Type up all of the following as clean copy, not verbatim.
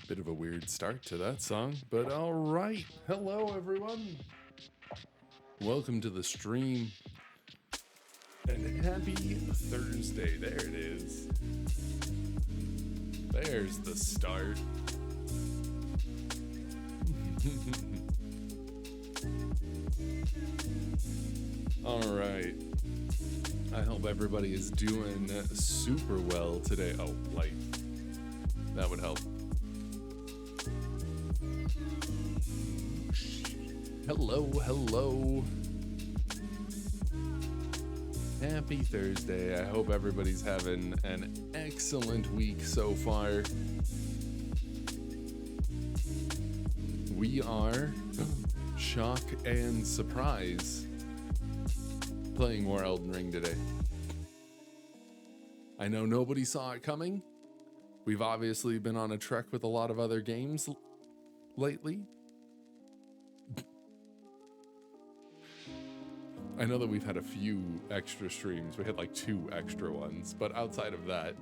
Bit of a weird start to that song, but all right. Hello, everyone. Welcome to the stream. And happy Thursday. There it is. There's the start. All right. I hope everybody is doing super well today. Oh, light. That would help. Hello. Happy Thursday. I hope everybody's having an excellent week so far. We are shock and surprise playing more Elden Ring today. I know nobody saw it coming. We've obviously been on a trek with a lot of other games lately. I know that we've had a few extra streams. We had like 2 extra ones, but outside of that,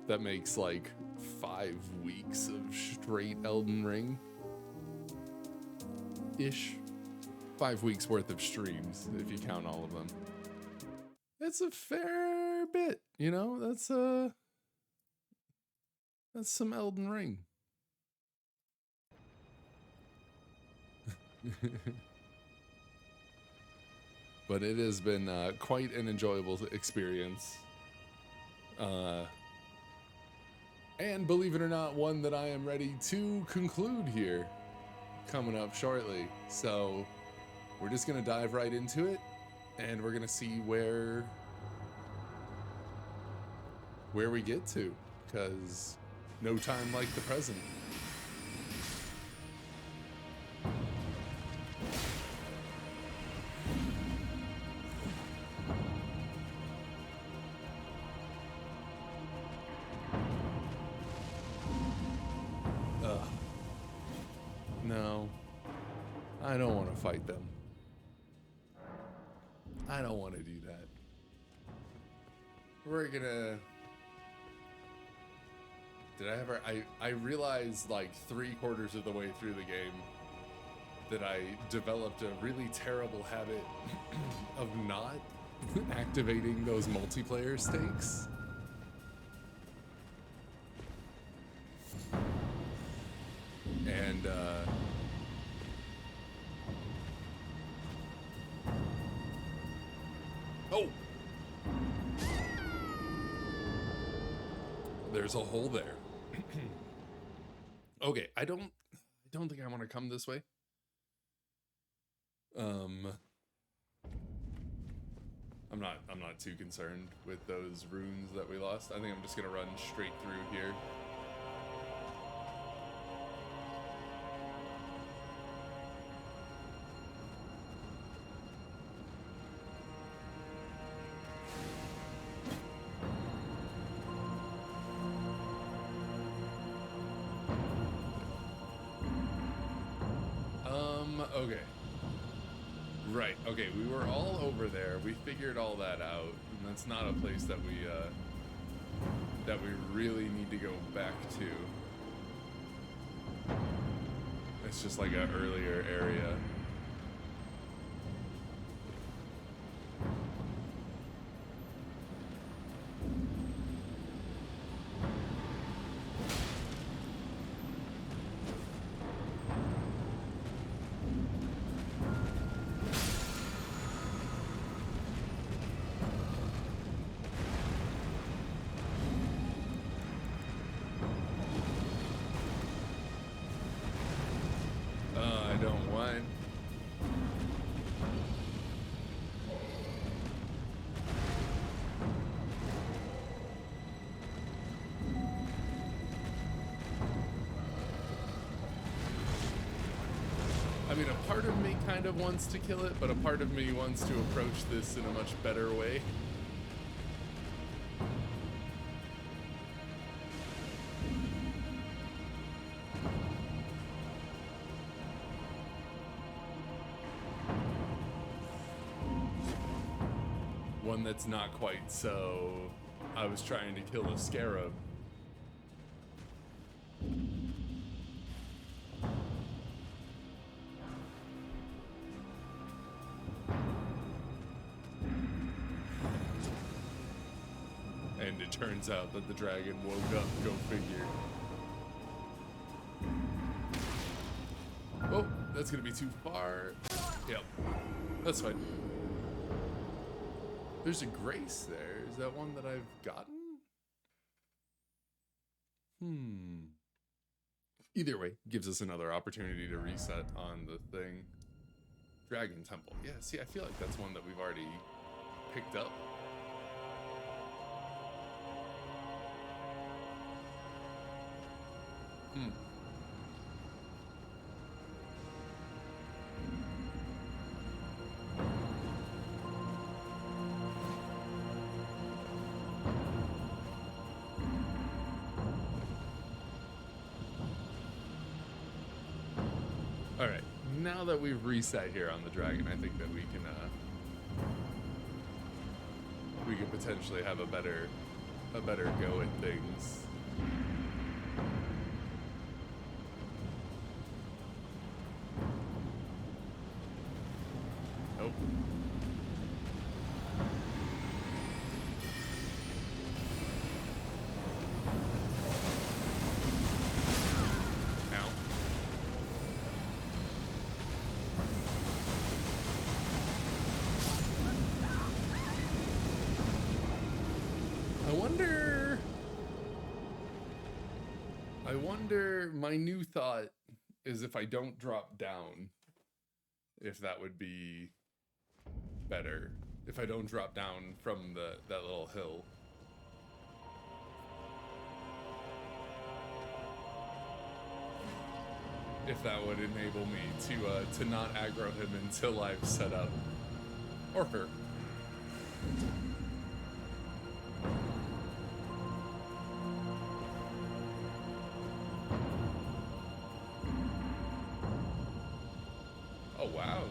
that makes like 5 weeks of straight Elden Ring ish. 5 weeks worth of streams, if you count all of them. It's a fair bit, you know, that's some Elden Ring. But it has been quite an enjoyable experience. And believe it or not, one that I am ready to conclude here coming up shortly. So we're just gonna dive right into it and we're gonna see where we get to, because no time like the present. No, I don't want to fight them. I don't want to do that. We're gonna... I realized like 3/4 of the way through the game that I developed a really terrible habit of not activating those multiplayer stakes. And oh, there's a hole there. Okay, I don't think I want to come this way. I'm not too concerned with those runes that we lost. I think I'm just gonna run straight through here. Okay. Right, okay, we were all over there. We figured all that out, and that's not a place that we really need to go back to. It's just like an earlier area. I mean, a part of me kind of wants to kill it, but a part of me wants to approach this in a much better way. One that's not quite so... I was trying to kill a scarab. and it turns out that the dragon woke up. Go figure. Oh, that's gonna be too far. Yep, that's fine. There's a grace there. Is that one that I've gotten? Either way, gives us another opportunity to reset on the thing. Dragon Temple. Yeah, see, I feel like that's one that we've already picked up. All right, now that we've reset here on the dragon, I think that we can potentially have a better go at things. Nope. I wonder, my new thought is if I don't drop down, if that would be better. If I don't drop down from that little hill. If that would enable me to not aggro him until I've set up. Or her. Oh, wow.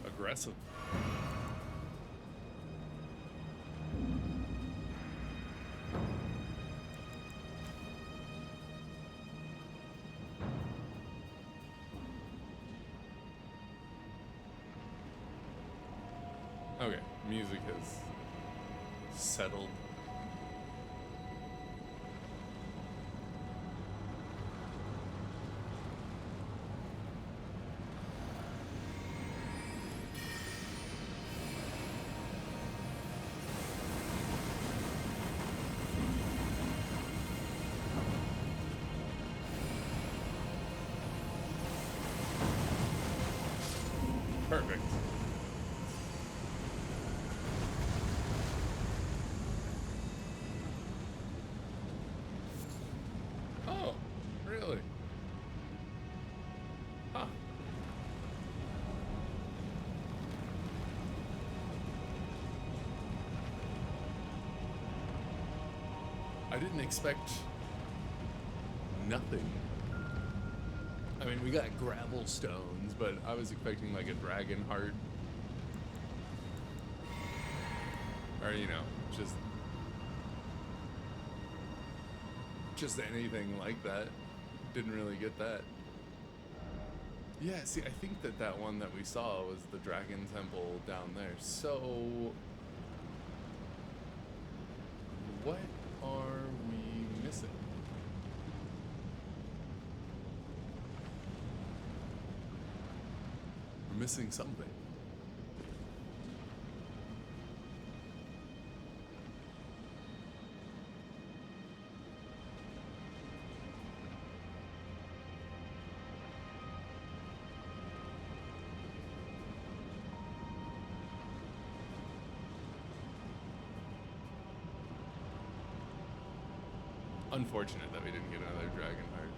Aggressive. Okay, music has settled. Perfect. Oh, really? Huh. I didn't expect nothing. I mean, we got gravel stones, but I was expecting like a dragon heart. Or, you know, just anything like that. Didn't really get that. Yeah, see, I think that one that we saw was the dragon temple down there. So, what are we missing? We're missing something. Unfortunate that we didn't get another dragon heart.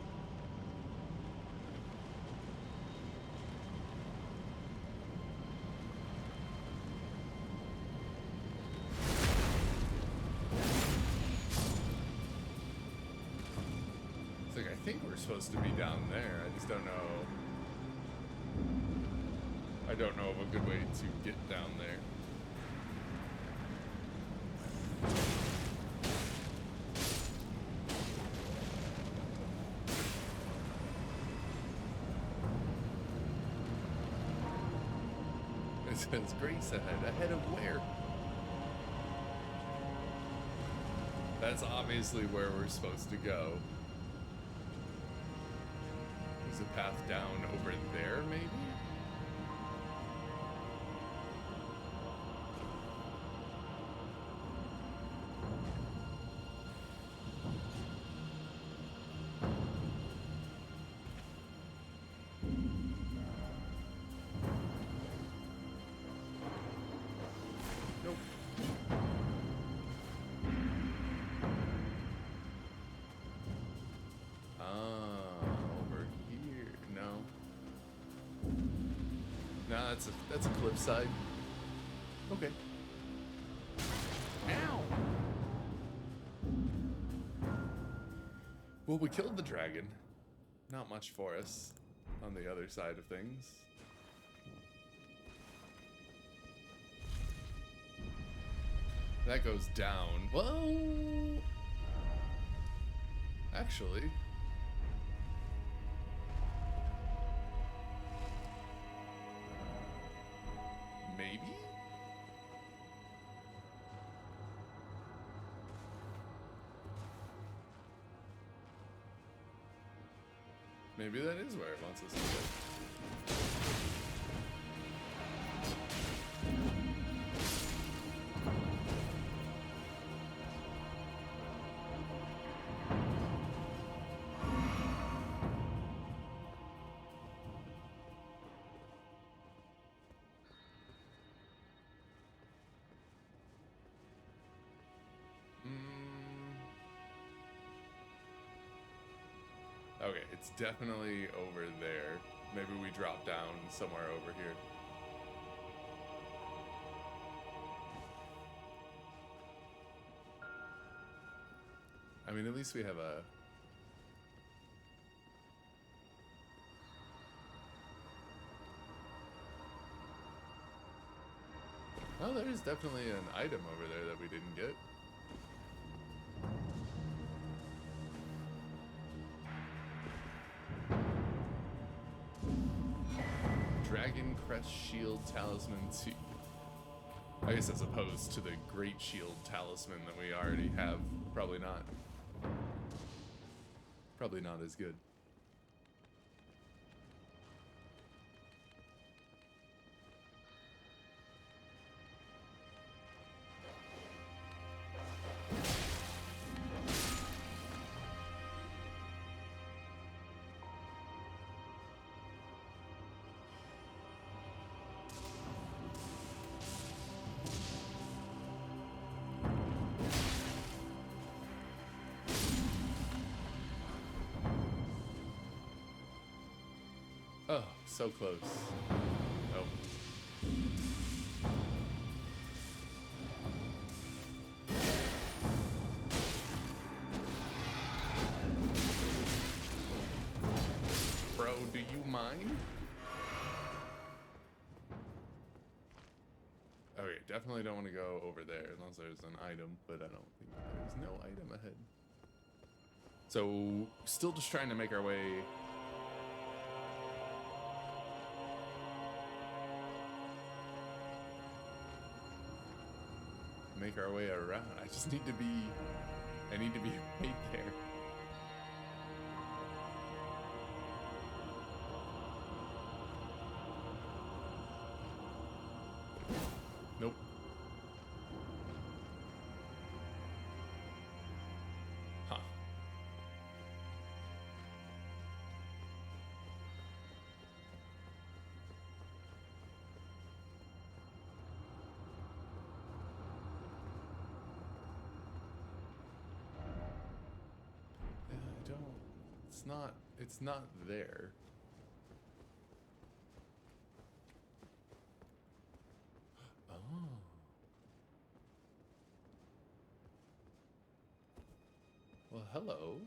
It's like, I think we're supposed to be down there. I just don't know. I don't know of a good way to get down there. It says grace ahead. Ahead of where? That's obviously where we're supposed to go. There's a path down over there, maybe? Nope. Over here. No. No, that's a cliffside. Okay. Ow! Well, we killed the dragon. Not much for us on the other side of things. That goes down. Whoa! Actually. Maybe? Maybe that is where it wants us to go. Okay, it's definitely over there. Maybe we drop down somewhere over here. I mean, at least we have a... Oh, there's definitely an item over there that we didn't get. Dragon Crest Shield Talisman 2. I guess as opposed to the Great Shield Talisman that we already have. Probably not. Probably not as good. Oh, so close. Oh. Bro, do you mind? Okay, definitely don't want to go over there unless there's an item, but I don't think there's no item ahead. So, still just trying to make our way... make our way around. I just need to be... I need to be right there. Nope. Huh. Yeah, I don't... It's not there. Oh. Well, hello.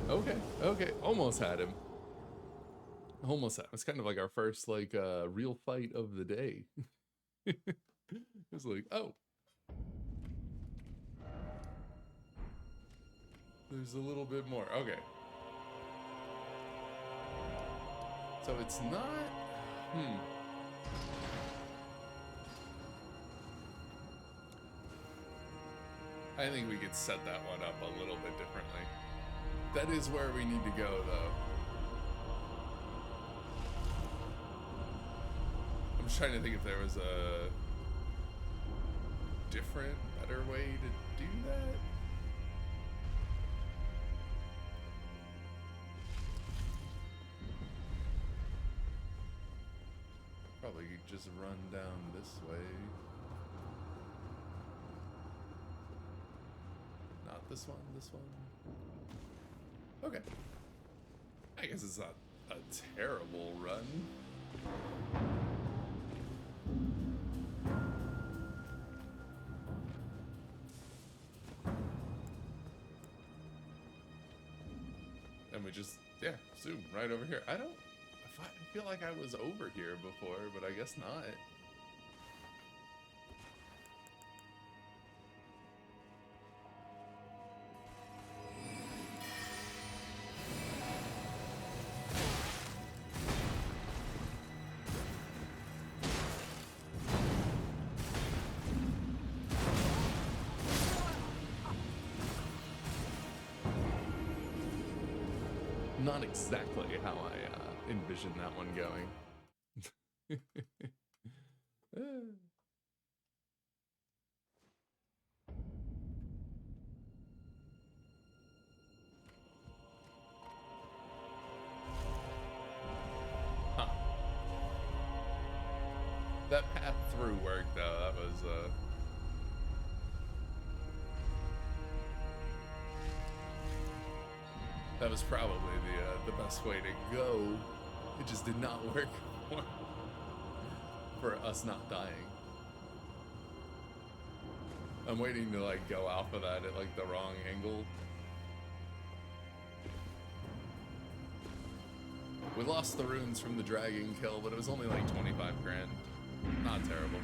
Okay, okay, almost had him. Almost had him. It's kind of like our first like real fight of the day. It's like, oh, there's a little bit more. Okay. So it's not. I think we could set that one up a little bit differently. That is where we need to go, though. I'm just trying to think if there was a different, better way to do that. Probably just run down this way. Not this one, this one. Okay. I guess it's not a terrible run. And we just, yeah, zoom right over here. I feel like I was over here before, but I guess not. Not exactly how I envisioned that one going. Huh. That path through worked though. That was that was probably the best way to go. It just did not work for us not dying. I'm waiting to like go off of that at like the wrong angle. We lost the runes from the dragon kill, but it was only like 25 grand. Not terrible.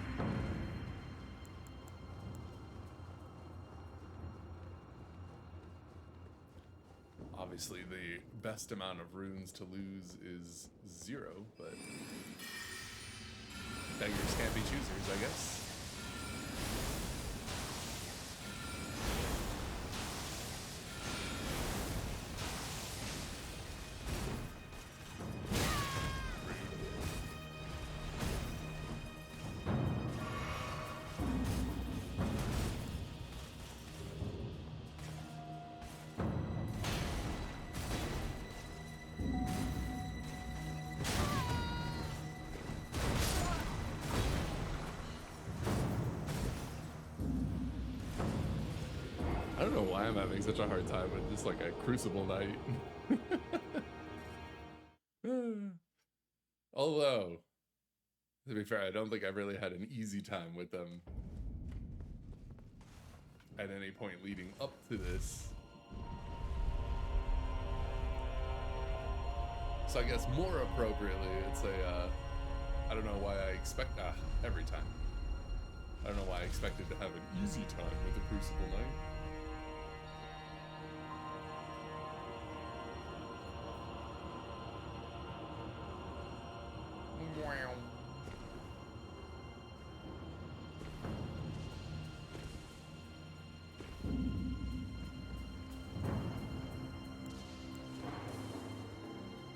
Obviously, the best amount of runes to lose is 0, but beggars can't be choosers, I guess. I don't know why I'm having such a hard time with just like a Crucible Knight. Although, to be fair, I don't think I've really had an easy time with them at any point leading up to this. So I guess more appropriately, it's a, I don't know why I expect, every time. I don't know why I expected to have an easy time with the Crucible Knight.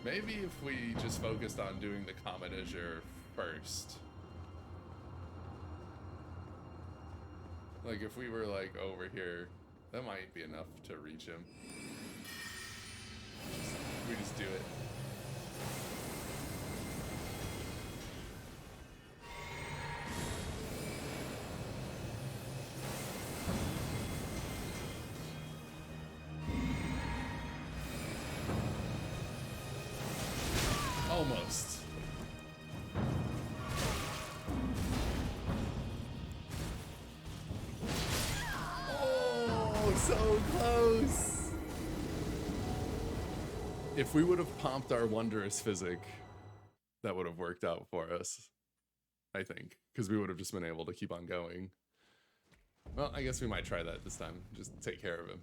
Maybe if we just focused on doing the Comet Azure first. Like if we were like over here, that might be enough to reach him. We just do it. Almost. Oh, so close. If we would have pumped our wondrous physic, that would have worked out for us, I think, because we would have just been able to keep on going. Well, I guess we might try that this time. Just take care of him.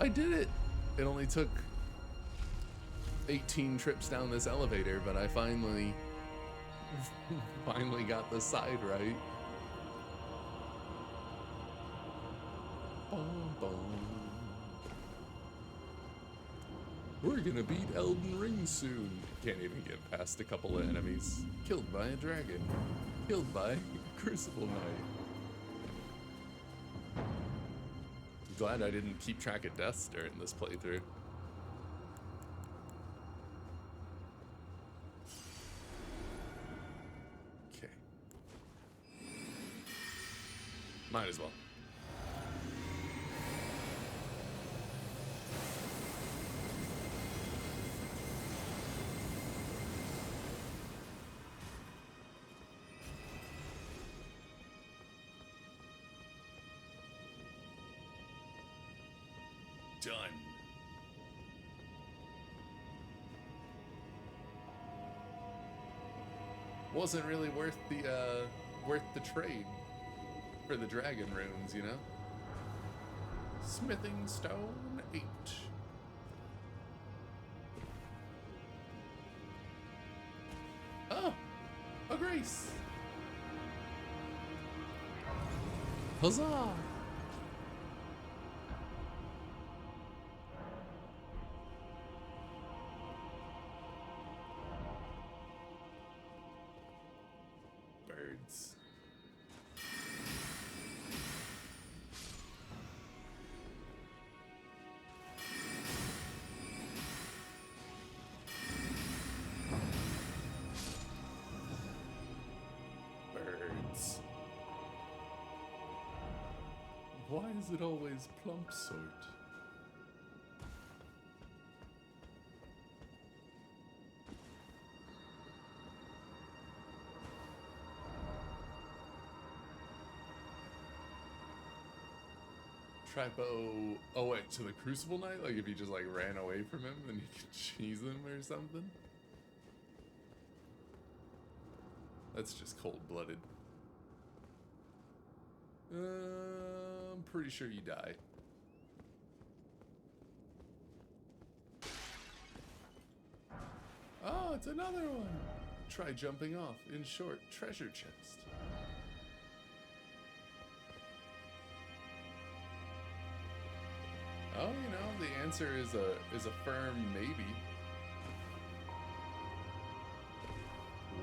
I did it! It only took 18 trips down this elevator, but I finally got the side right. Boom, boom. We're gonna beat Elden Ring soon. Can't even get past a couple of enemies. Killed by a dragon. Killed by Crucible Knight. Glad I didn't keep track of deaths during this playthrough. Okay. Might as well. Done. Wasn't really worth the trade for the dragon runes, you know? Smithing stone 8. Oh, a grace. Huzzah! Birds. Birds. Why is it always plump sort? Tripo. Oh wait, to the Crucible Knight? Like if you just like ran away from him, then you could cheese him or something? That's just cold-blooded. I'm pretty sure you die. Oh, it's another one! Try jumping off. In short, treasure chest. Oh, you know, the answer is a firm maybe.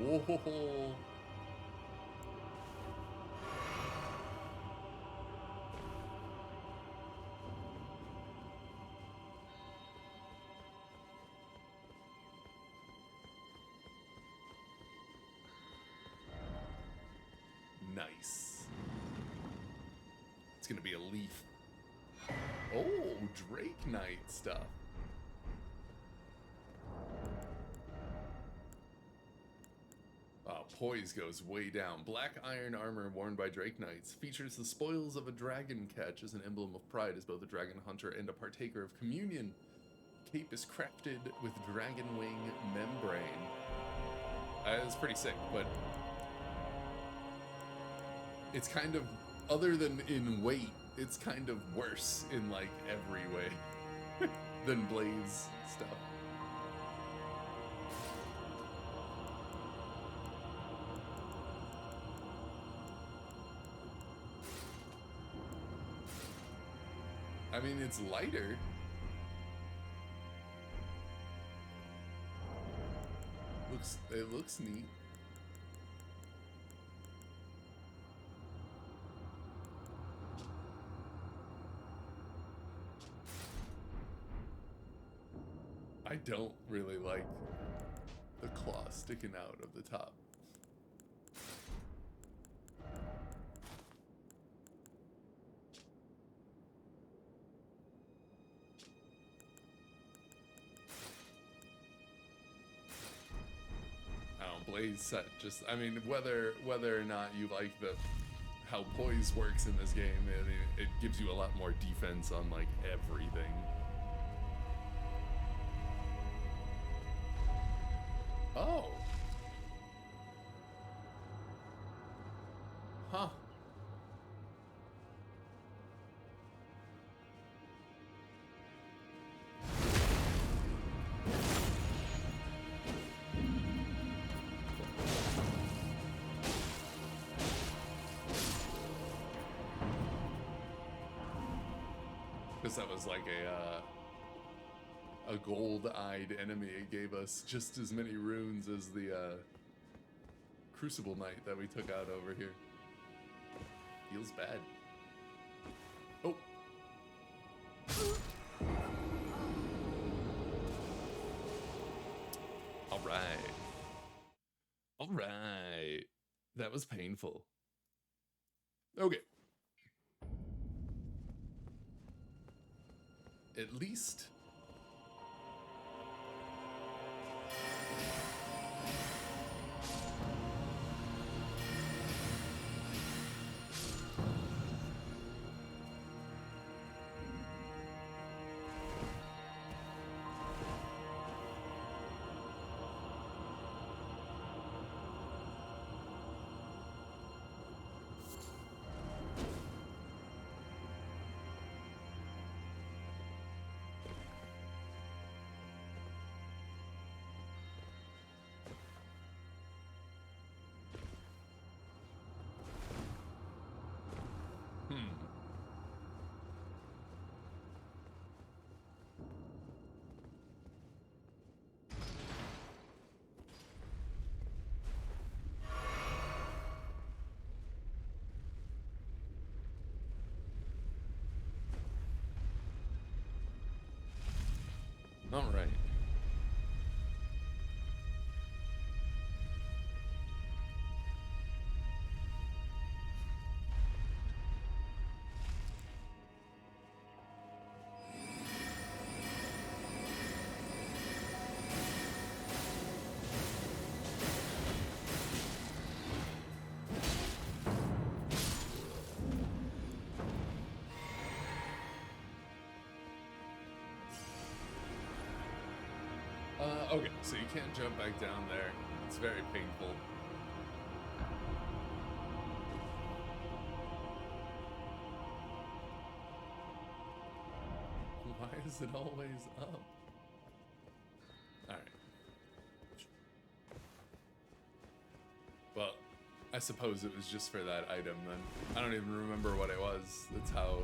Whoa. Nice. It's gonna be a leaf. Oh, Drake Knight stuff. Poise goes way down. Black iron armor worn by Drake Knights features the spoils of a dragon catch as an emblem of pride as both a dragon hunter and a partaker of communion. Cape is crafted with dragon wing membrane. It's pretty sick, but it's kind of, other than in weight, it's kind of worse in like every way than Blaze stuff. I mean, it's lighter. It looks neat. I don't really like the claw sticking out of the top. way set. Just, I mean, whether or not you like the how poise works in this game, it gives you a lot more defense on like everything. Oh. Huh. Because that was like a gold-eyed enemy. It gave us just as many runes as the Crucible Knight that we took out over here. Feels bad. Oh. All right. All right. That was painful. Okay. At least... All right. Okay, so you can't jump back down there. It's very painful. Why is it always up? Alright. Well, I suppose it was just for that item then. I don't even remember what it was. That's how...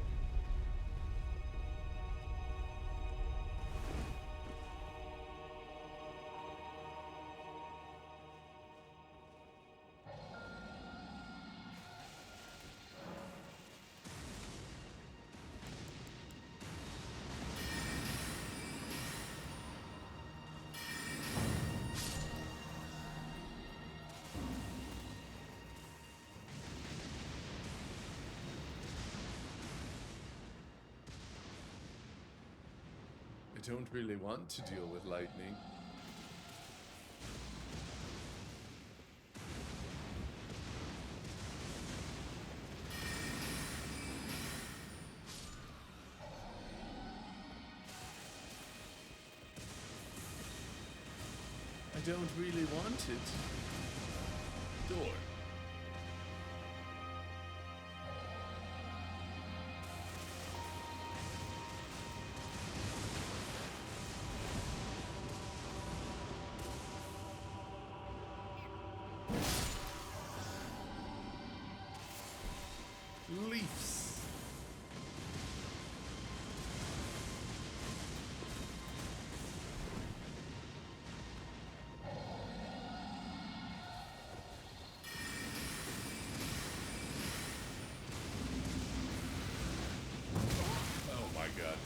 I don't really want to deal with lightning. I don't really want it. Door. Leafs. Oh my god.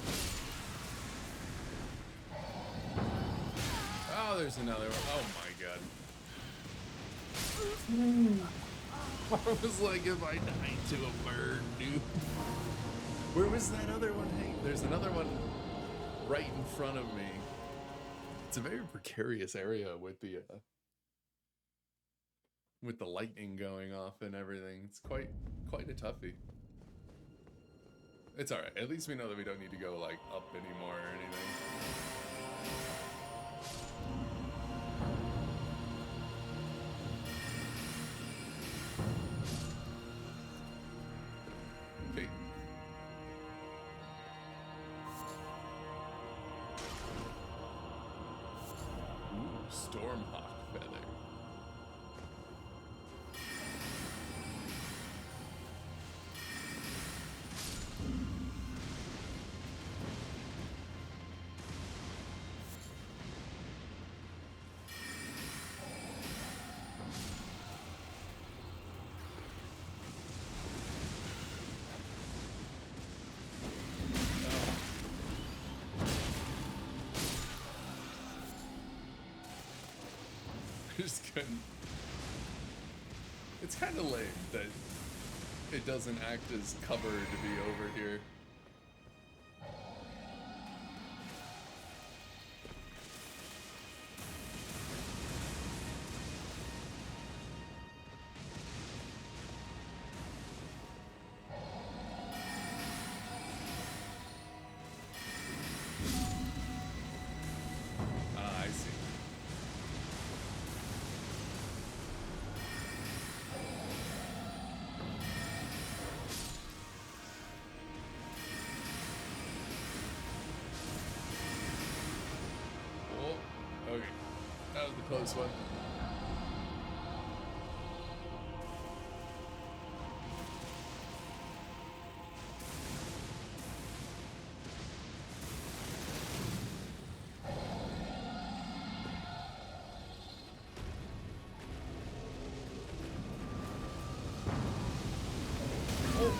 Oh, there's another one. Oh my god. I was like, if I died to a bird, dude. Where was that other one? Hey, there's another one right in front of me. It's a very precarious area with the with the lightning going off and everything. It's quite a toughie. It's alright. At least we know that we don't need to go, like, up anymore or anything. Okay. Ooh, Stormhawk Feather. Just couldn't. It's kind of lame that it doesn't act as cover to be over here. Ah, I see. Oh, okay. That was the close one. Oh.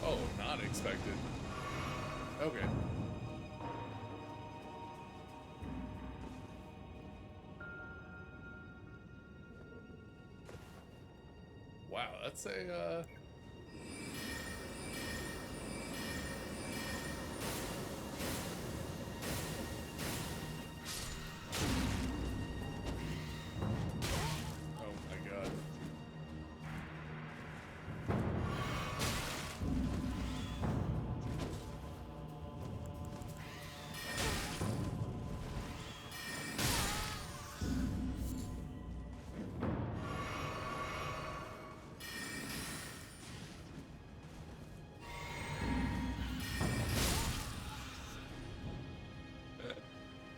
Oh, not expected. Okay. Wow, that's a, oh my god.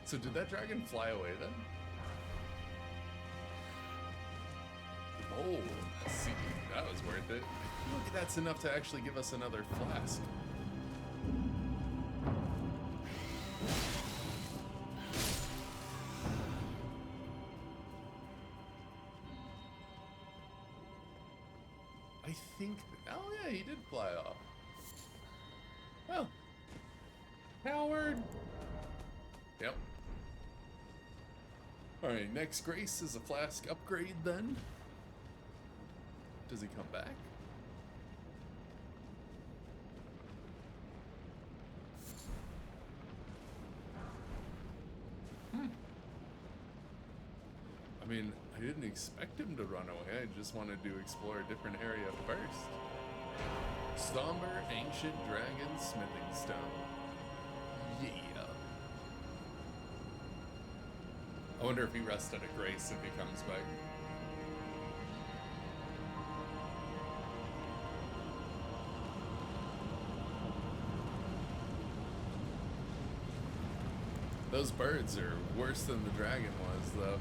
So did that dragon fly away then? Oh, see, that was worth it. I feel like that's enough to actually give us another flask. I think, oh yeah, he did fly off. Oh. Howard! Yep. Alright, next Grace is a flask upgrade then. Does he come back? I mean, I didn't expect him to run away. I just wanted to explore a different area first. Somber Ancient Dragon Smithing Stone. Yeah. I wonder if he rests at a Grace if he comes back. Those birds are worse than the dragon was, though.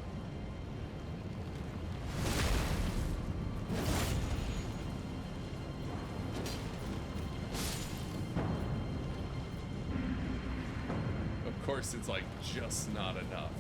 Of course, it's like just not enough.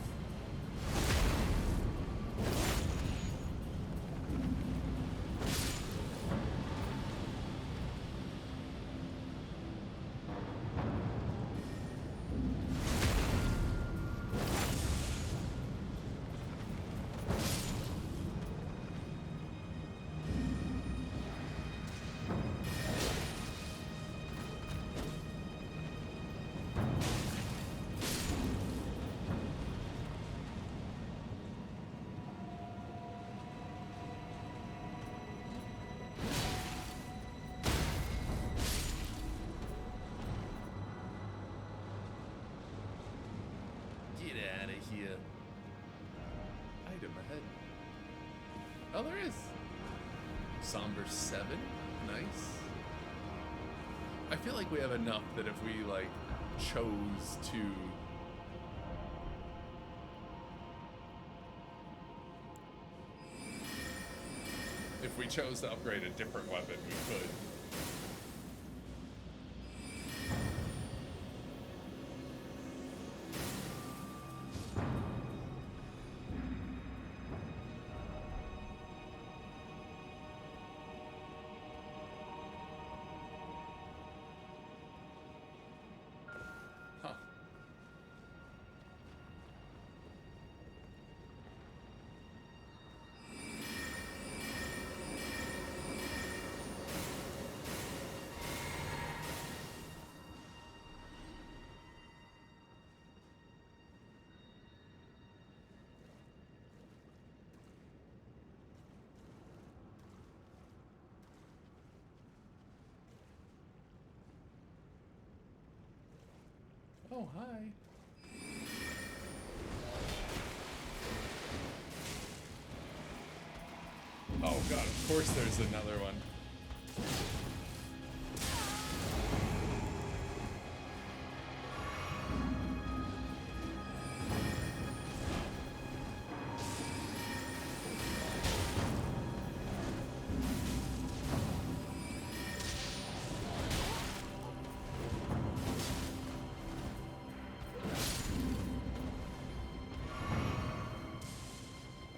Oh, there is. Somber 7. Nice. I feel like we have enough that if we, like, chose to... If we chose to upgrade a different weapon, we could. Oh, hi. Oh god, of course there's another one.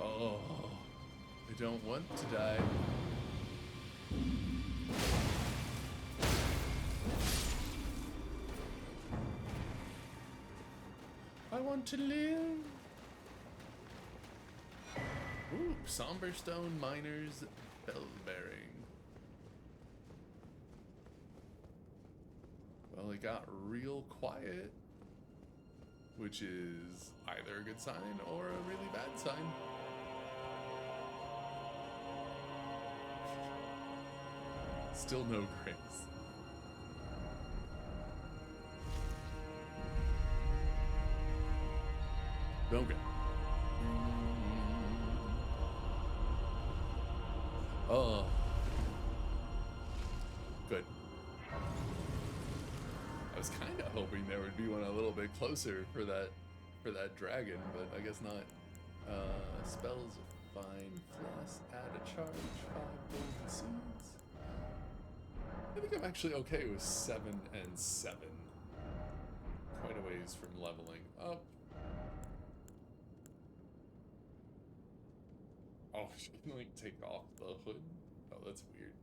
Oh, I don't want to die. I want to live. Ooh, Somberstone Miners Bell Bearing. Well, it got real quiet, which is either a good sign or a really bad sign. Still no grace. Okay. Oh. Good. I was kind of hoping there would be one a little bit closer for that dragon, but I guess not. Spells of fine floss, add a charge, 5 golden seeds. I think I'm actually okay with 7 and 7. Quite a ways from leveling up. Oh, she can like take off the hood? Oh, that's weird.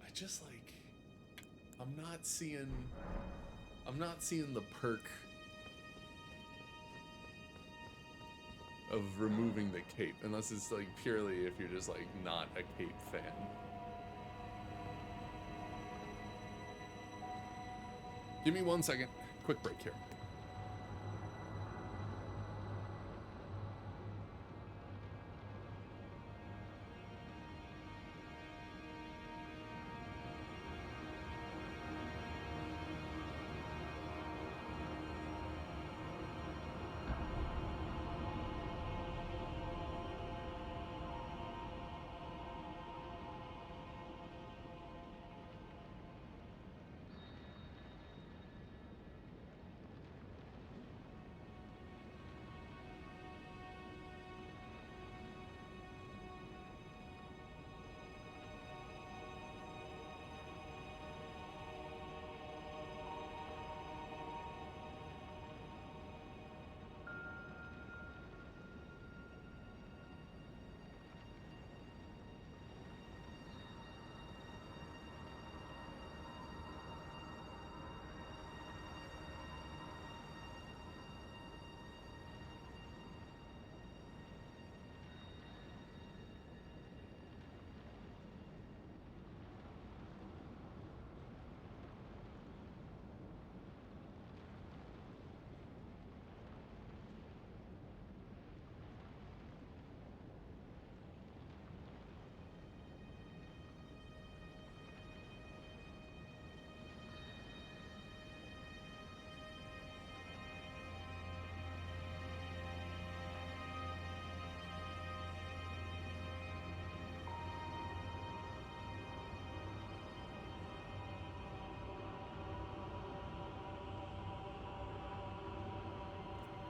I just like, I'm not seeing the perk of removing the cape, unless it's like purely if you're just like not a cape fan. Give me 1 second, quick break here.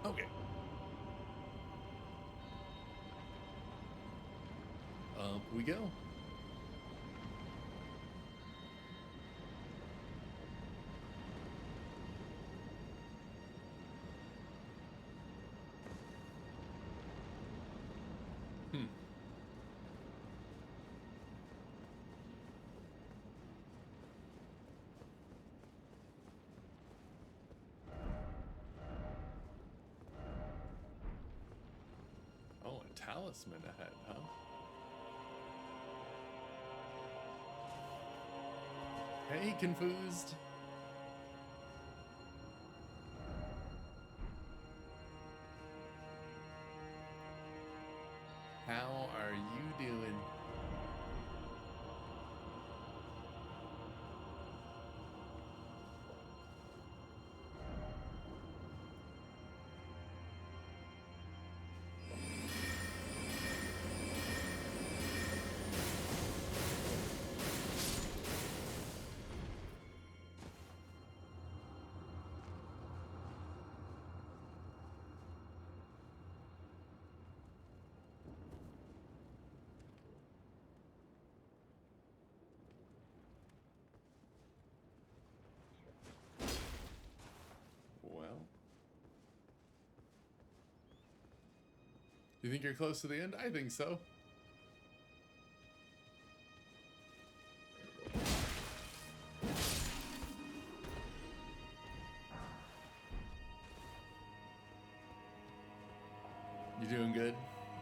Okay. Up we go. Oh, a talisman ahead, huh? Hey, confused. How are you doing? Well, you think you're close to the end? I think so. You doing good?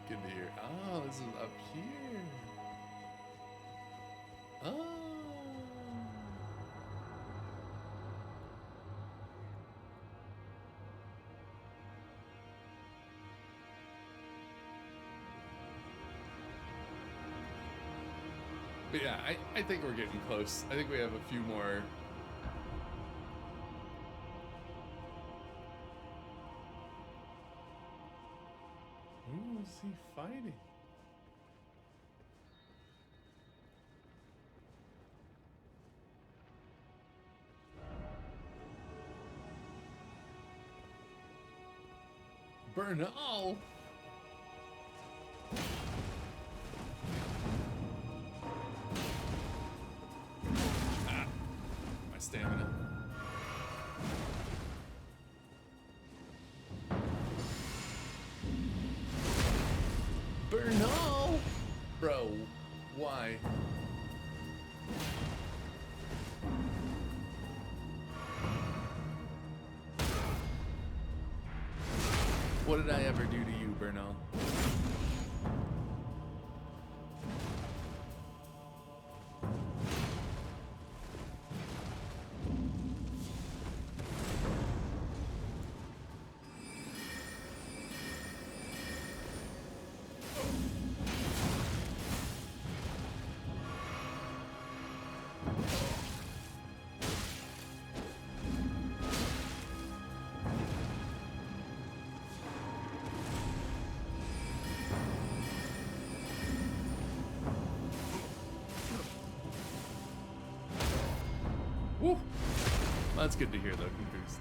Good to hear. Oh, this is up here. Oh. But yeah, I think we're getting close. I think we have a few more. Who is he fighting? Bernal! Ah, my stamina. Bernal! Bro, why? What did I ever do to you, Bernal? Woo! That's good to hear, though, Confused.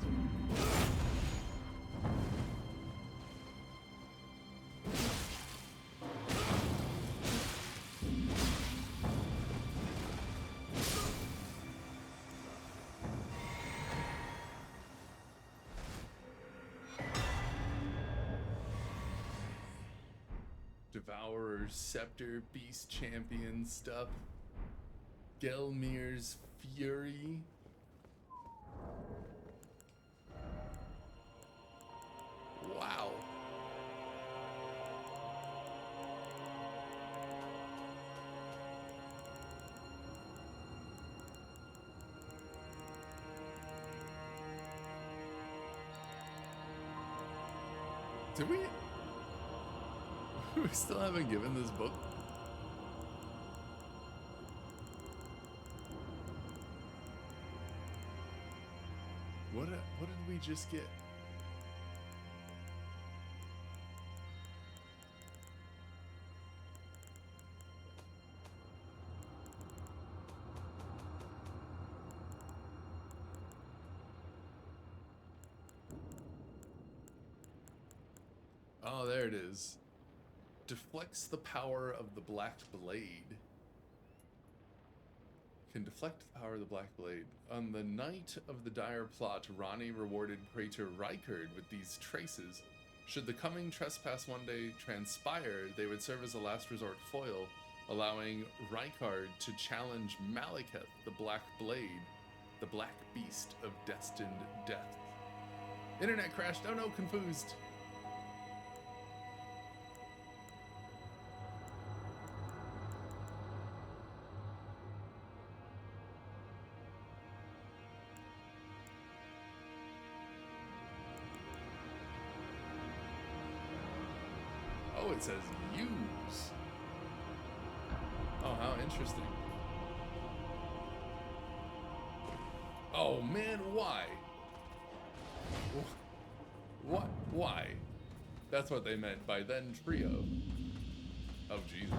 Devourer, Scepter, Beast Champion stuff. Gelmir's Fury. Wow. Did we? We still haven't given this book. What did we just get? Oh, there it is. Deflects the power of the Black Blade. Can deflect the power of the Black Blade. On the night of the dire plot, Ronnie rewarded Praetor Rykard with these traces. Should the coming trespass one day transpire, they would serve as a last resort foil, allowing Rykard to challenge Malekith, the Black Blade, the Black Beast of destined death. Internet crashed. Oh no, confused. Oh, it says use. Oh, how interesting. Oh man, why? What? Why? That's what they meant by then trio. Oh, Jesus.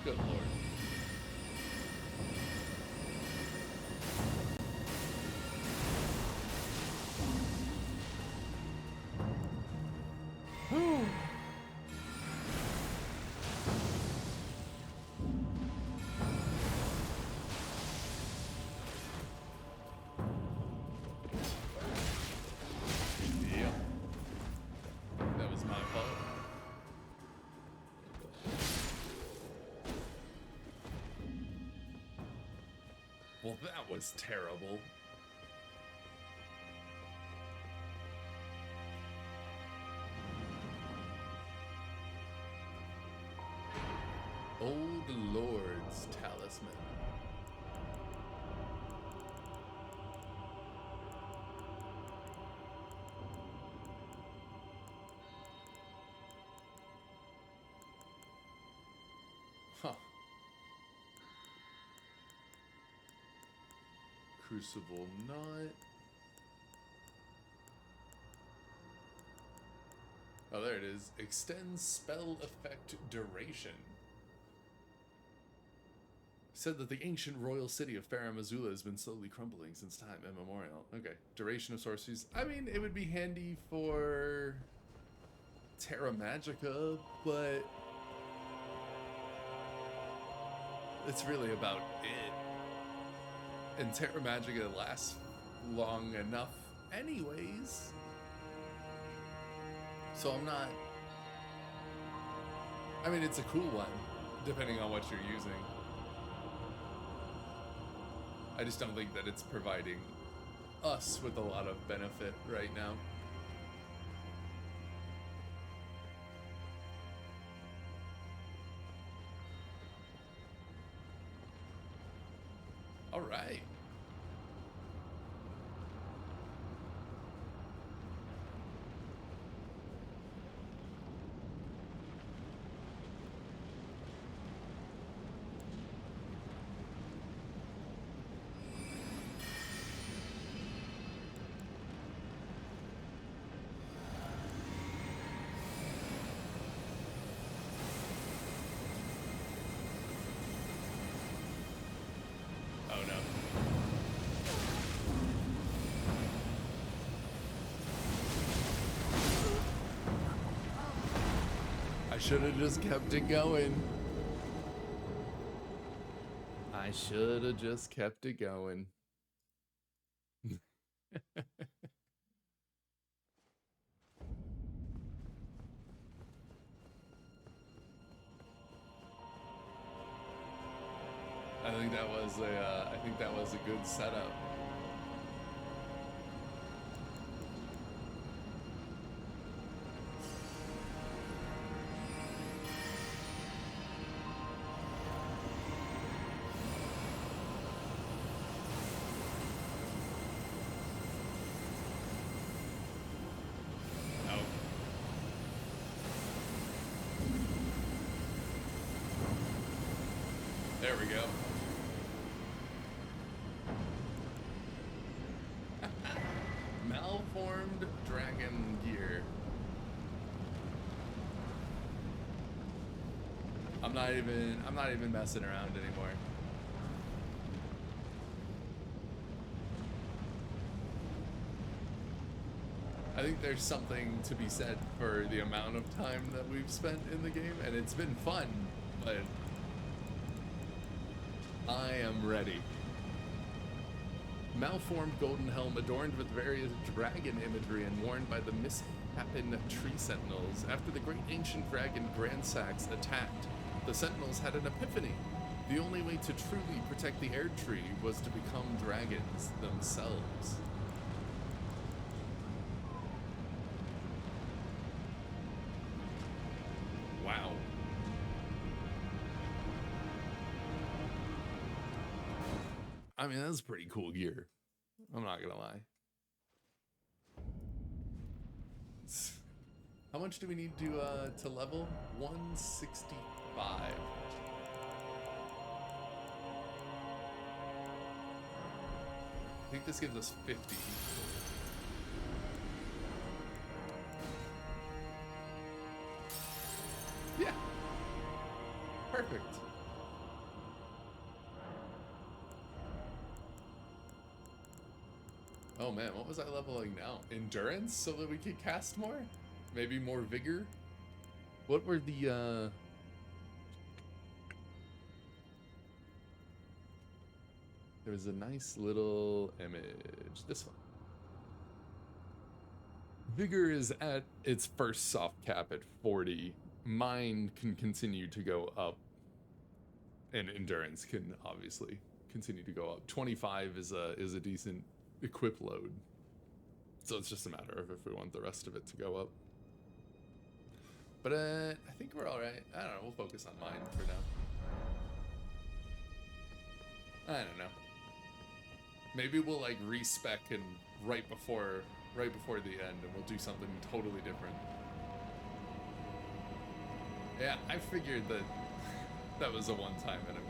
Good Lord. Yep. That was my fault. Well, that was terrible. Old Lord's Talisman. Huh. Crucible Nut. Oh, there it is. Extends spell effect duration. Said that the ancient royal city of Farum Azula has been slowly crumbling since time immemorial. Okay. Duration of sorceries. I mean, it would be handy for Terra Magica, but it's really about it. And Terra Magica lasts long enough anyways. So I'm not... I mean, it's a cool one, depending on what you're using. I just don't think that it's providing us with a lot of benefit right now. All right. Oh no. I should have just kept it going. I should have just kept it going. I think that was a good setup. Oh. There we go. malformed dragon gear. I'm not even messing around anymore. I think there's something to be said for the amount of time that we've spent in the game, and it's been fun, but I am ready. Malformed golden helm adorned with various dragon imagery and worn by the misshapen tree sentinels. After the great ancient dragon Grandsax attacked, the sentinels had an epiphany. The only way to truly protect the air tree was to become dragons themselves. Wow. I mean, that's pretty cool gear. I'm not gonna lie. How much do we need to level? 165. I think this gives us 50. Yeah. Perfect. Oh man, what was I leveling now? Endurance so that we could cast more? Maybe more vigor? What were the there was a nice little image. This one. Vigor is at its first soft cap at 40. Mine can continue to go up. And endurance can obviously continue to go up. 25 is a decent equip load. So it's just a matter of if we want the rest of it to go up. But I think we're all right. I don't know. We'll focus on mine for now. I don't know. Maybe we'll like respec and right before the end, and we'll do something totally different. Yeah, I figured that that was a one-time enemy.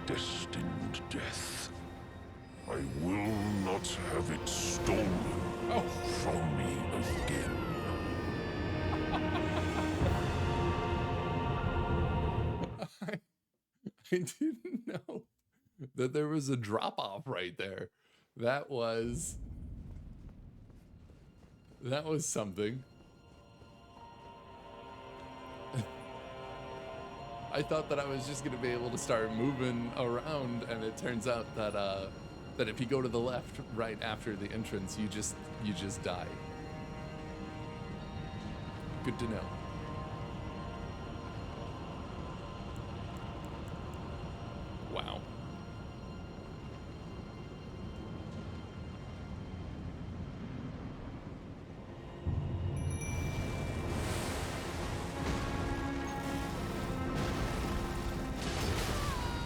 Destined death. I will not have it stolen from me again. I didn't know that there was a drop-off right there. That was something. I thought that I was just gonna be able to start moving around, and it turns out that that if you go to the left right after the entrance, you just die. Good to know. Wow.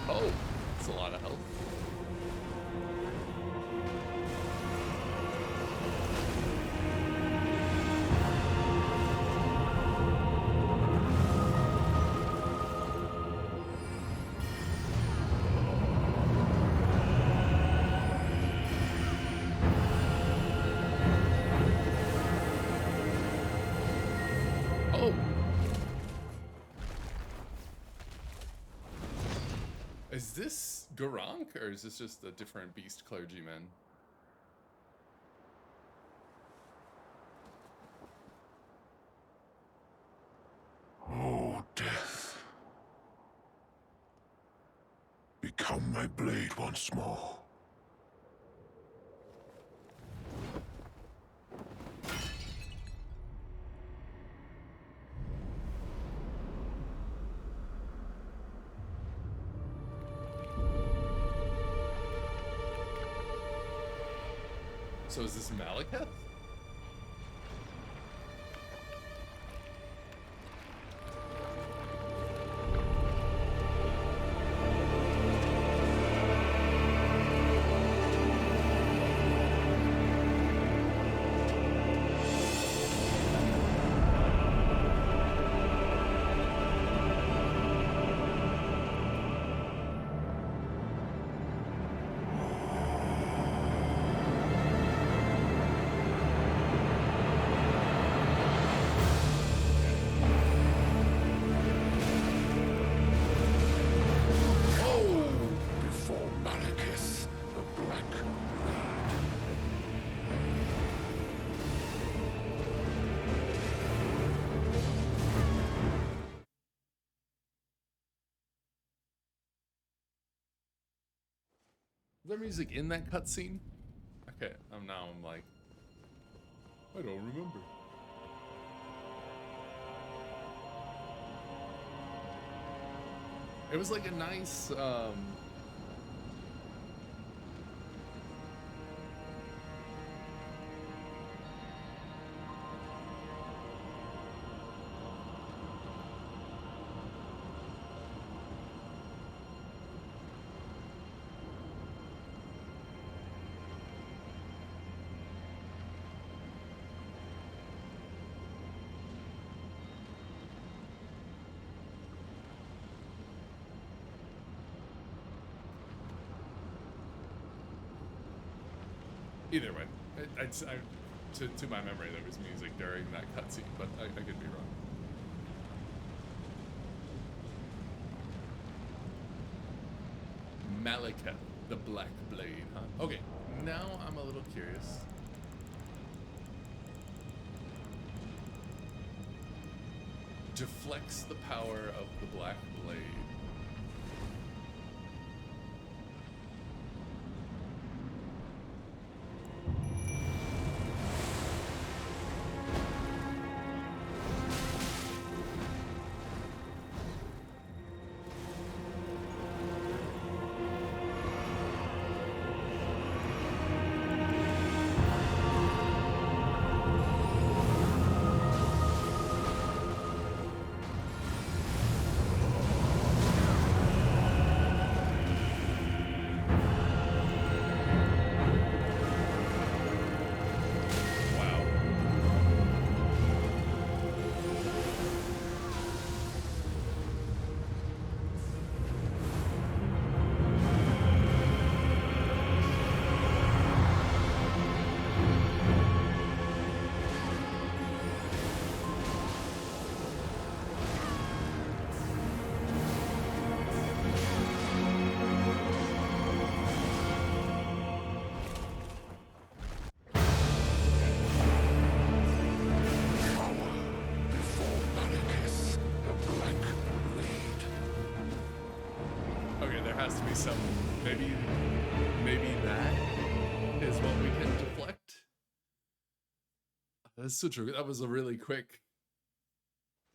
Oh, that's a lot of health. Oh. Is this Garank, or is this just a different beast clergyman? Oh, death. Become my blade once more. So is this Malekith? Before Malekith, the Black Blade. Is there music in that cutscene? Okay, I'm like, I don't remember. It was like a nice, either way, to my memory, there was music during that cutscene, but I could be wrong. Malekith, the Black Blade, huh? Okay, now I'm a little curious. Deflects the power of the Black Blade. Has to be some, maybe that is what we can deflect. That's so true. That was a really quick,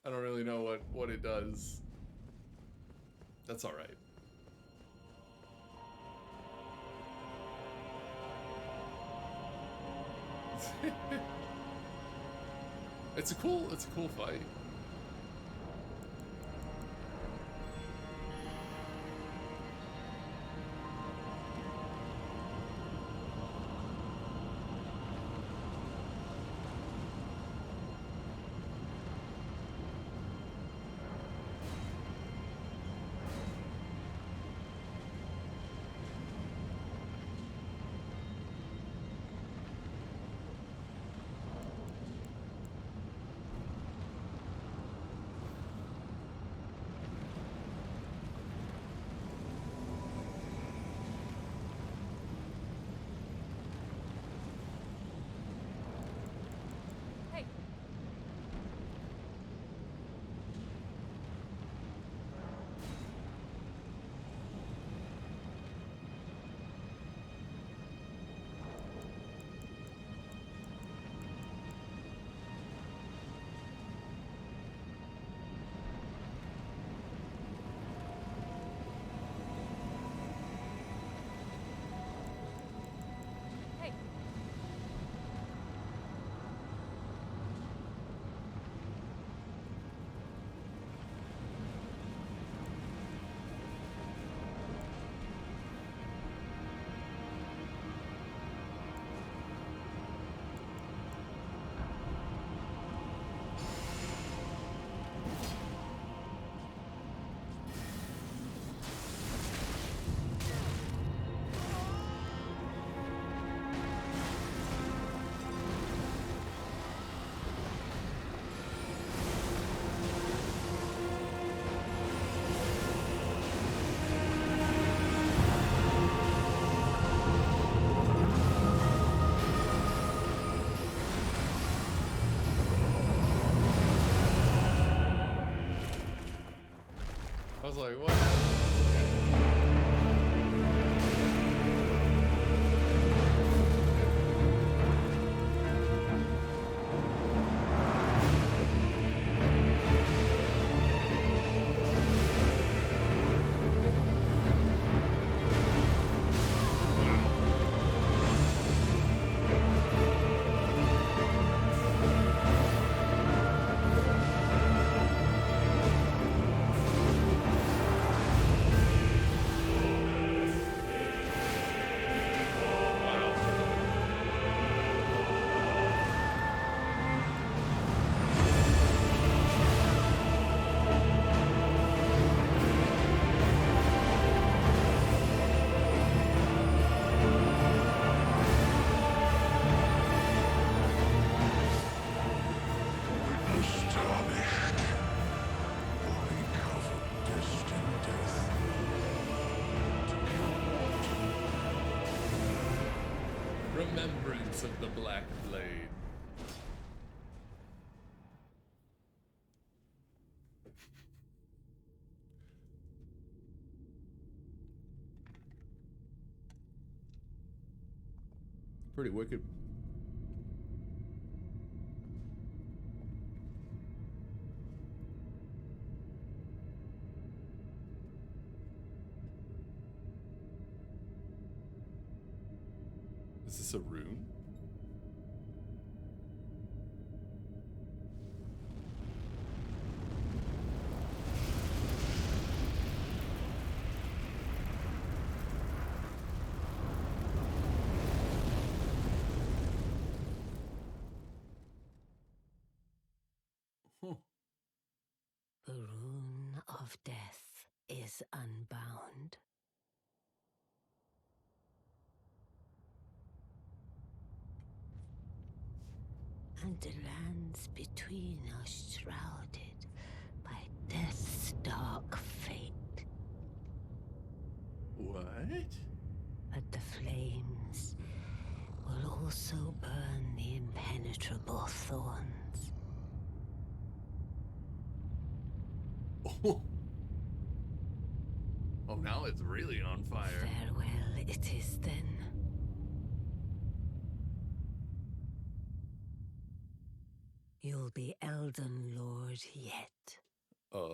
I don't really know what it does. That's all right. It's a cool fight. was like, what happened? Astonished. Body covered, destined death. To kill what? Remembrance of the Black Blade. Pretty wicked. Is this a rune? Huh. The rune of death is unbound. And the lands between are shrouded by death's dark fate. What? But the flames will also burn the impenetrable thorns. Oh. Oh, now it's really on fire. Farewell it is then. You'll be Elden Lord yet. Wow.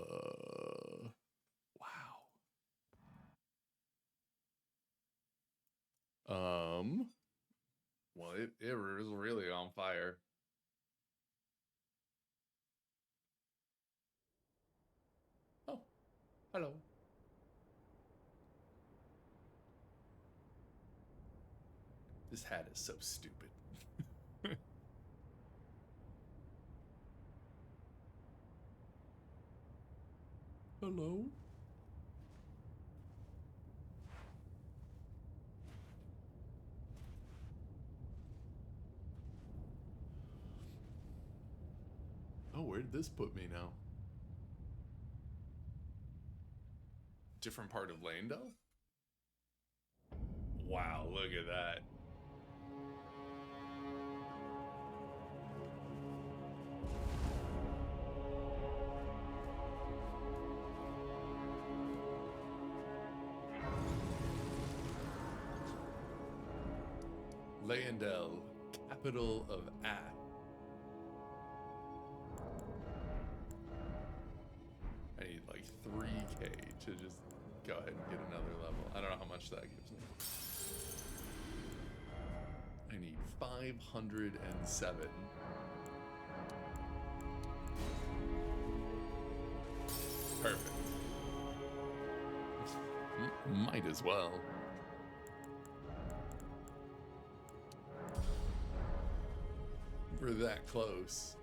Well, it was really on fire. Oh, hello. This hat is so stupid. Hello? Oh, where did this put me now? Different part of Landell? Wow, look at that. Landell, capital of Ath. I need like 3K to just go ahead and get another level. I don't know how much that gives me. I need 507. Perfect. Might as well. We're that close.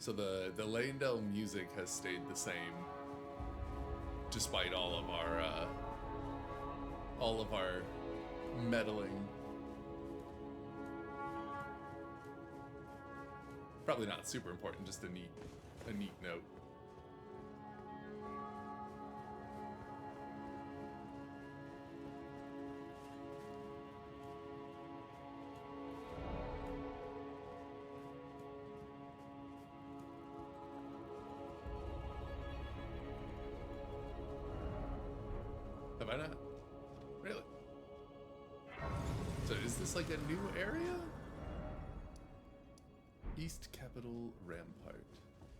So the Landell music has stayed the same despite all of our meddling. Probably not super important, just a neat note. I not? Really? So is this like a new area? East Capital Rampart.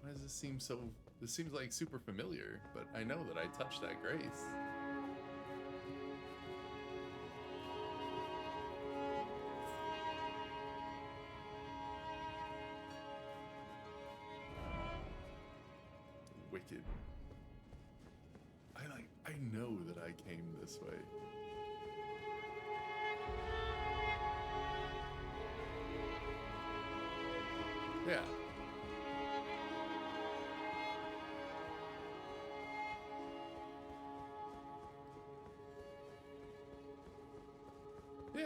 Why does this seem so... This seems like super familiar, but I know that I touched that grace. Wicked. I know that I came this way. Yeah. Yeah.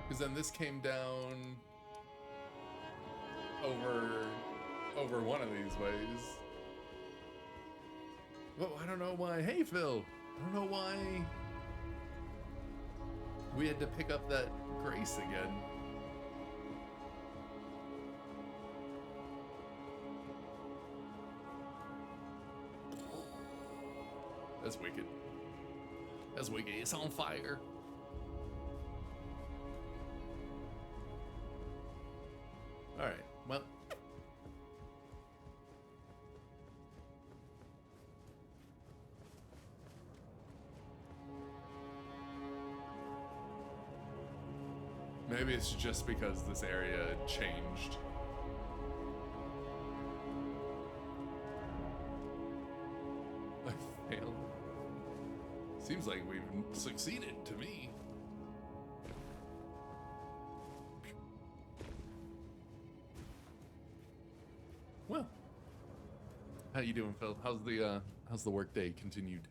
Because then this came down over one of these ways. Well, I don't know why. Hey, Phil. I don't know why we had to pick up that grace again. That's wicked. That's wicked. It's on fire. Alright, well. Maybe it's just because this area changed. I failed. Seems like we've succeeded to me. Well, how you doing, Phil? How's the work day continued?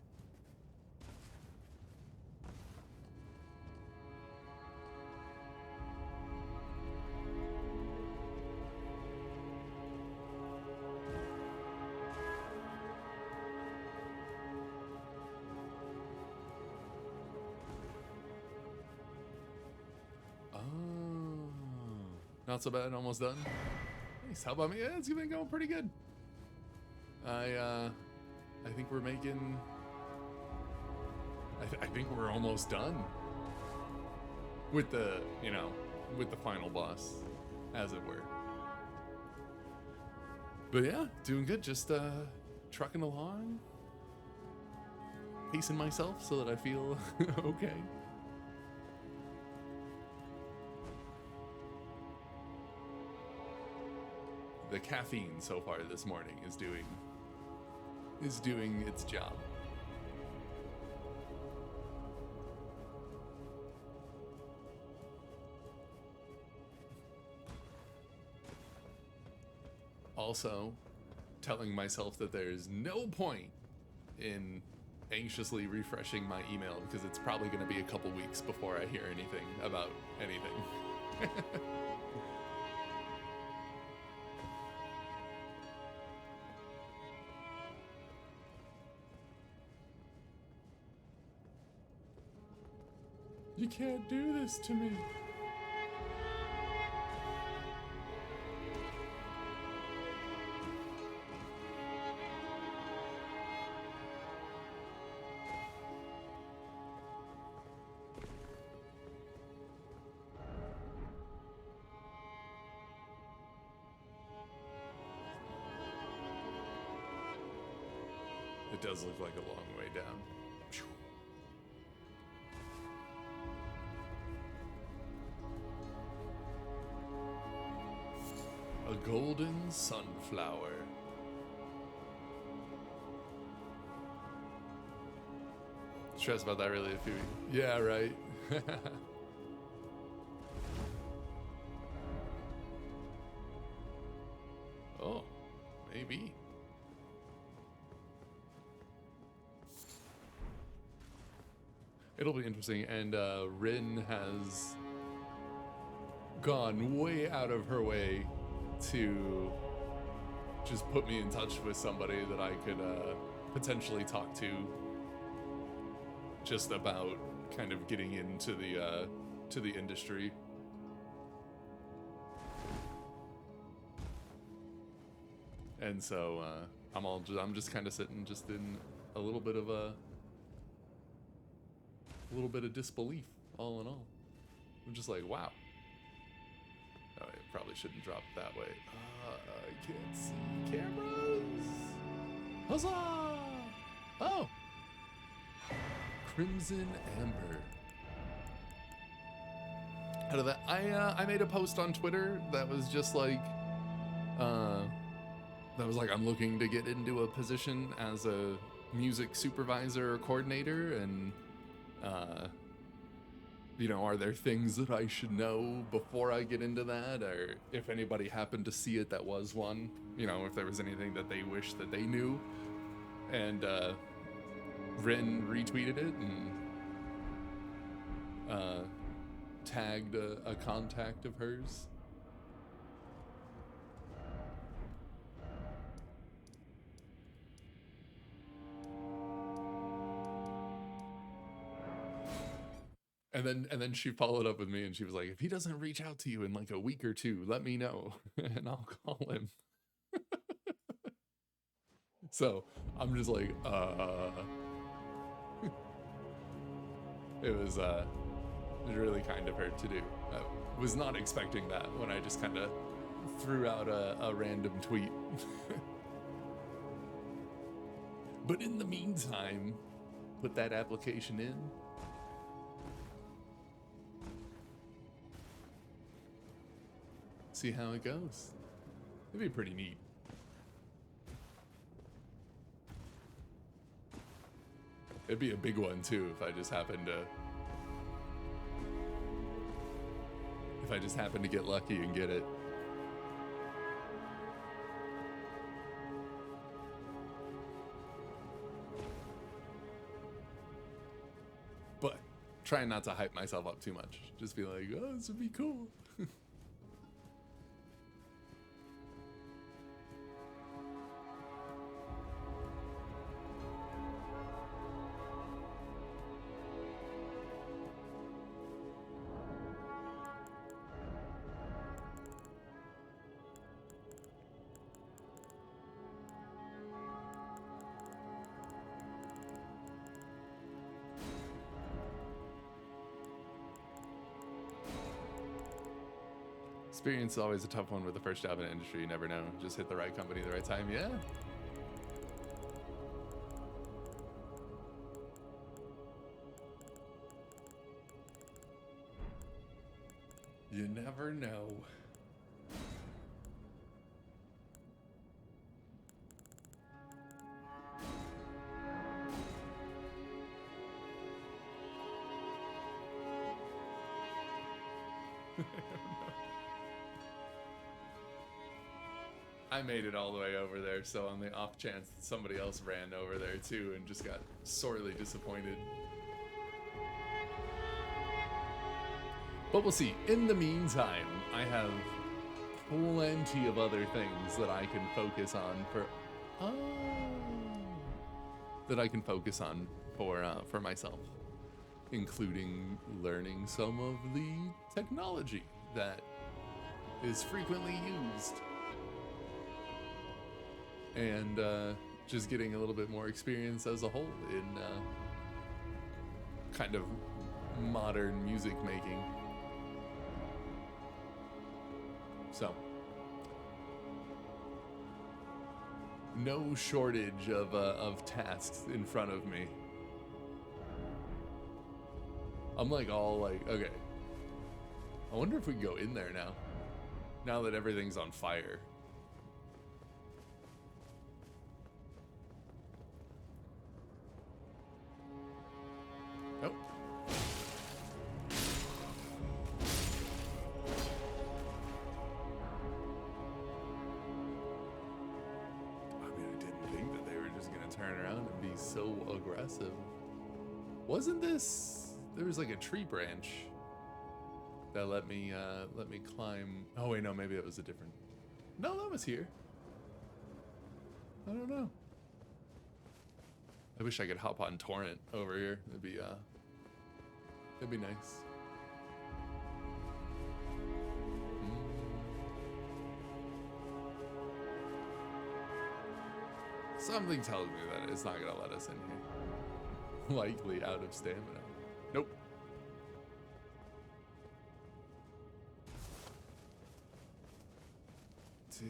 Not so bad, almost done. Nice. How about me? Yeah, it's been going pretty good. I think we're making... I think we're almost done. With the, you know, with the final boss, as it were. But yeah, doing good. Just, trucking along. Pacing myself so that I feel okay. The caffeine so far this morning is doing its job. Also, telling myself that there's no point in anxiously refreshing my email because it's probably going to be a couple weeks before I hear anything about anything. You can't do this to me. It does look like a long way down. A golden sunflower. Stressed about that really a few. Yeah, right. Oh, maybe. It'll be interesting, and Rin has gone way out of her way to just put me in touch with somebody that I could potentially talk to just about kind of getting into the to the industry. And so I'm just kind of sitting just in a little bit of a a little bit of disbelief, all in all. I'm just like, wow. Oh, I probably shouldn't drop it that way. I can't see cameras. Huzzah! Oh! Crimson Amber. Out of that, I made a post on Twitter that was just like, I'm looking to get into a position as a music supervisor or coordinator, and are there things that I should know before I get into that, or if anybody happened to see it that was one, if there was anything that they wish that they knew. And Rin retweeted it and tagged a contact of hers. And then she followed up with me and she was like, if he doesn't reach out to you in like a week or two, let me know and I'll call him. So I'm just like, it was really kind of her to do. I was not expecting that when I just kind of threw out a random tweet. But in the meantime, put that application in. See how it goes. It'd be pretty neat. It'd be a big one too if I just happened to get lucky and get it. But trying not to hype myself up too much. Just be like, oh, this would be cool. Experience is always a tough one with the first job in the industry. You never know. Just hit the right company at the right time. Yeah. You never know. I made it all the way over there, so on the off chance that somebody else ran over there too and just got sorely disappointed. But we'll see. In the meantime, I have plenty of other things that I can focus on for myself, including learning some of the technology that is frequently used. And just getting a little bit more experience as a whole in kind of modern music making. So, no shortage of tasks in front of me. I'm like all like, okay, I wonder if we can go in there now that everything's on fire. Nope. I mean, I didn't think that they were just gonna turn around and be so aggressive. Wasn't this? There was like a tree branch that let me climb. Oh wait, no, maybe it was a different. No, that was here. I don't know. I wish I could hop on torrent over here. That'd be nice. Something tells me that it's not gonna let us in here. Likely out of stamina. Nope. Did...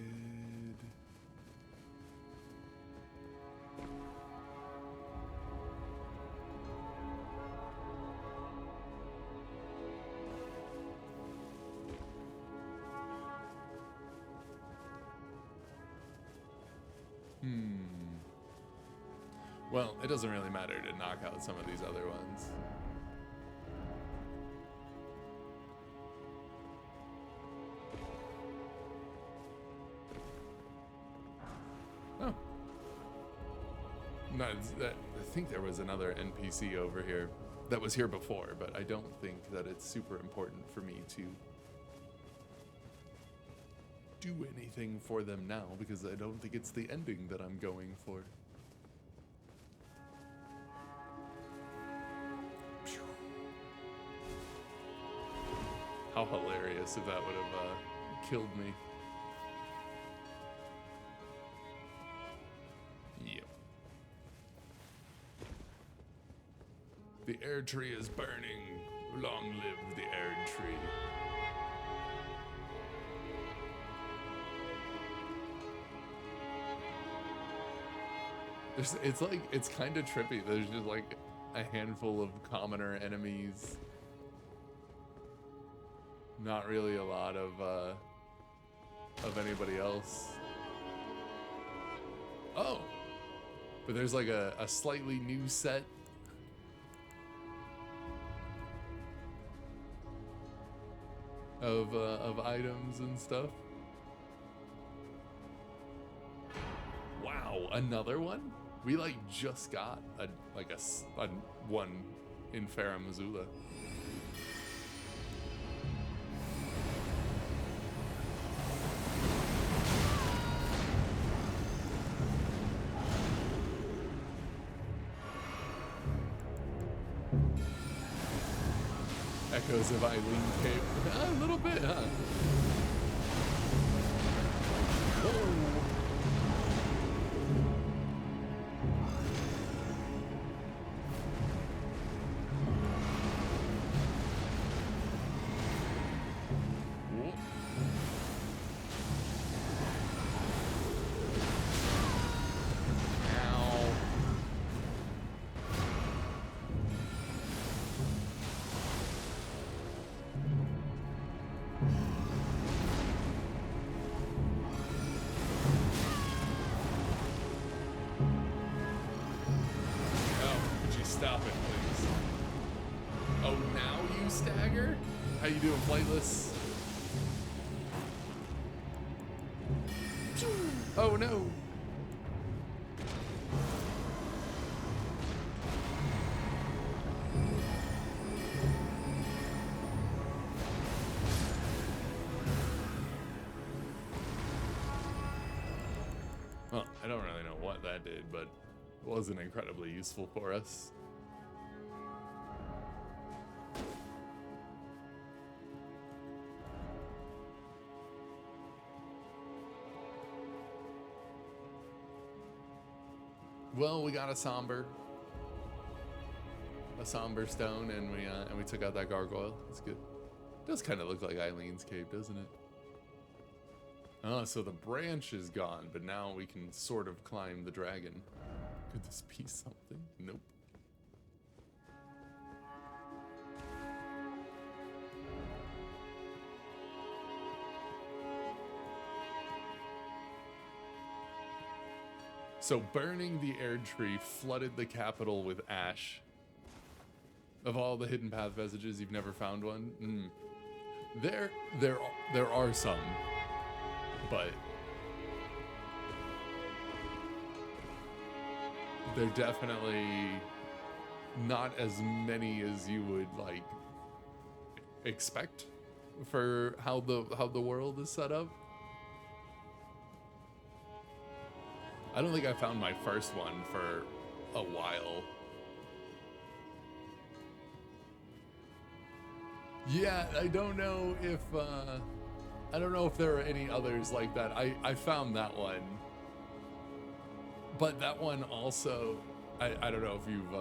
Well, it doesn't really matter to knock out some of these other ones. Oh. No, I think there was another NPC over here that was here before, but I don't think that it's super important for me to do anything for them now, because I don't think it's the ending that I'm going for. How hilarious if that would have killed me. Yep. The air tree is burning. Long live the air tree. It's kind of trippy. There's just like a handful of commoner enemies. Not really a lot of anybody else. Oh, but there's like a slightly new set. Of items and stuff. Wow, another one? We like just got a one in Farah Missoula. Echoes of Eileen Cape. A little bit, huh? Whoa. Stop it, please. Oh, now you stagger? How you doing, Flightless? Oh, no. Well, I don't really know what that did, but it wasn't incredibly useful for us. Well, we got a somber stone, and we took out that gargoyle. That's good. It does kind of look like Eileen's cave, doesn't it? Oh, so the branch is gone, but now we can sort of climb the dragon. Could this be something? Nope. So burning the air tree flooded the capital with ash. Of all the hidden path vestiges, you've never found one? There are some, but they're definitely not as many as you would like expect for how the world is set up. I don't think I found my first one for a while. Yeah, I don't know if there are any others like that. I found that one. But that one also, I don't know if you've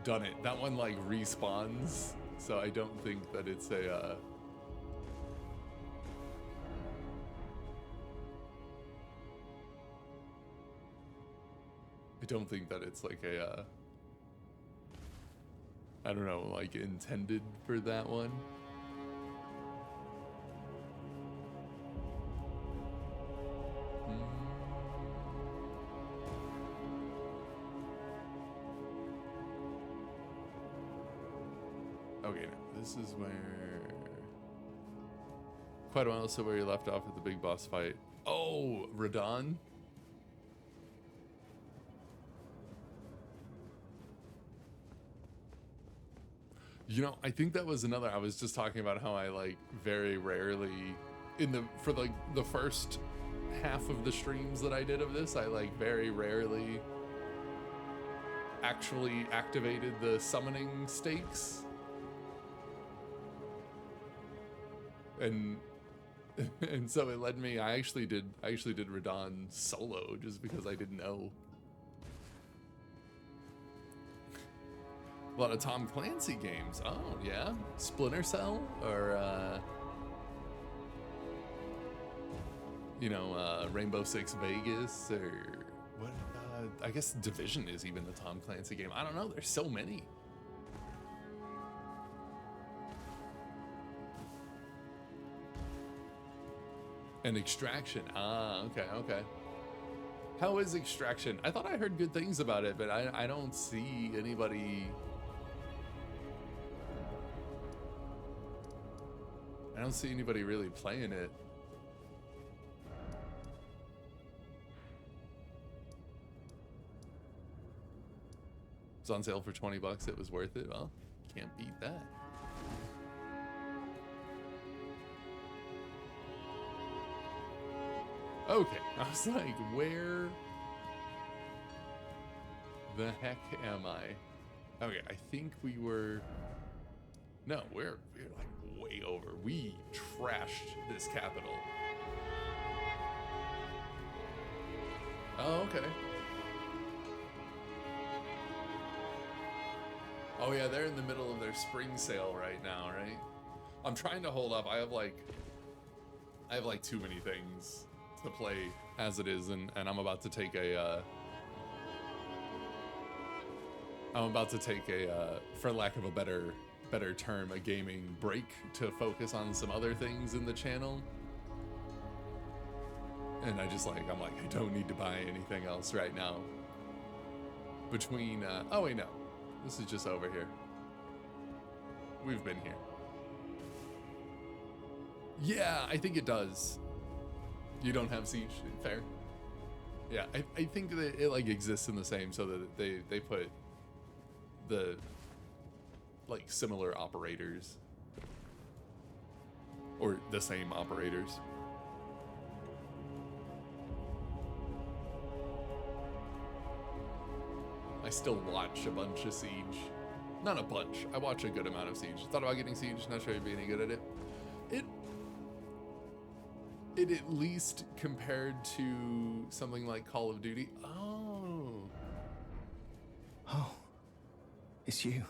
done it. That one like respawns, so I don't think that it's a I don't think that it's like a I don't know, like intended for that one. Okay, now this is where quite a while. So where you left off at the big boss fight. Oh, Radon. You know, I think that was another. I was just talking about how I like very rarely for like the first half of the streams that I did of this, I like very rarely actually activated the summoning stakes. And so it led me. I actually did Radon solo just because I didn't know. A lot of Tom Clancy games. Oh yeah, Splinter Cell or Rainbow Six Vegas or what? I guess Division is even a Tom Clancy game. I don't know. There's so many. And Extraction. Ah, okay. How is Extraction? I thought I heard good things about it, but I don't see anybody. I don't see anybody really playing it. It's on sale for 20 bucks. It was worth it. Well, can't beat that. Okay, I was like, where the heck am I? Okay, I think we were. No, we're like way over. We trashed this capital. Oh, okay. Oh yeah, they're in the middle of their spring sale right now, right? I'm trying to hold up. I have like too many things to play as it is, and I'm about to take a for lack of a better term, a gaming break to focus on some other things in the channel. And I'm like, I don't need to buy anything else right now. Between, oh wait, no. This is just over here. We've been here. Yeah, I think it does. You don't have Siege, fair. Yeah, I think that it like exists in the same, so that they put the like similar operators or the same operators. I still watch a bunch of Siege. Not a bunch. I watch a good amount of Siege. Thought about getting Siege. Not sure you'd be any good at it. It at least compared to something like Call of Duty. Oh, it's you.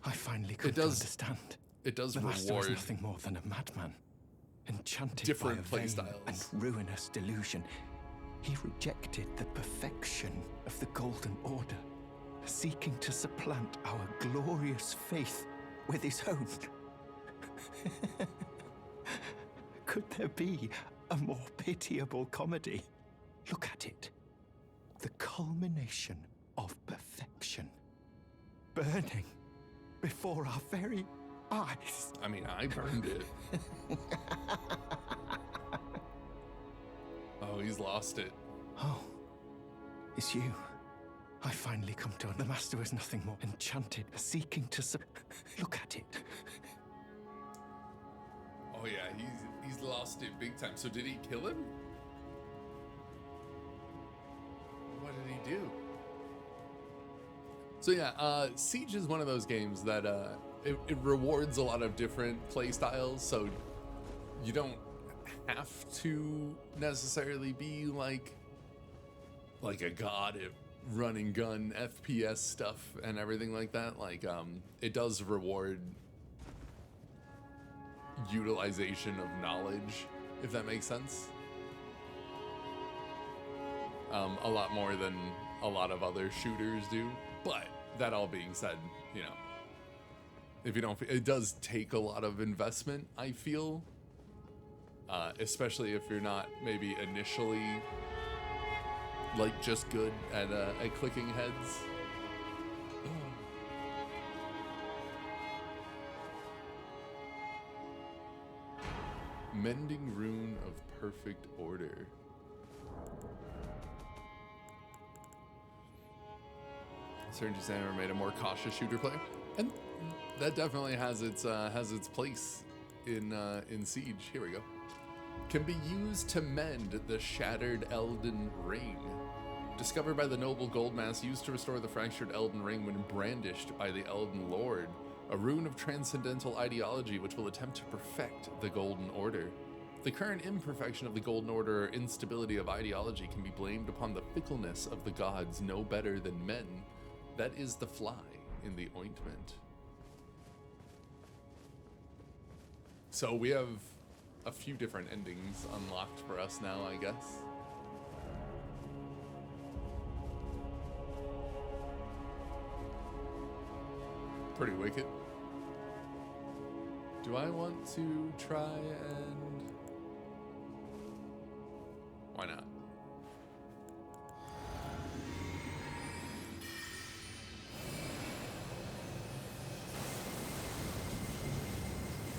I finally come to understand. It does the master was reward nothing more than a madman, enchanted different by a vain playstyles and ruinous delusion. He rejected the perfection of the Golden Order, seeking to supplant our glorious faith with his own. Could there be a more pitiable comedy? Look at it. The culmination of perfection. Burning before our very eyes. I mean, I burned it. Oh, he's lost it. Oh, it's you. I finally come to the master is nothing more enchanted, seeking to look at it. Oh yeah, he's lost it big time. So did he kill him? What did he do? So yeah, Siege is one of those games that it rewards a lot of different play styles. So you don't have to necessarily be like a god at run and gun FPS stuff and everything like that, like it does reward utilization of knowledge, if that makes sense. A lot more than a lot of other shooters do. But that all being said, you know, if you don't, it does take a lot of investment, I feel, especially if you're not maybe initially like just good at clicking heads. Mending Rune of Perfect Order. Certain Designer made a more cautious shooter player, and that definitely has its place in Siege. Here we go. Can be used to mend the shattered Elden Ring. Discovered by the noble gold mass, used to restore the fractured Elden Ring when brandished by the Elden Lord. A rune of transcendental ideology which will attempt to perfect the Golden Order. The current imperfection of the Golden Order or instability of ideology can be blamed upon the fickleness of the gods no better than men. That is the fly in the ointment. So we have a few different endings unlocked for us now, I guess. Pretty wicked. Do I want to try and... Why not?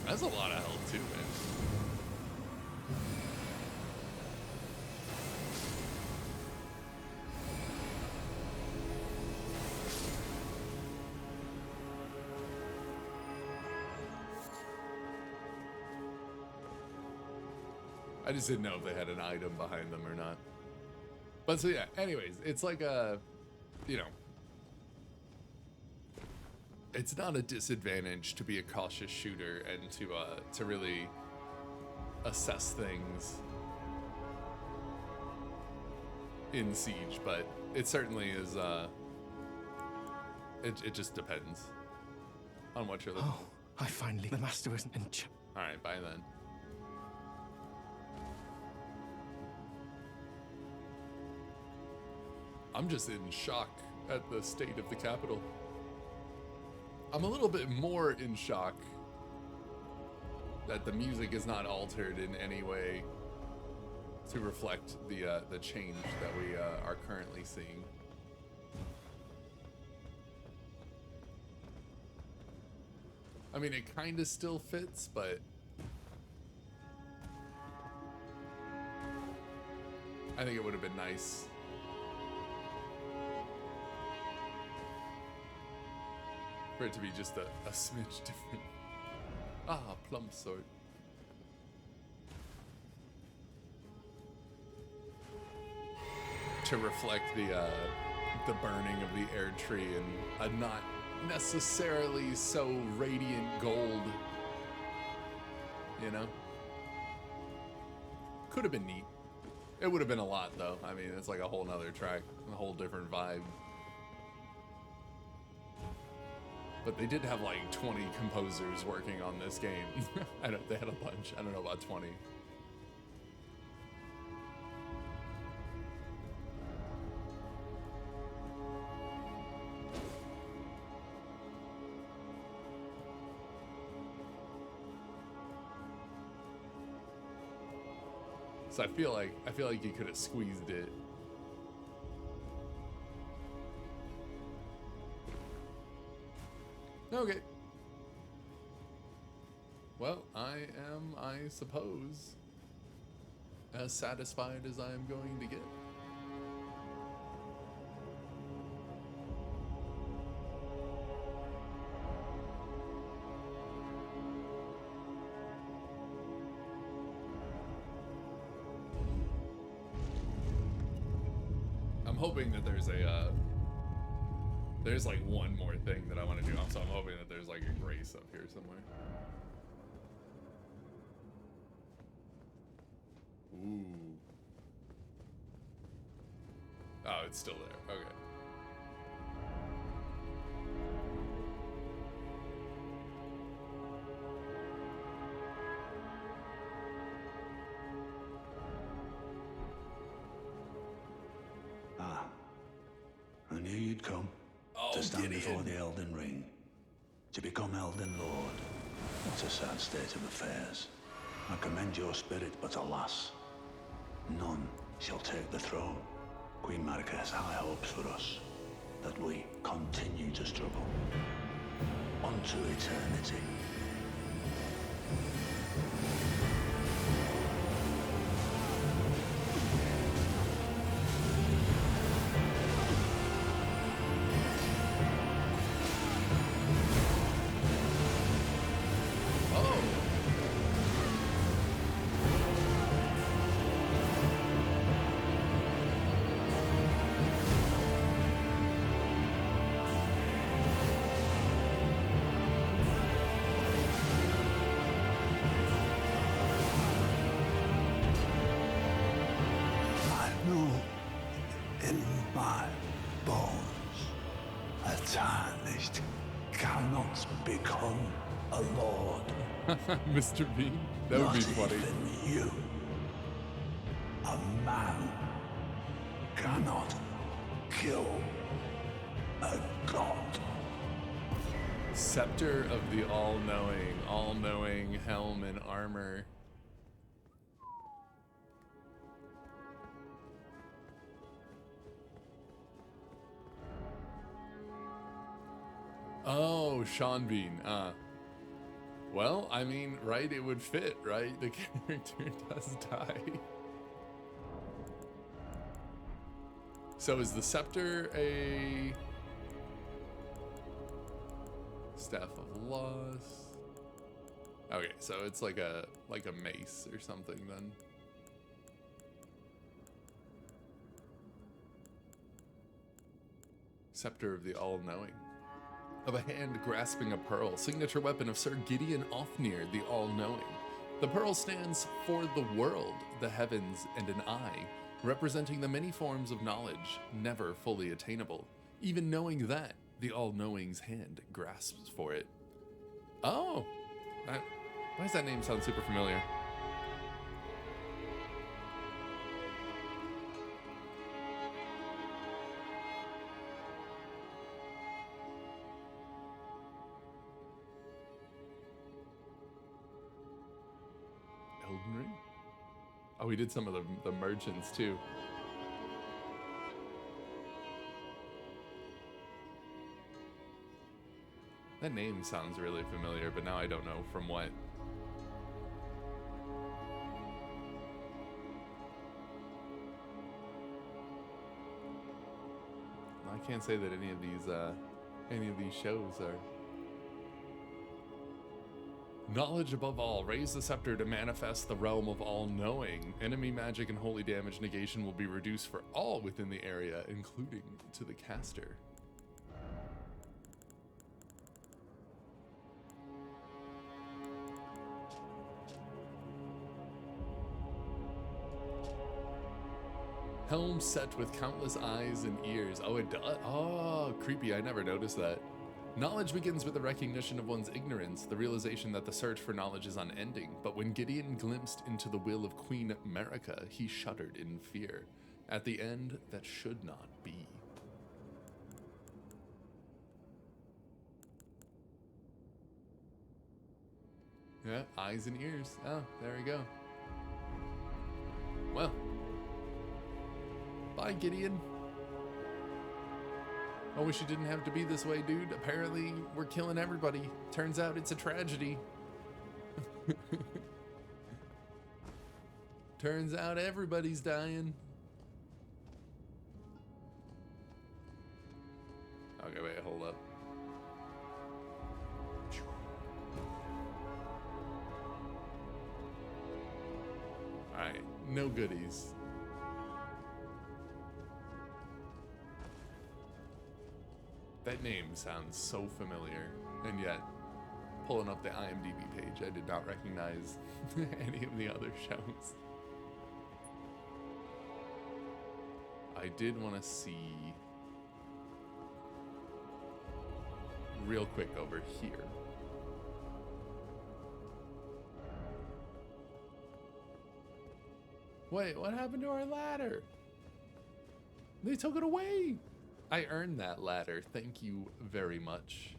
That's a lot of health too, man. I just didn't know if they had an item behind them or not. But so yeah, anyways, it's like a, you know, it's not a disadvantage to be a cautious shooter and to really assess things in Siege, but it certainly is, it just depends on what you're looking for. Oh, I finally... The master isn't in... Alright, bye then. I'm just in shock at the state of the capital. I'm a little bit more in shock that the music is not altered in any way to reflect the change that we are currently seeing. I mean, it kind of still fits, but I think it would have been nice for it to be just a smidge different. Ah, plump sword. To reflect the burning of the air tree and a not necessarily so radiant gold, you know? Could have been neat. It would have been a lot though. I mean, it's like a whole nother track, a whole different vibe. But they did have like 20 composers working on this game. They had a bunch. I don't know about 20. So I feel like you could have squeezed it. Okay. Well, I am, I suppose, as satisfied as I am going to get. I'm hoping that there's a, there's like one more thing that I want to do. So I'm hoping that there's like a grace up here somewhere. Ooh. Oh, it's still there. Okay. knew you'd come. Oh, To stand Gideon. before the Elden Ring. To become Elden Lord. What a sad state of affairs. I commend your spirit, but alas, none shall take the throne. Queen Marika has high hopes for us, that we continue to struggle. Unto eternity. Oh. I know in my bones a tarnished cannot become a lord. Mr. Bean? That would be Not funny. even you. A man cannot kill a god. Scepter of the all-knowing helm and armor. Oh, Sean Bean. Well, I mean, right, it would fit, right? The character does die. So is the scepter a staff of loss? Okay, so it's like a mace or something then. Scepter of the all-knowing. Of a hand grasping a pearl, signature weapon of Sir Gideon Ofnir, the all-knowing. The pearl stands for the world, the heavens, and an eye, representing the many forms of knowledge, never fully attainable. Even knowing that, the all-knowing's hand grasps for it. Oh! Why does that name sound super familiar? Elden Ring? Oh, we did some of the merchants too. That name sounds really familiar, but now I don't know from what. I can't say that any of these shows are. Knowledge above all. Raise the scepter to manifest the realm of all-knowing. Enemy magic and holy damage negation will be reduced for all within the area, including to the caster. Helm set with countless eyes and ears. Oh, it does. Oh, creepy. I never noticed that. Knowledge begins with the recognition of one's ignorance, the realization that the search for knowledge is unending. But when Gideon glimpsed into the will of Queen Marika, he shuddered in fear. At the end, that should not be. Yeah, eyes and ears. Oh, there we go. Well. Bye, Gideon. I wish it didn't have to be this way, dude. Apparently, we're killing everybody. Turns out it's a tragedy. Turns out everybody's dying. Okay, wait, hold up. Alright, no goodies. That name sounds so familiar, and yet, pulling up the IMDb page, I did not recognize any of the other shows. I did want to see real quick over here. Wait, what happened to our ladder? They took it away. I earned that ladder. Thank you very much.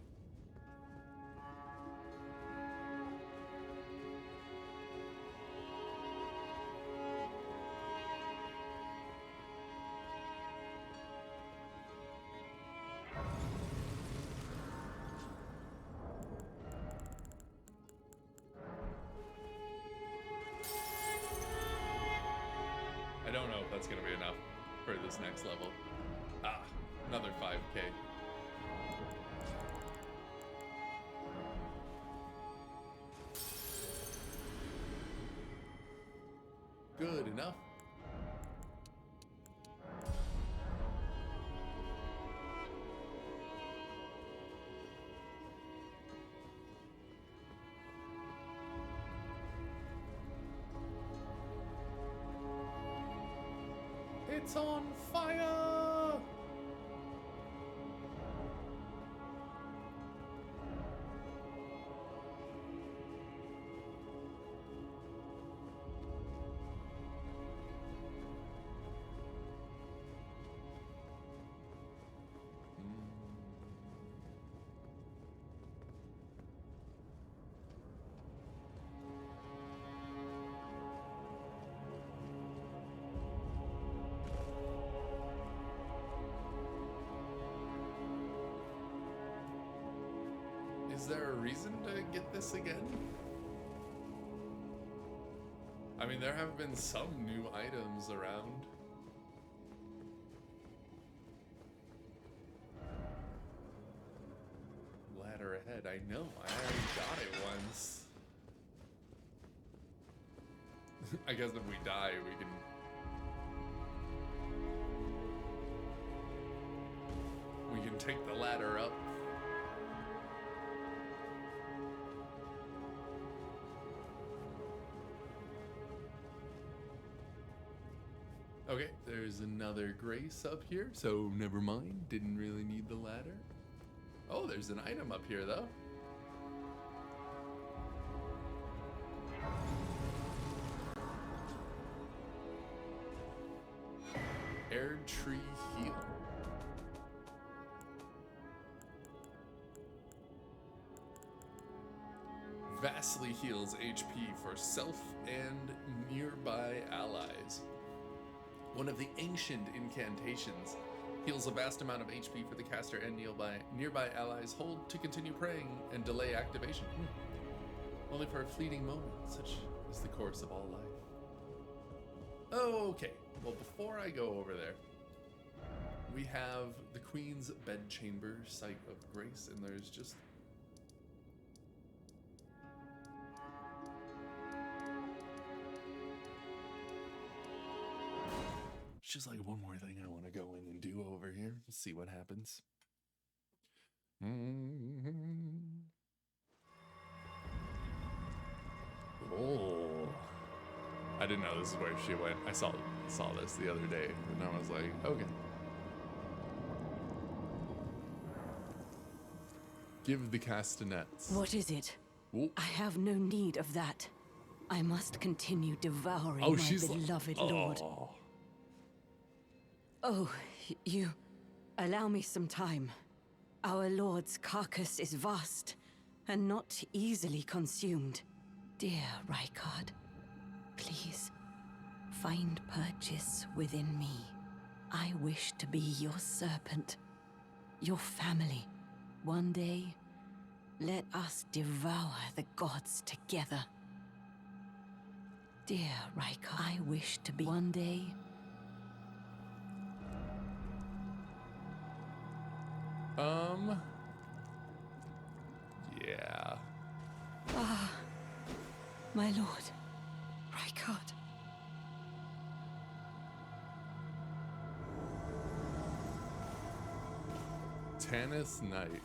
I don't know if that's gonna be enough for this next level. Ah, another 5K. Good enough. It's on fire! Is there a reason to get this again? I mean, there have been some new items around. Ladder ahead, I know, I already got it once. I guess if we die, we can take the ladder up. Okay, there's another grace up here, so never mind. Didn't really need the ladder. Oh, there's an item up here, though. Air Tree Heal. Vastly heals HP for self and nearby allies. One of the ancient incantations heals a vast amount of HP for the caster and nearby allies. Hold to continue praying and delay activation. Only for a fleeting moment. Such is the course of all life. Oh, okay. Well, before I go over there, we have the Queen's Bedchamber, Site of Grace, and there's just... It's just like one more thing I want to go in and do over here. See what happens. Oh, I didn't know this is where she went. I saw this the other day, and I was like, okay. Give the castanets. What is it? Ooh. I have no need of that. I must continue devouring Oh, my she's beloved lord. Oh. Oh, you... Allow me some time. Our lord's carcass is vast, and not easily consumed. Dear Rykard, please, find purchase within me. I wish to be your serpent, your family. One day, let us devour the gods together. Dear Rykard, I wish to be one day... Yeah. Ah, my lord, Rykard. Tanis Knight.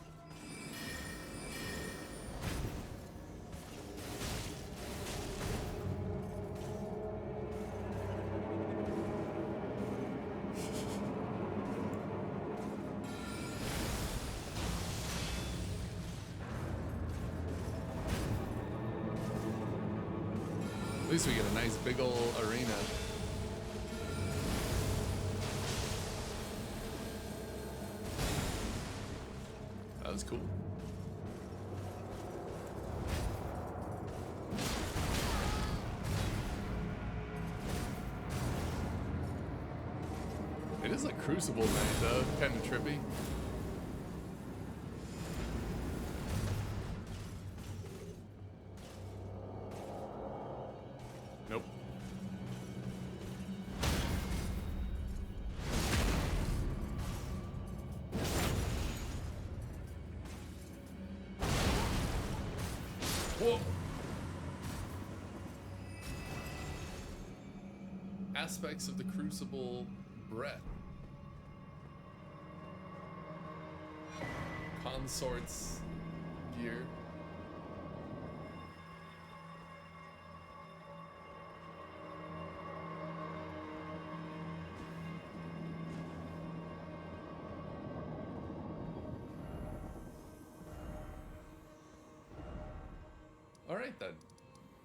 At least we get a nice big ol' arena. was cool. It is like Crucible night though, kind of trippy. Nope. Whoa. Aspects of the Crucible breath. Consort's gear. All right then.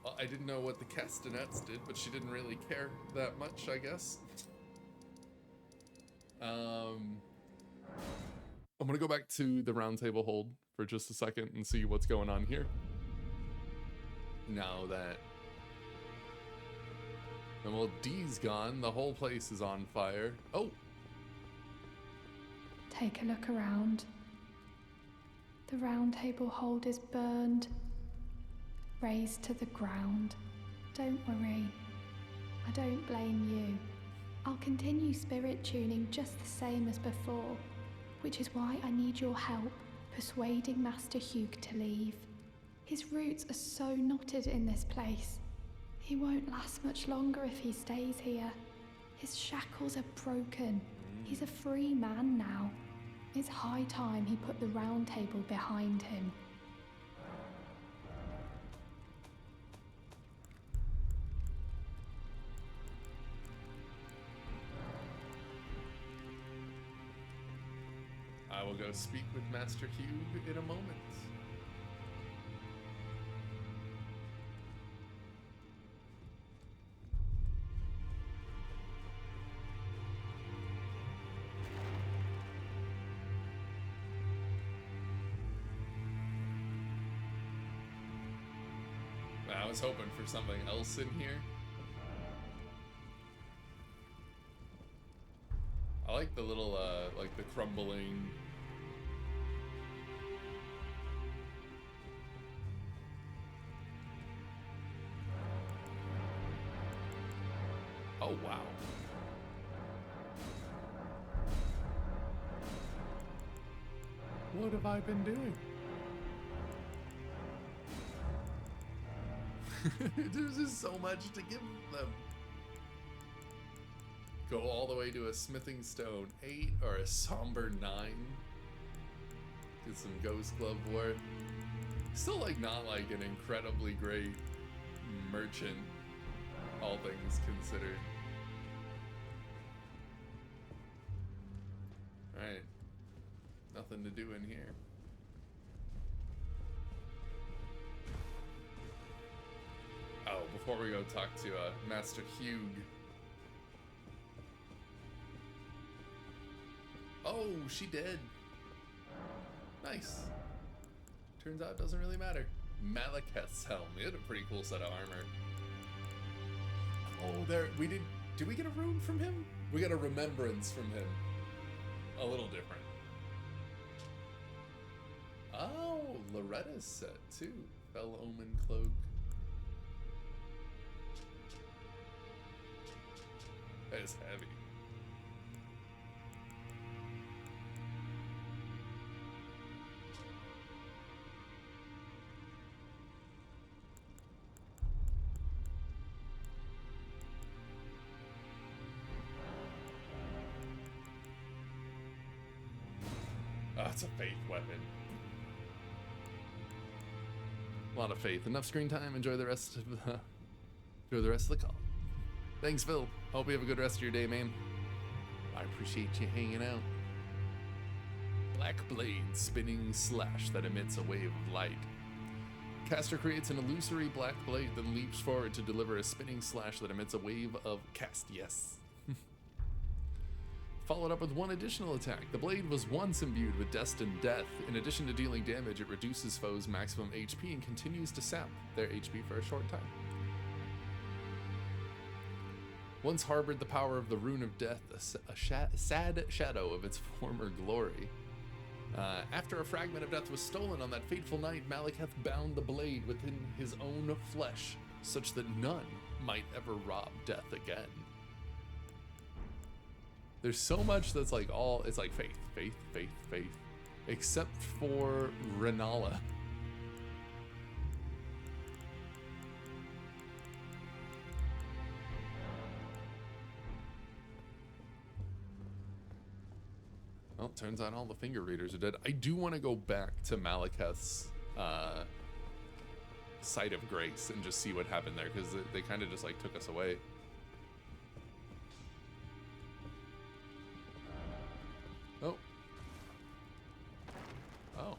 Well, I didn't know what the castanets did, but she didn't really care that much, I guess. I'm gonna go back to the round table hold for just a second and see what's going on here. Now that D's gone, the whole place is on fire. Oh! Take a look around. The round table hold is burned, razed to the ground. Don't worry, I don't blame you. I'll continue spirit tuning just the same as before, which is why I need your help persuading Master Hugh to leave. His roots are so knotted in this place. He won't last much longer if he stays here. His shackles are broken. He's a free man now. It's high time he put the round table behind him. I will go speak with Master Hugh in a moment. I was hoping for something else in here. I like the little, like the crumbling. Oh, wow. What have I been doing? There's just so much to give them. Go all the way to a smithing stone 8 or a somber 9. Get some ghost glove work. Still like not like an incredibly great merchant, all things considered. Alright. Nothing to do in here. Oh, before we go talk to Master Hugh. Oh, she did. Nice. Turns out it doesn't really matter. Malekith's helm. He had a pretty cool set of armor. Oh, there we did we get a rune from him? We got a remembrance from him. A little different. Oh, Loretta's set too. Fell Omen Cloak. That is heavy. Oh, it's a faith weapon. A lot of faith. Enough screen time. Enjoy the rest of the call. Thanks, Phil. Hope you have a good rest of your day, man. I appreciate you hanging out. Black blade spinning slash that emits a wave of light. Caster creates an illusory black blade, then leaps forward to deliver a spinning slash that emits a wave of cast. Yes. followed up with one additional attack. The blade was once imbued with destined death. In addition to dealing damage, it reduces foes' maximum HP and continues to sap their HP for a short time. Once harbored the power of the Rune of Death, a sad shadow of its former glory. After a fragment of death was stolen on that fateful night, Malekith bound the blade within his own flesh, such that none might ever rob death again. There's so much that's like it's like faith, faith, faith, faith, except for Renala. Well, turns out all the finger readers are dead. I do want to go back to Malekith's site of grace and just see what happened there, because they kind of just like took us away. Oh. Oh.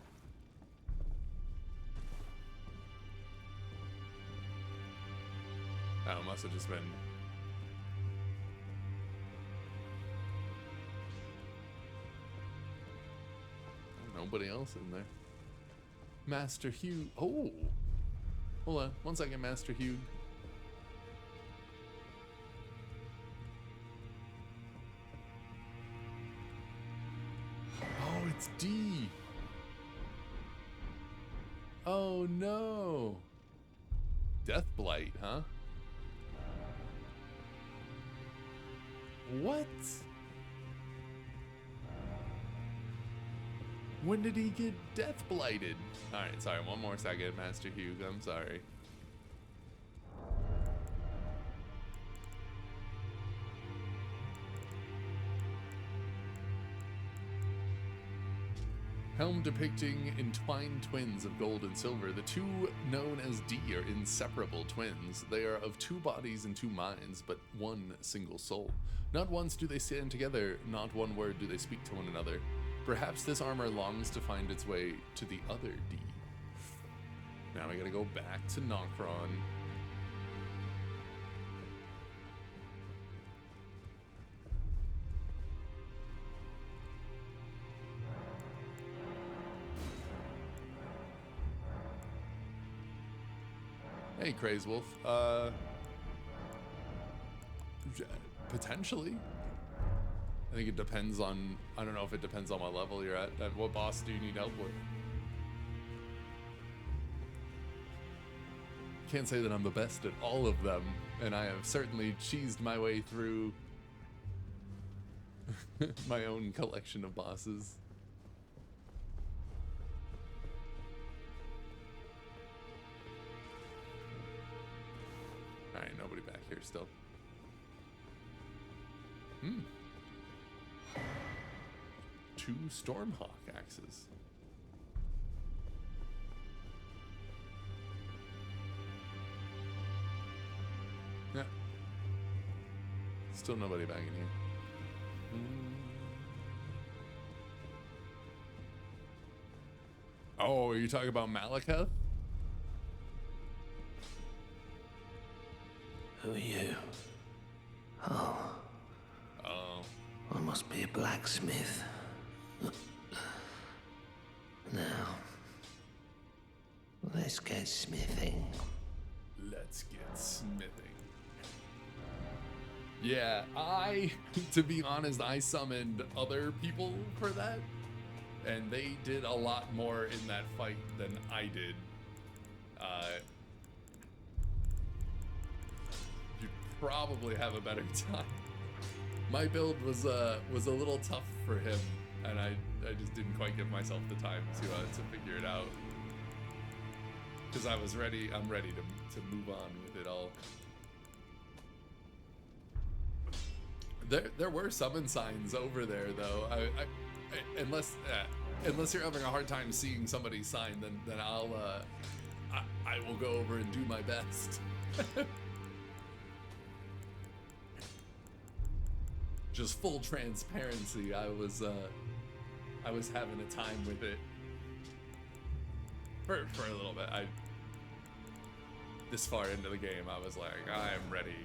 Oh, it must have just been... Nobody else in there. Master Hugh. Oh! Hold on. 1 second, Master Hugh. Oh, it's D. Oh no. Deathblight, huh? What? When did he get death blighted? Alright, sorry, 1 more second, Master Hugh. I'm sorry. Helm depicting entwined twins of gold and silver. The two known as D are inseparable twins. They are of 2 bodies and 2 minds, but 1 single soul. Not once do they stand together, not 1 word do they speak to one another. Perhaps this armor longs to find its way to the other D. Now we gotta go back to Nokron. Hey, Craze Wolf. Potentially. I think it depends on, I don't know if it depends on what level you're at. What boss do you need help with? Can't say that I'm the best at all of them, and I have certainly cheesed my way through my own collection of bosses. Alright, nobody back here still. Hmm. 2 Stormhawk axes. Yeah. Still nobody back in here. Oh, are you talking about Malekith? Who are you? Oh. Oh. I must be a blacksmith. Now, let's get smithing. Let's get smithing. Yeah, to be honest, I summoned other people for that, and they did a lot more in that fight than I did. You'd probably have a better time. My build was a little tough for him, and I just didn't quite give myself the time to figure it out. Because I'm ready to move on with it all. There were summon signs over there though. Unless you're having a hard time seeing somebody's sign, then I will go over and do my best. Just full transparency, I was having a time with it for a little bit. This far into the game, I was like, I am ready.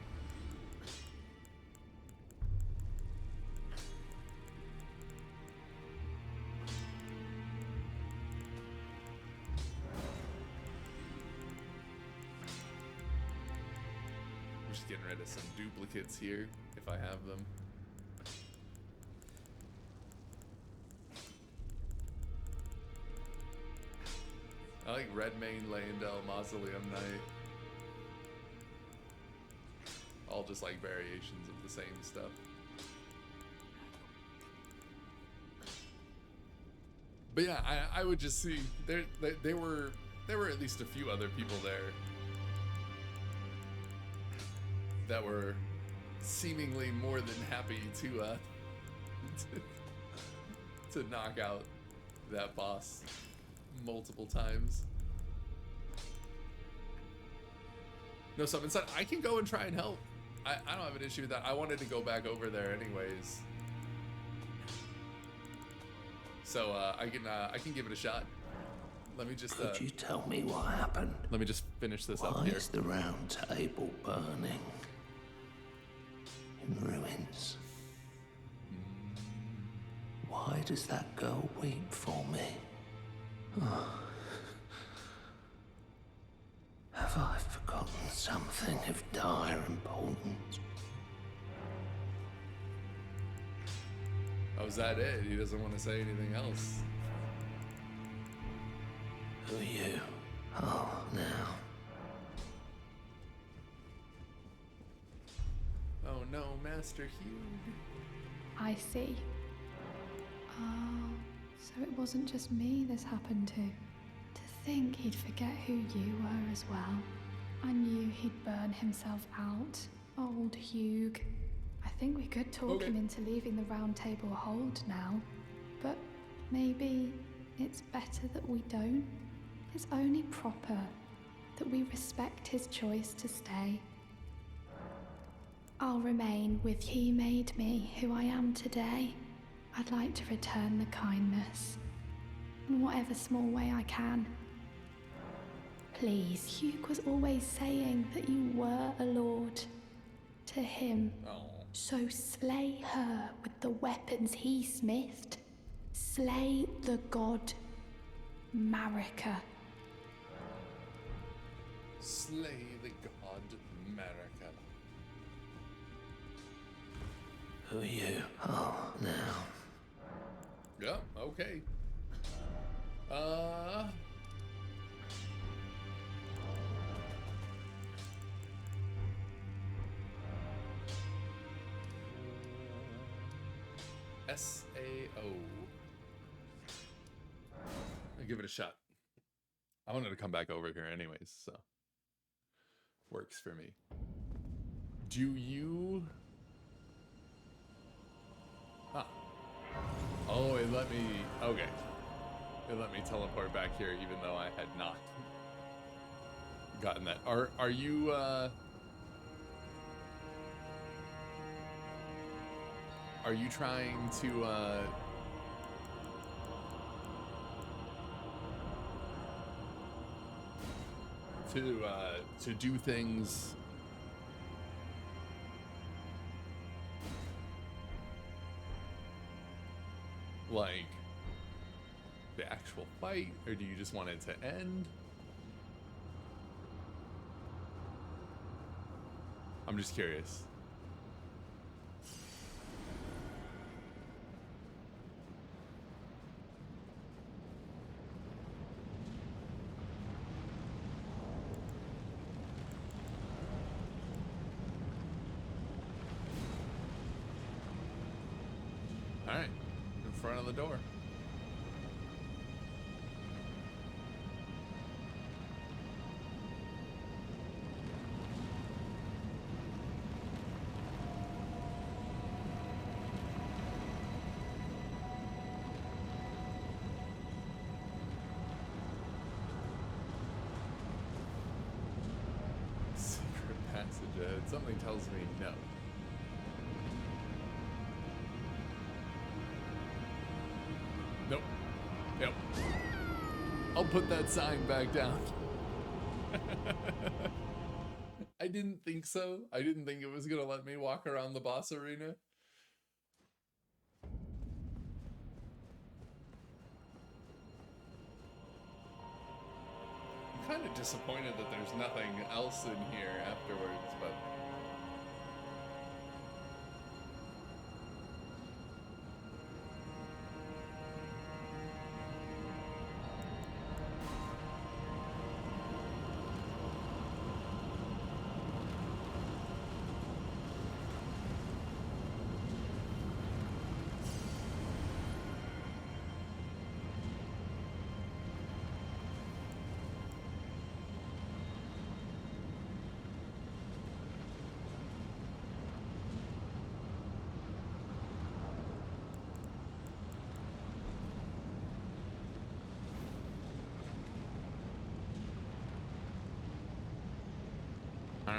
Just getting rid of some duplicates here, if I have them. I like Redmane, Leyendell, Mausoleum Knight. All just like variations of the same stuff. But yeah, I would just see there were at least a few other people there that were seemingly more than happy to to knock out that boss multiple times. No, Summon Sun, I can go and try and help. I don't have an issue with that. I wanted to go back over there anyways. So I can give it a shot. Let me just Could you tell me what happened? let me just finish this up Why here. is the round table burning? In ruins. Why does that girl weep for me? Have I forgotten something of dire importance? Oh, is that it? He doesn't want to say anything else. Who are you? Oh, now. Oh no, Master Hugh. I see. Oh, so it wasn't just me this happened to. To think he'd forget who you were as well. I knew he'd burn himself out. Old Hugh. I think we could talk him into leaving the round table hold now. But maybe it's better that we don't. It's only proper that we respect his choice to stay. I'll remain with he made me who I am today. I'd like to return the kindness, in whatever small way I can. Please, Hugh was always saying that you were a lord to him. Oh. So slay her with the weapons he smithed. Slay the god Marika. Slay the god Marika. Who are you? Oh, now. Yeah, okay. SAO. I'll give it a shot. I wanted to come back over here anyways, so works for me. Do you? Ah. Oh, it let me. Okay. It let me teleport back here, even though I had not gotten that. Are you? Are you trying to do things like the actual fight, or do you just want it to end? I'm just curious. All right, in front of the door. Secret passage ahead. Something tells me no. Nope. Yep. I'll put that sign back down. I didn't think so. I didn't think it was gonna let me walk around the boss arena. I'm kind of disappointed that there's nothing else in here afterwards, but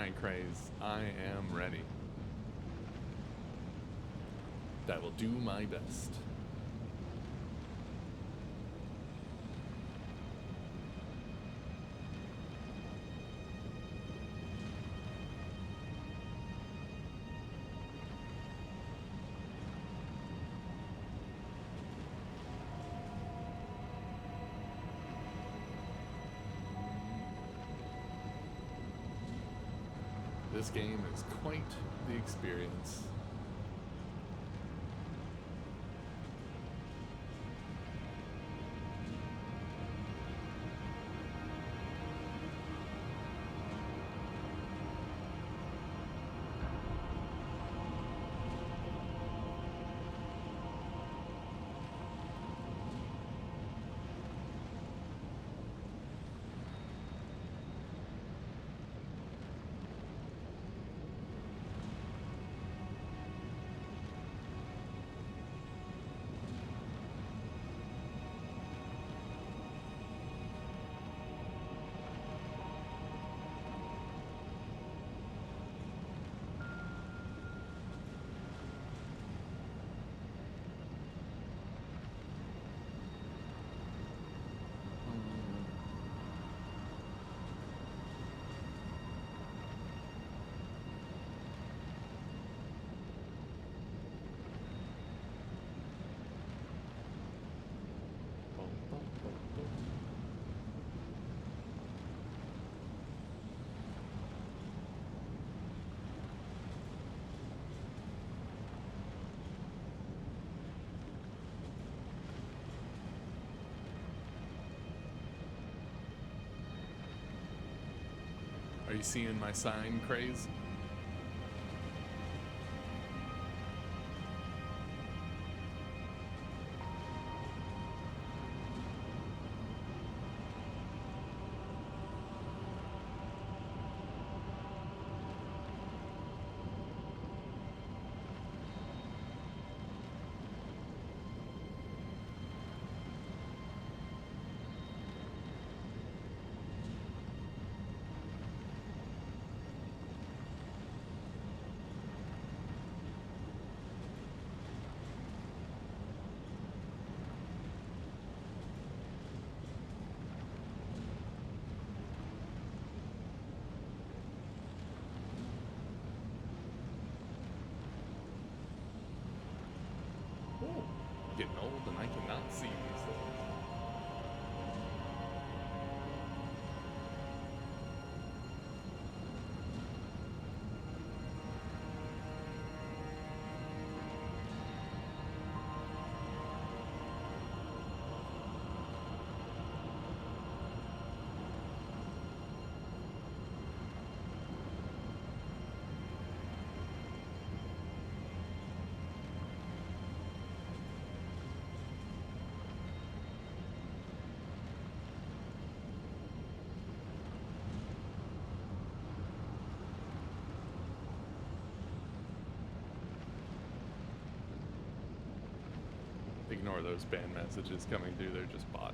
right, Craze. I am ready. I will do my best. This game is quite the experience. Are you seeing my sign, Craze? Getting old and I cannot see these things. Ignore those ban messages coming through, they're just bot.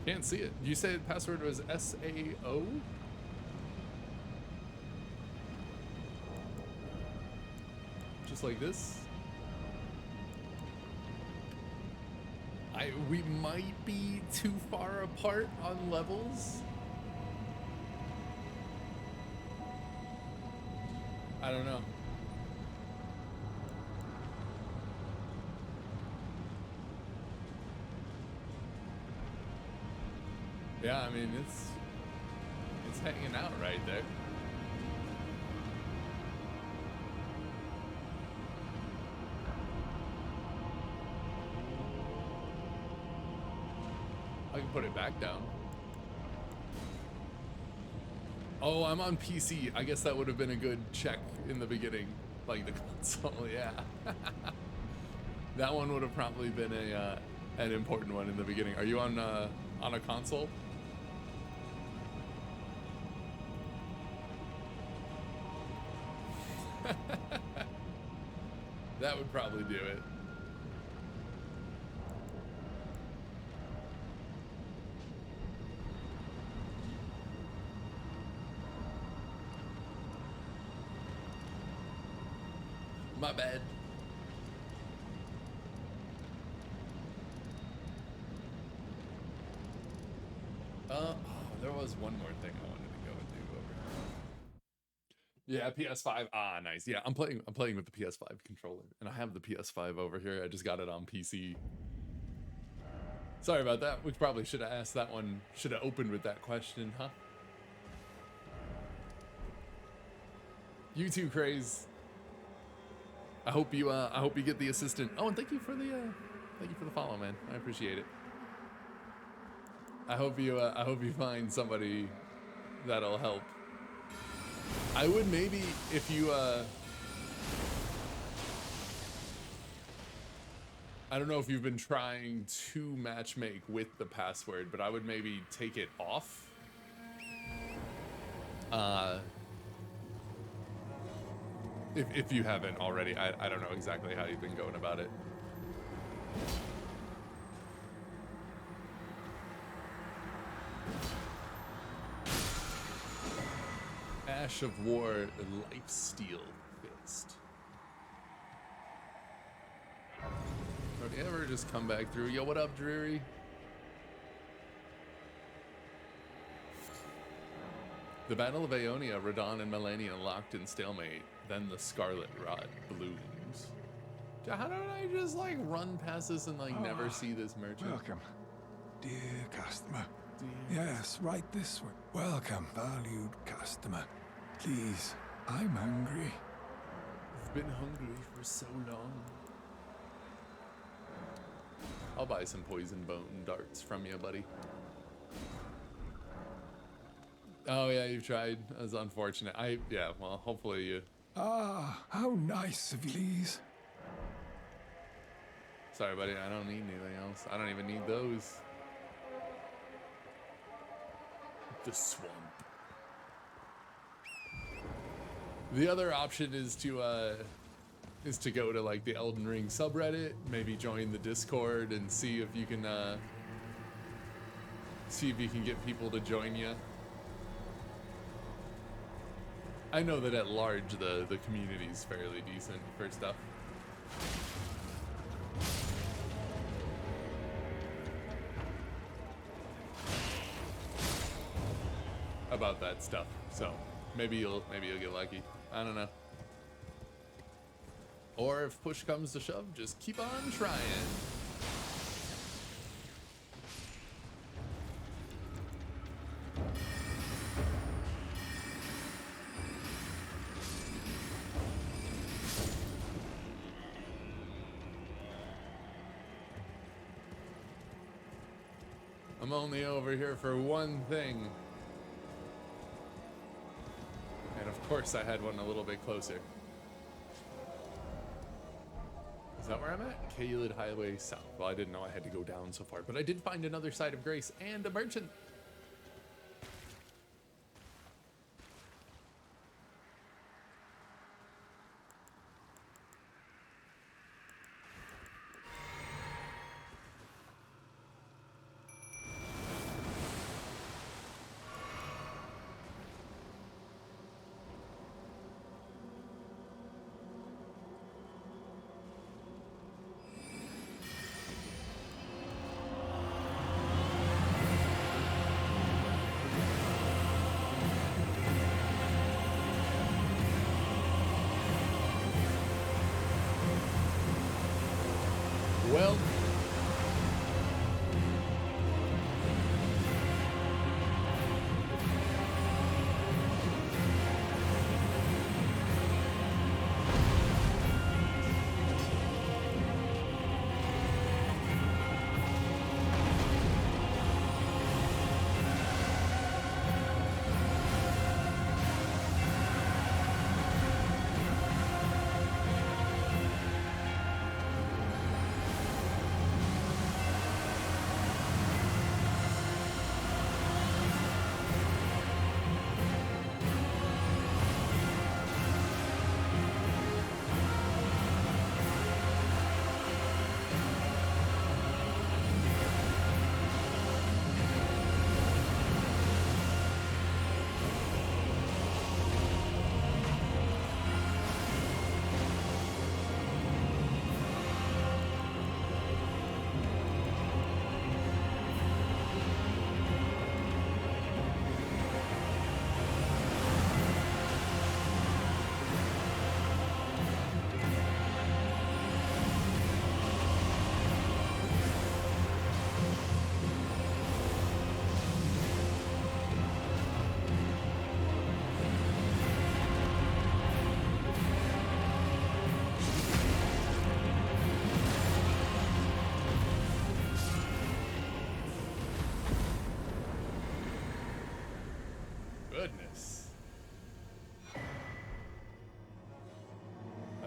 Can't see it. You said password was SAO? Just like this? We might be too far apart on levels. I don't know. Yeah, I mean, it's hanging out right there. I can put it back down. Oh, I'm on PC. I guess that would have been a good check in the beginning. Like the console, yeah. That one would have probably been an important one in the beginning. Are you on a console? That would probably do it. My bad. Oh, there was one more thing I wanted to go and do over here. Yeah, PS5. Ah, nice. Yeah, I'm playing with the PS5 controller, and I have the PS5 over here. I just got it on PC. Sorry about that. We probably should have asked that one. Should have opened with that question, huh? You too, Craze. I hope you get the assistant. Oh, and thank you for the follow, man. I appreciate it. I hope you find somebody that'll help. I would maybe, if you I don't know if you've been trying to matchmake with the password, but I would maybe take it off. If you haven't already, I don't know exactly how you've been going about it. Ash of War Lifesteal Fist. Don't you ever just come back through? Yo, what up, Dreary? The Battle of Aeonia, Radon and Melania locked in stalemate. Then the Scarlet Rod blooms. How did I just like run past this and like never see this merchant? Welcome, dear customer. Yes, right this way. Welcome, valued customer. Please, I'm hungry. I've been hungry for so long. I'll buy some poison bone darts from you, buddy. Oh yeah, you've tried. That's unfortunate. Yeah, well, hopefully you... Ah, how nice of you, please. Sorry, buddy, I don't need anything else. I don't even need those. The swamp. The other option is to go to like the Elden Ring subreddit, maybe join the Discord and see if you can get people to join you. I know that at large the community is fairly decent for stuff. About that stuff, so maybe you'll get lucky. I don't know. Or if push comes to shove, just keep on trying. I'm only over here for one thing. And of course I had one a little bit closer. Is that where I'm at? Caelid Highway South. Well, I didn't know I had to go down so far, but I did find another side of grace and a merchant. Well,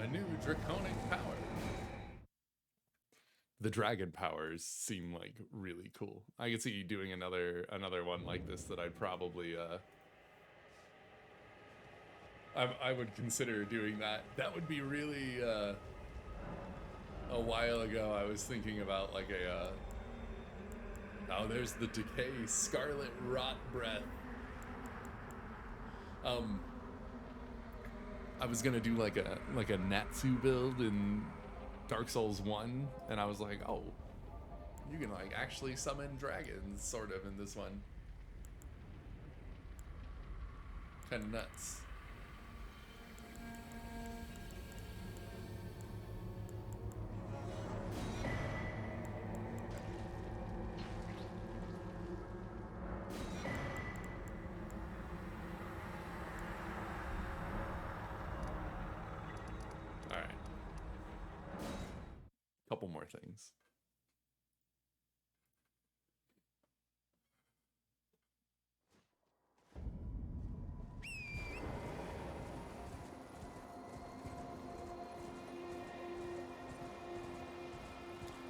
A new draconic power. The dragon powers seem like really cool. I could see you doing another one like this that I'd probably I would consider doing that. That would be really a while ago I was thinking about like a oh, there's the decay, scarlet rot breath. I was gonna do like a Natsu build in Dark Souls 1, and I was like, oh, you can like actually summon dragons sort of in this one. Kind of nuts. Couple more things.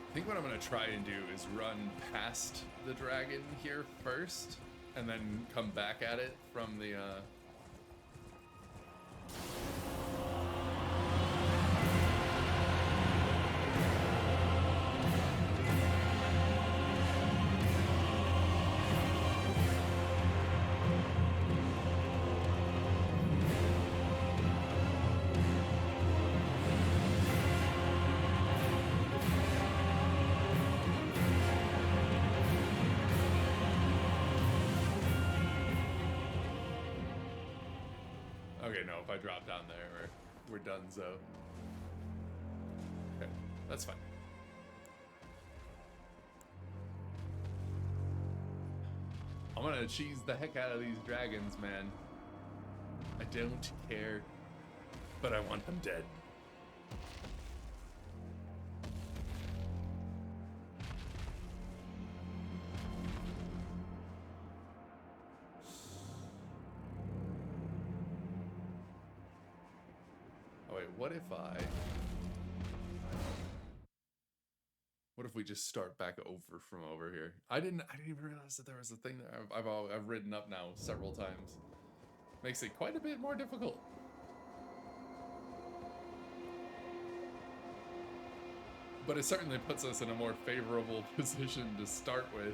I think what I'm gonna try and do is run past the dragon here first, and then come back at it from the Okay, no, if I drop down there, we're done, so. Okay, that's fine. I'm gonna cheese the heck out of these dragons, man. I don't care, but I want them dead. What if we just start back over from over here? I didn't even realize that there was a thing that I've ridden up now several times. Makes it quite a bit more difficult. But it certainly puts us in a more favorable position to start with.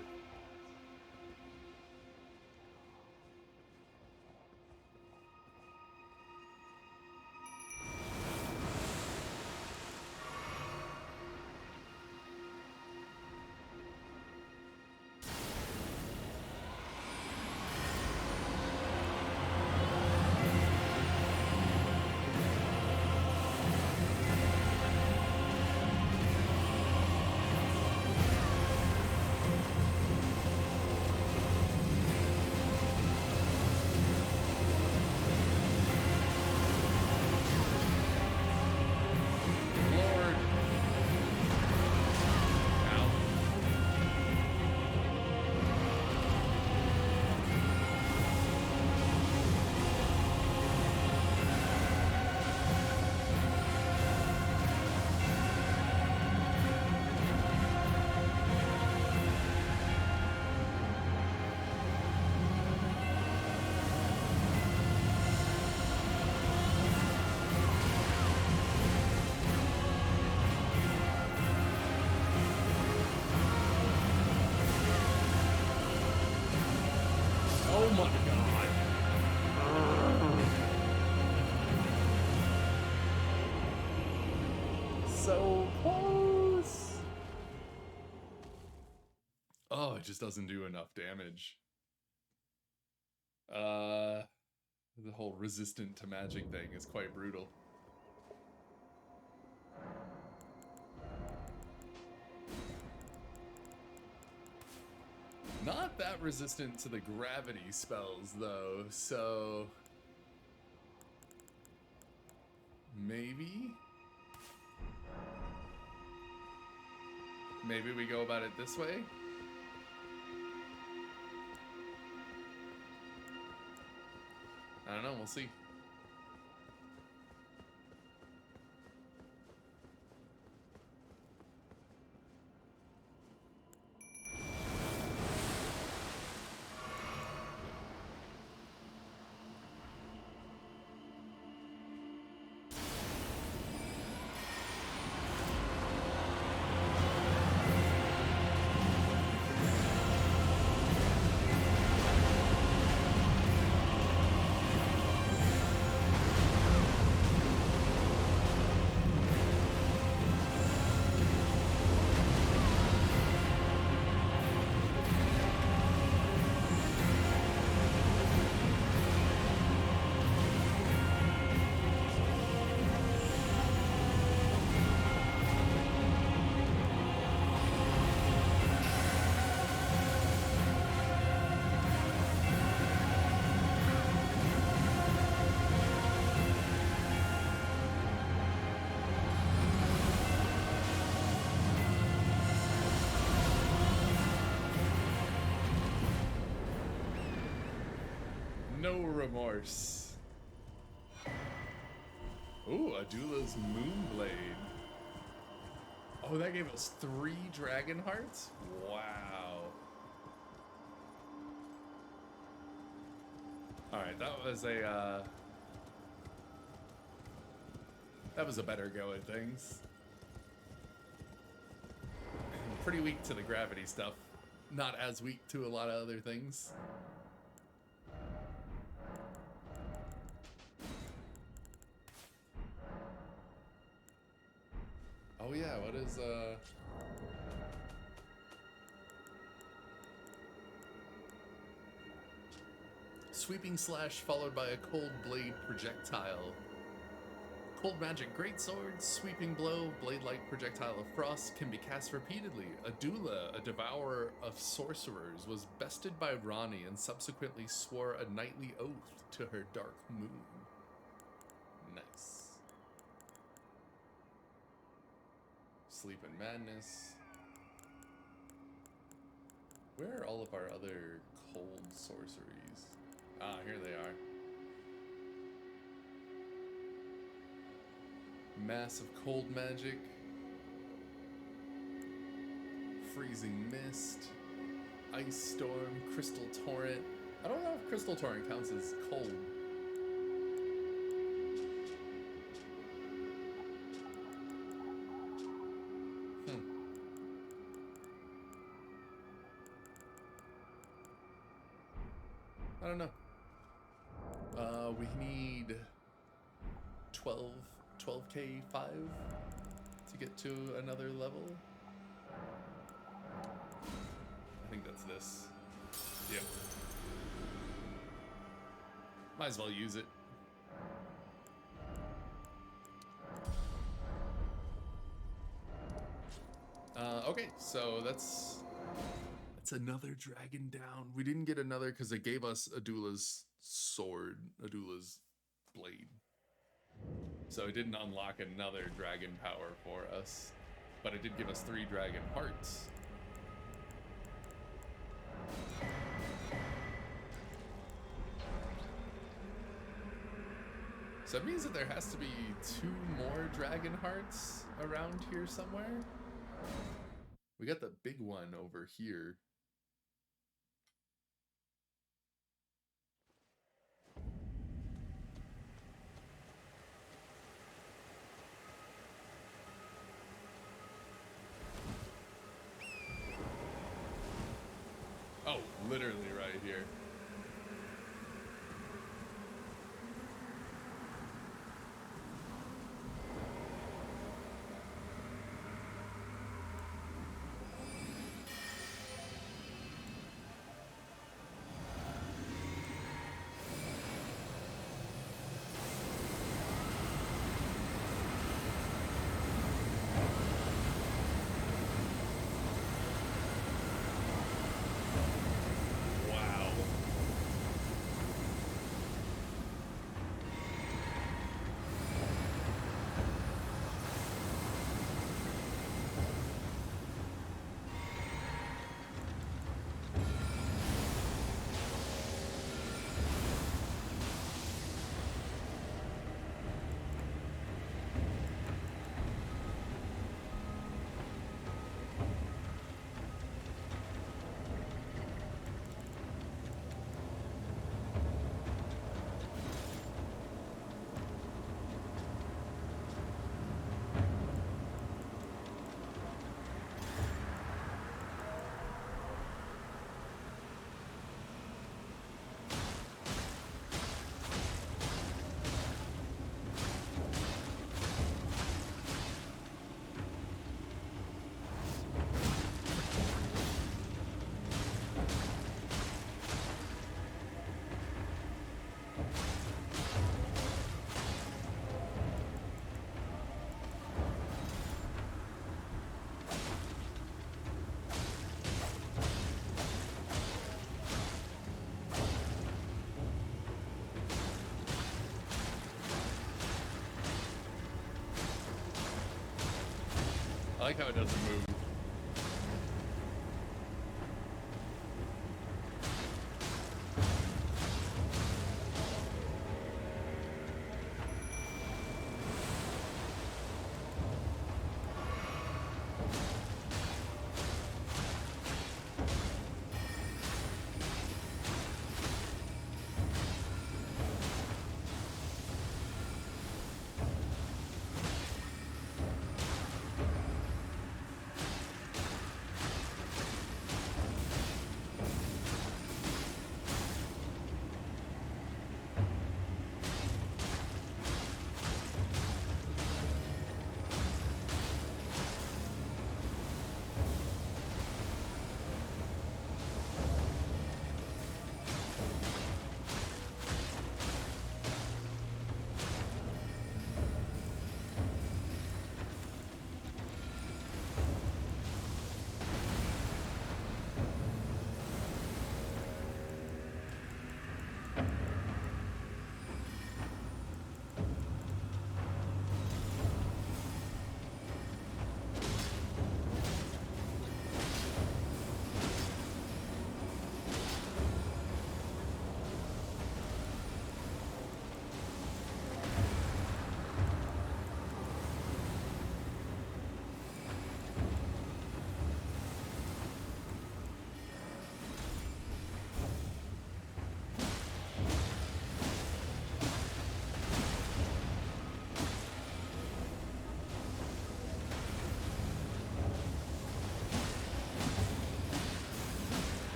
It just doesn't do enough damage. The whole resistant to magic thing is quite brutal. Not that resistant to the gravity spells though, so maybe we go about it this way. I don't know, we'll see. No remorse. Ooh, Adula's Moonblade. Oh, that gave us 3 dragon hearts? Wow. Alright, that was a better go at things. Pretty weak to the gravity stuff. Not as weak to a lot of other things. Oh yeah, what is sweeping slash followed by a cold blade projectile. Cold magic greatsword, sweeping blow, blade-like projectile of frost can be cast repeatedly. Adula, a devourer of sorcerers, was bested by Rani and subsequently swore a knightly oath to her dark moon. Nice. Sleep and madness. Where are all of our other cold sorceries? Ah, here they are. Massive cold magic. Freezing mist. Ice storm. Crystal torrent. I don't know if crystal torrent counts as cold. I don't know. We need 12k 5 to get to another level. I think that's this. Yep. Might as well use it. Okay, so that's another dragon down. We didn't get another because it gave us Adula's sword, Adula's blade. So it didn't unlock another dragon power for us, but it did give us 3 dragon hearts. So that means that there has to be 2 more dragon hearts around here somewhere. We got the big one over here. Oh, literally right here. I like how it doesn't move.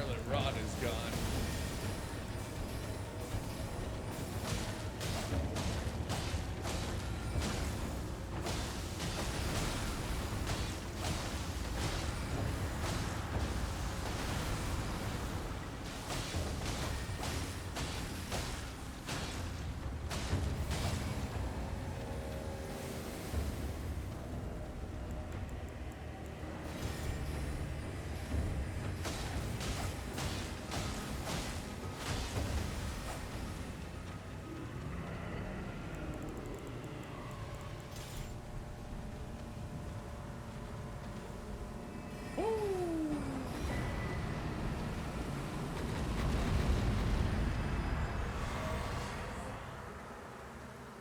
Scarlet Rot is gone.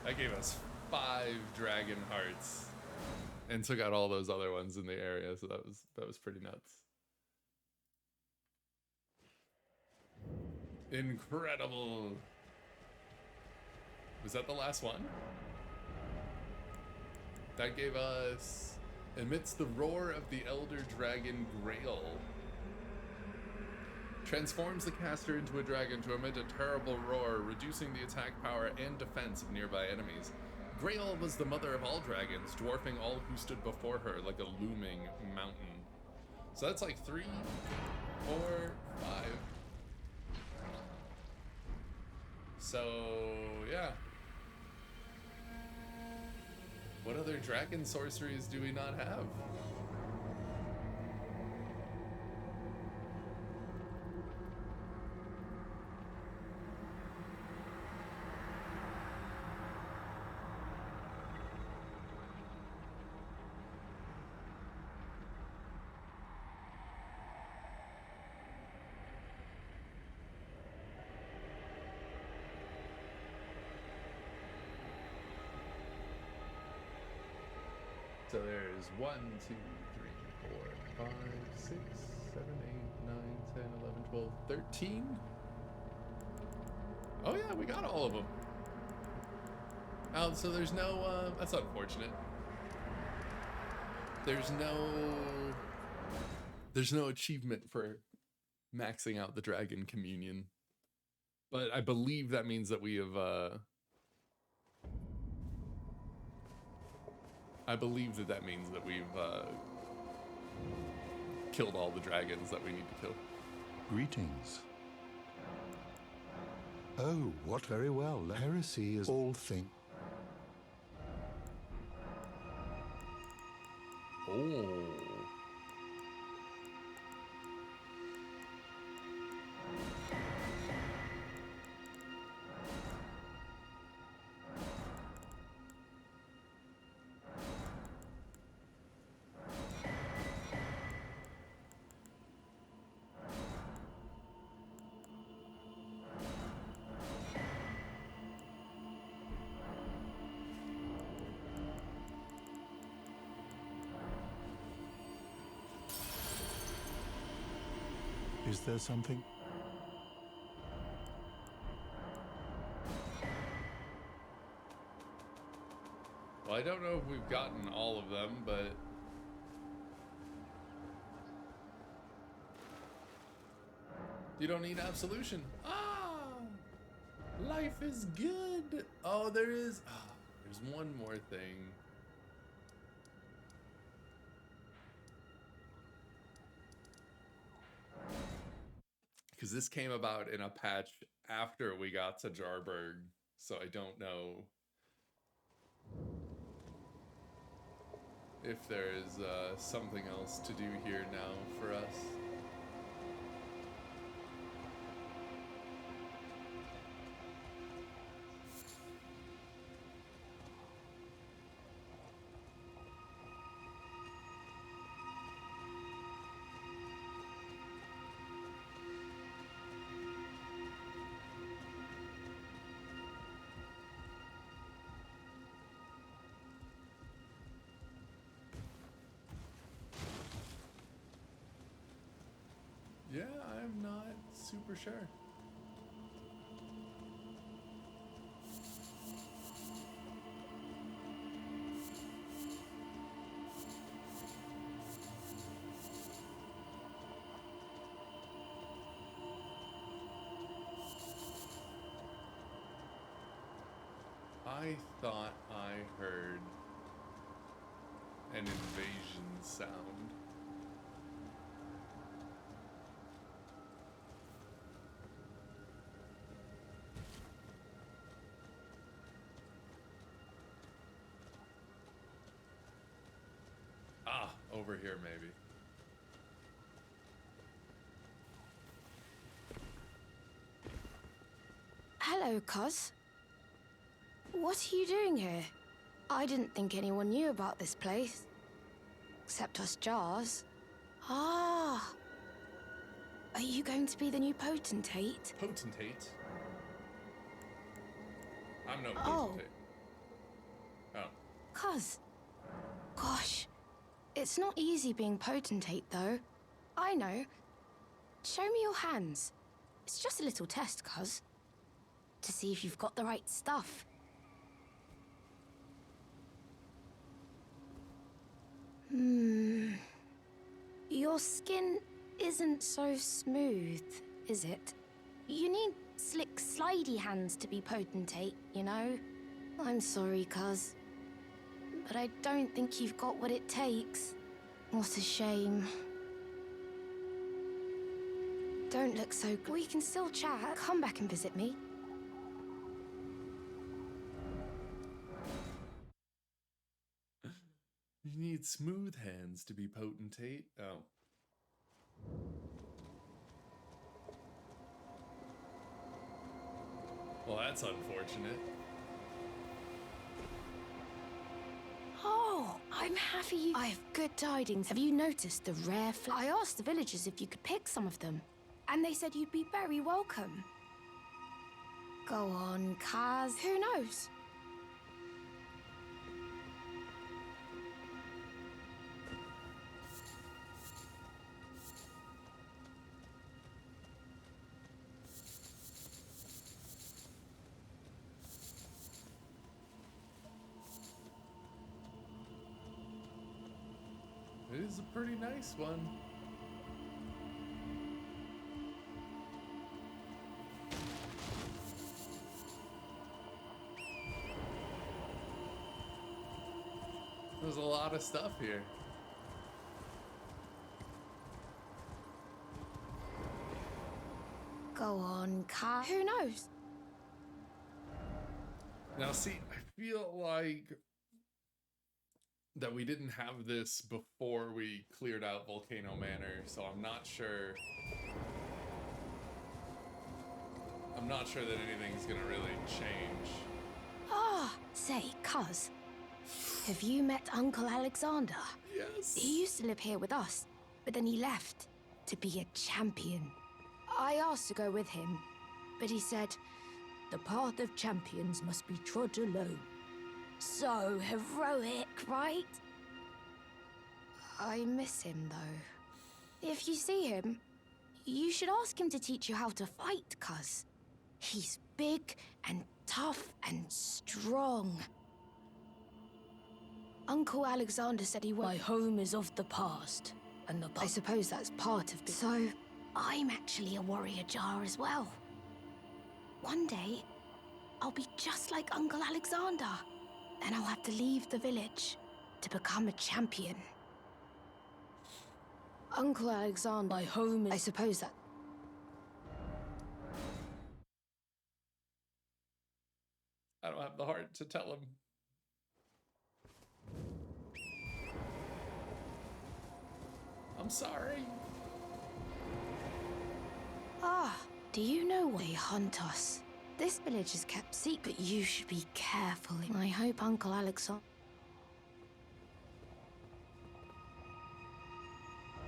That gave us 5 dragon hearts and took out all those other ones in the area, so that was pretty nuts. Incredible. Was that the last one? That gave us amidst the roar of the elder dragon Grail. Transforms the caster into a dragon to emit a terrible roar, reducing the attack power and defense of nearby enemies. Grail was the mother of all dragons, dwarfing all who stood before her like a looming mountain. So that's like 3, 4, 5. So, yeah. What other dragon sorceries do we not have? So there's 1, 2, 3, 4, 5, 6, 7, 8, 9, 10, 11, 12, 13. Oh yeah, we got all of them. Oh, so there's no, that's unfortunate. There's no achievement for maxing out the dragon communion. But I believe that means that we have, I believe that means that we've killed all the dragons that we need to kill. Greetings. Oh, what very well. Heresy is all thing. Oh. Is there something? Well, I don't know if we've gotten all of them, but you don't need absolution. Ah, life is good. Oh, there is. Oh, there's one more thing. Because this came about in a patch after we got to Jarberg, so I don't know if there is something else to do here now for us. Yeah, I'm not super sure. I thought I heard an invasion sound. Ah, over here maybe. Hello, Cuz. What are you doing here? I didn't think anyone knew about this place. Except us Jars. Ah. Are you going to be the new potentate? Potentate? I'm no Oh. potentate. Oh. Cuz. Gosh. It's not easy being potentate, though. I know. Show me your hands. It's just a little test, Cuz. To see if you've got the right stuff. Your skin isn't so smooth, is it? You need slick, slidey hands to be potentate, you know? I'm sorry, Cuz. But I don't think you've got what it takes. What a shame. Don't look so good. We can still chat. Come back and visit me. You need smooth hands to be potentate. Oh. Well, that's unfortunate. Oh, I'm happy I have good tidings. Have you noticed the rare I asked the villagers if you could pick some of them, and they said you'd be very welcome. Go on, Kaz. Who knows? It is a pretty nice one. There's a lot of stuff here. Go on, Kaz. Who knows? Now, see, I feel like that we didn't have this before we cleared out Volcano Manor, so I'm not sure. I'm not sure that anything's gonna really change. Ah, say, Cuz. Have you met Uncle Alexander? Yes. He used to live here with us, but then he left to be a champion. I asked to go with him, but he said, the path of champions must be trod alone. So heroic, right? I miss him, though. If you see him, you should ask him to teach you how to fight, Cuz. He's big and tough and strong. Uncle Alexander said he won't. My home is of the past, and the I suppose that's part of the... So, I'm actually a warrior jar as well. One day, I'll be just like Uncle Alexander. Then I'll have to leave the village to become a champion. Uncle Alexander, my home is... I suppose that... I don't have the heart to tell him. I'm sorry. Ah, do you know why they hunt us? This village is kept secret. You should be careful. I hope Uncle Alexander...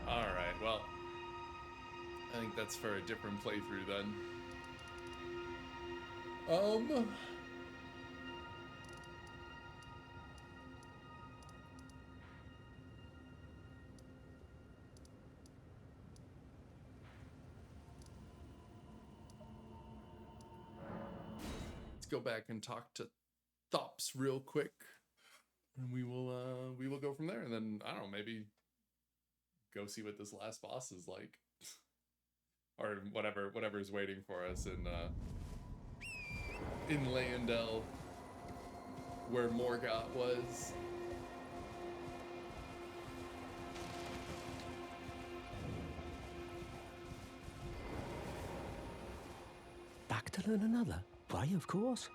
Alright, well, I think that's for a different playthrough then. Let's go back and talk to Thops real quick, and we will go from there, and then I don't know, maybe go see what this last boss is like, or whatever is waiting for us in Landell. where Morgoth was. Back to learn another? Why, of course.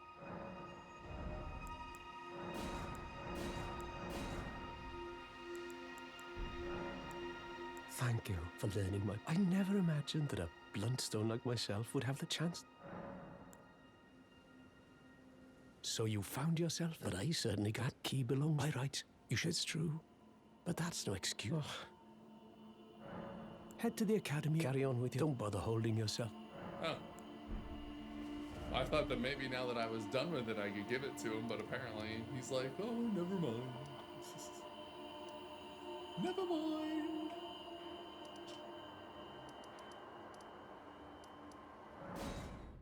Thank you for learning my... I never imagined that a bluntstone like myself would have the chance. So you found yourself, but I certainly got key belong by rights. You should, it's true. But that's no excuse. Head to the academy, carry on with you. Don't bother holding yourself. Oh. I thought that maybe now that I was done with it, I could give it to him, but apparently he's like, oh, never mind. Never mind.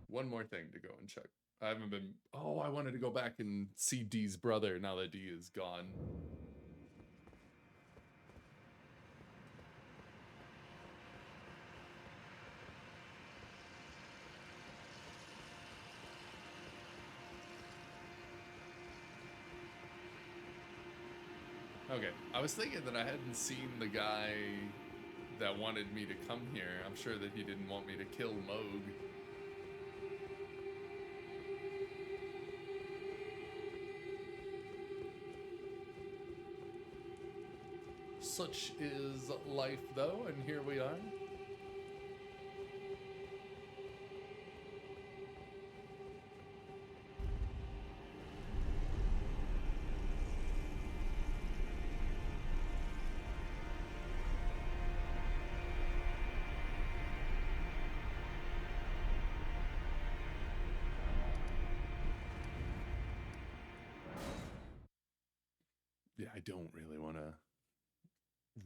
One more thing to go and check. I haven't been... Oh, I wanted to go back and see Dee's brother now that Dee is gone. Okay, I was thinking that I hadn't seen the guy that wanted me to come here. I'm sure that he didn't want me to kill Moog. Such is life, though, and here we are. Yeah, I don't really want to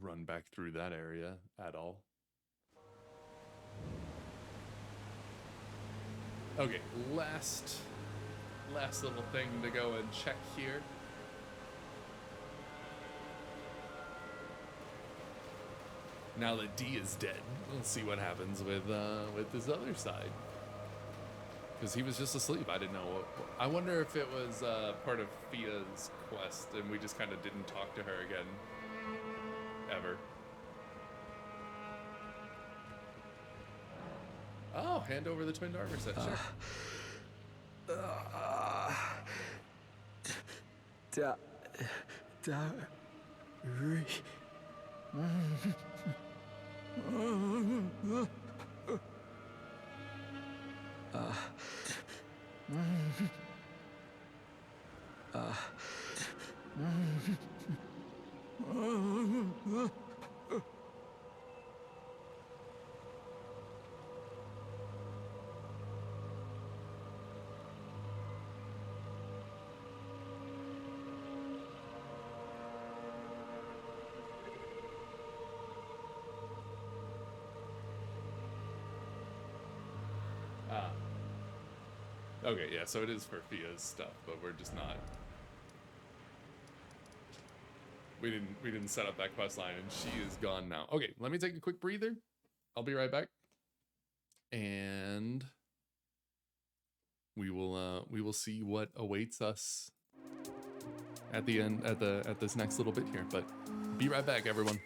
run back through that area at all. Okay, last little thing to go and check here. Now that Dee is dead, let's see what happens with this other side. Because he was just asleep. I didn't know. I wonder if it was part of Fia's quest and we just kind of didn't talk to her again. Ever. Oh, hand over the twin armor set. Sure. Okay, yeah, so it is for Fia's stuff, but we're just not. We didn't set up that quest line, and she is gone now. Okay, let me take a quick breather. I'll be right back, and we will see what awaits us at the end at this next little bit here. But be right back, everyone.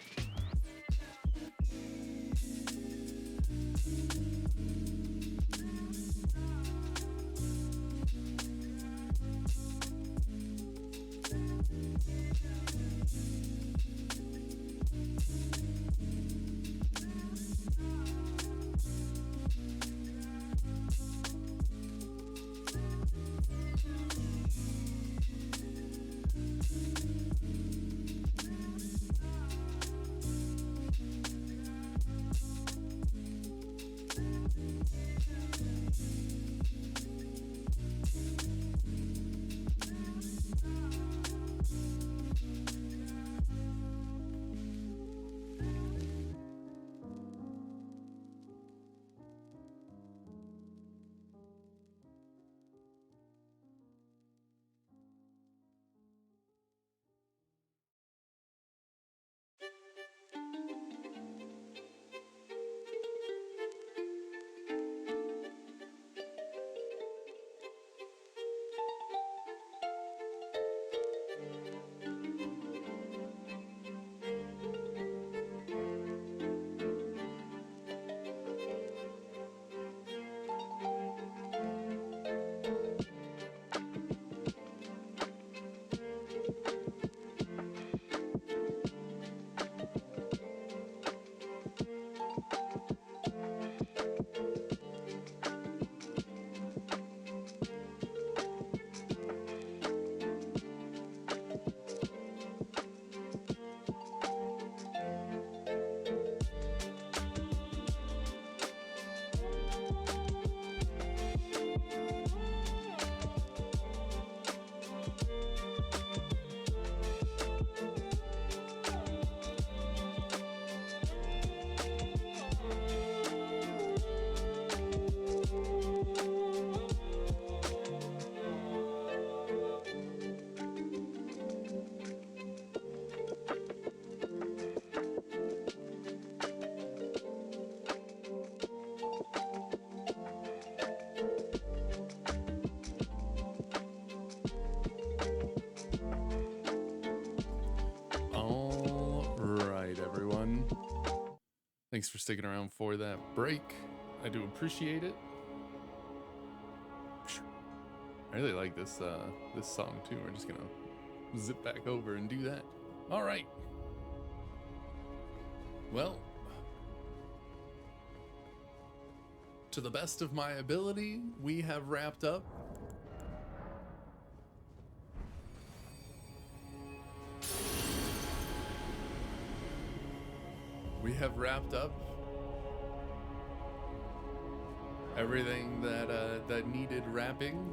Thanks for sticking around for that break. I do appreciate it. I really like this this song too. We're just gonna zip back over and do that. All right. Well, to the best of my ability, we have wrapped up. We have wrapped up everything that needed wrapping.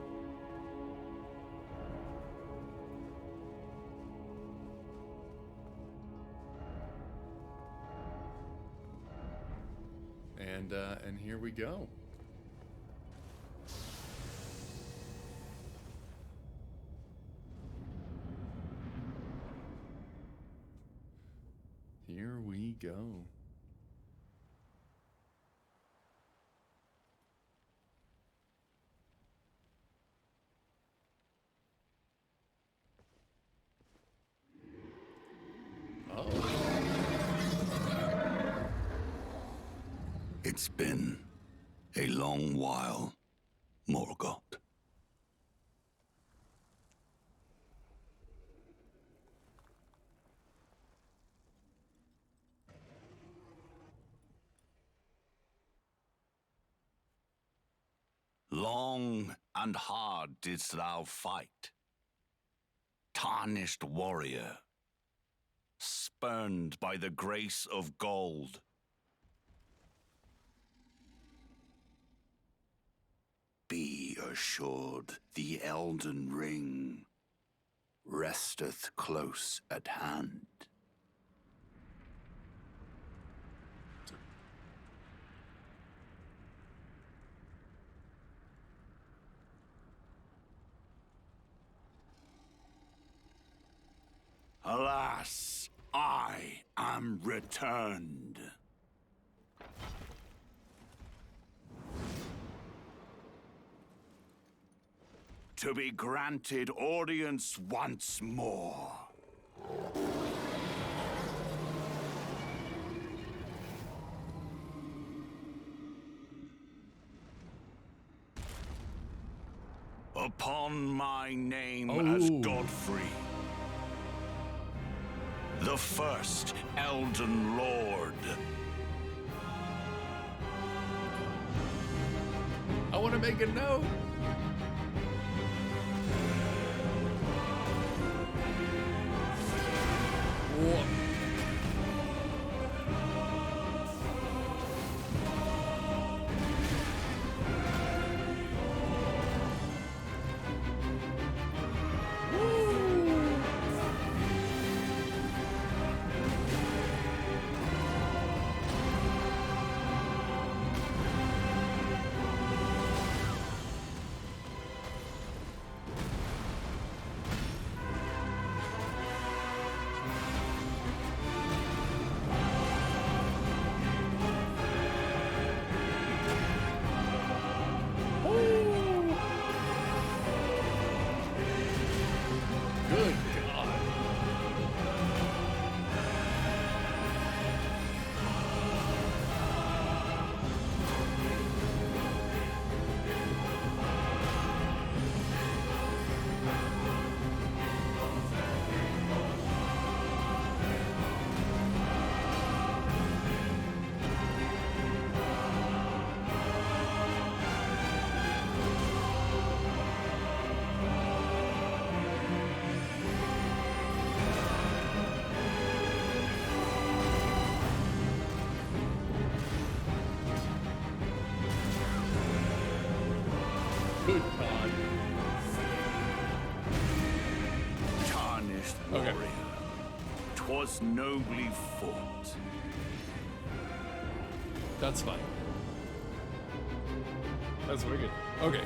And here we go. Here we go. It's been a long while, Morgoth. Long and hard didst thou fight, tarnished warrior, spurned by the grace of gold. Be assured the Elden Ring resteth close at hand. Alas, I am returned. To be granted audience once more. Upon my name as Godfrey, the first Elden Lord. I want to make a note. Whoa. Good God. Good God. Tarnished warrior, 'twas nobly fought. That's fine. That's wicked. Okay,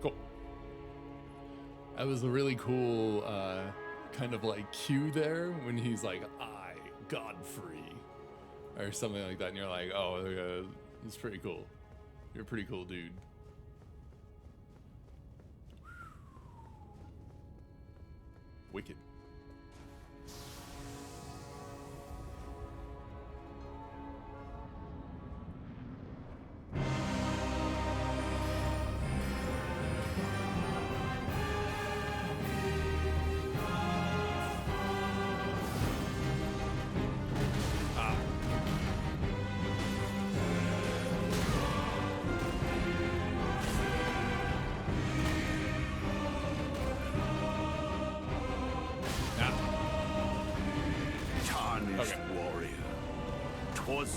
Cool. That was a really cool kind of like cue there when he's like, I, Godfrey, or something like that. And you're like, oh, it's pretty cool. You're a pretty cool dude. Wicked.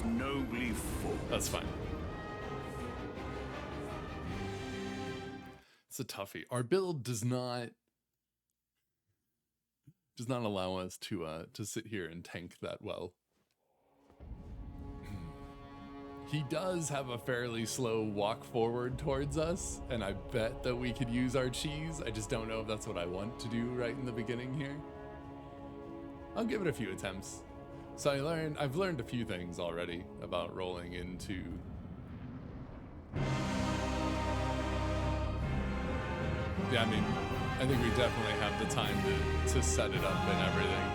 Nobly fought. That's fine. It's a toughie. Our build does not allow us to sit here and tank that well. He does have a fairly slow walk forward towards us, and I bet that we could use our cheese. I just don't know if that's what I want to do right in the beginning here. I'll give it a few attempts. So I've learned a few things already about rolling into yeah, I mean, I think we definitely have the time to set it up and everything.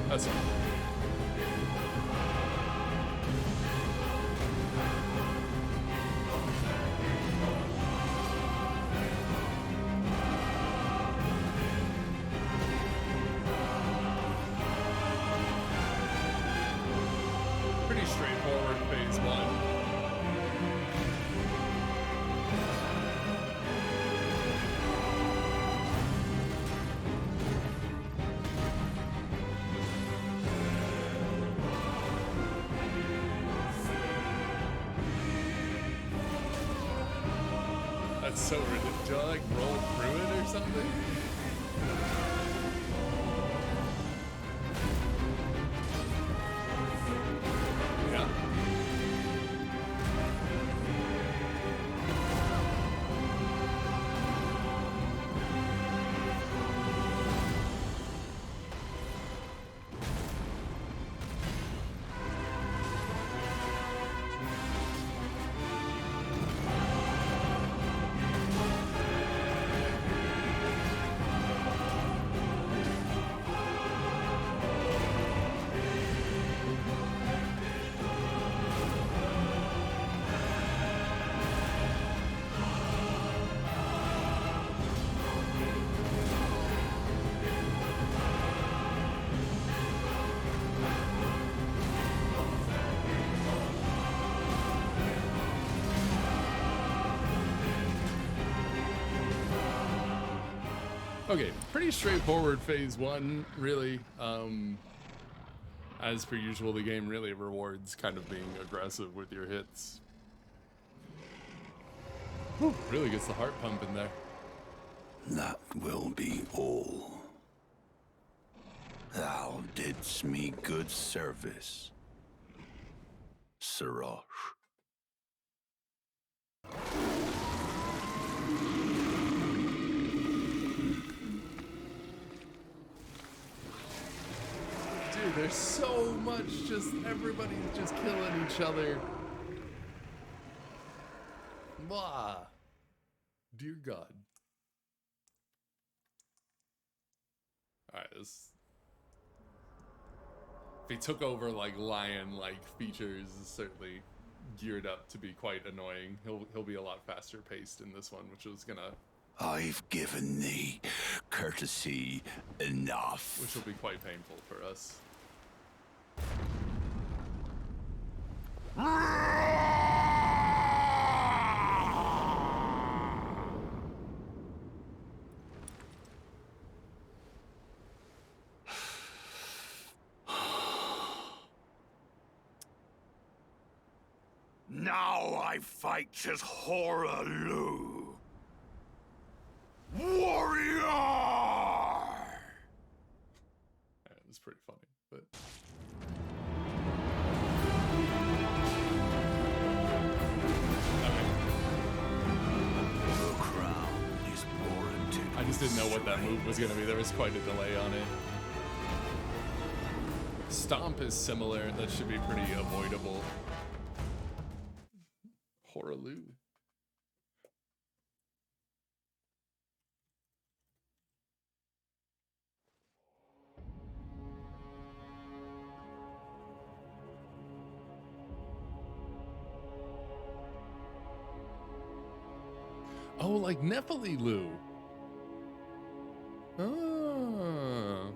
That's fine. Pretty straightforward phase one. That's so ridiculous. Do I like roll through it or something? Yeah. Okay, pretty straightforward phase one, really. As per usual, the game really rewards kind of being aggressive with your hits. Whew, really gets the heart pumping there. That will be all. Thou didst me good service, Siraj. Dude, there's so much, just everybody's just killing each other. Blah. Dear God. Alright, this... If he took over, like, lion-like features, is certainly geared up to be quite annoying. He'll be a lot faster paced in this one, which is gonna... I've given thee courtesy enough. Which will be quite painful for us. Now I fight as Horalu. Warrior! Yeah, it's pretty funny, but... The crown is warranted. I just didn't know what that move was going to be. There was quite a delay on it. Stomp is similar. That should be pretty avoidable. Horalu. Oh, like Nephilu. Oh.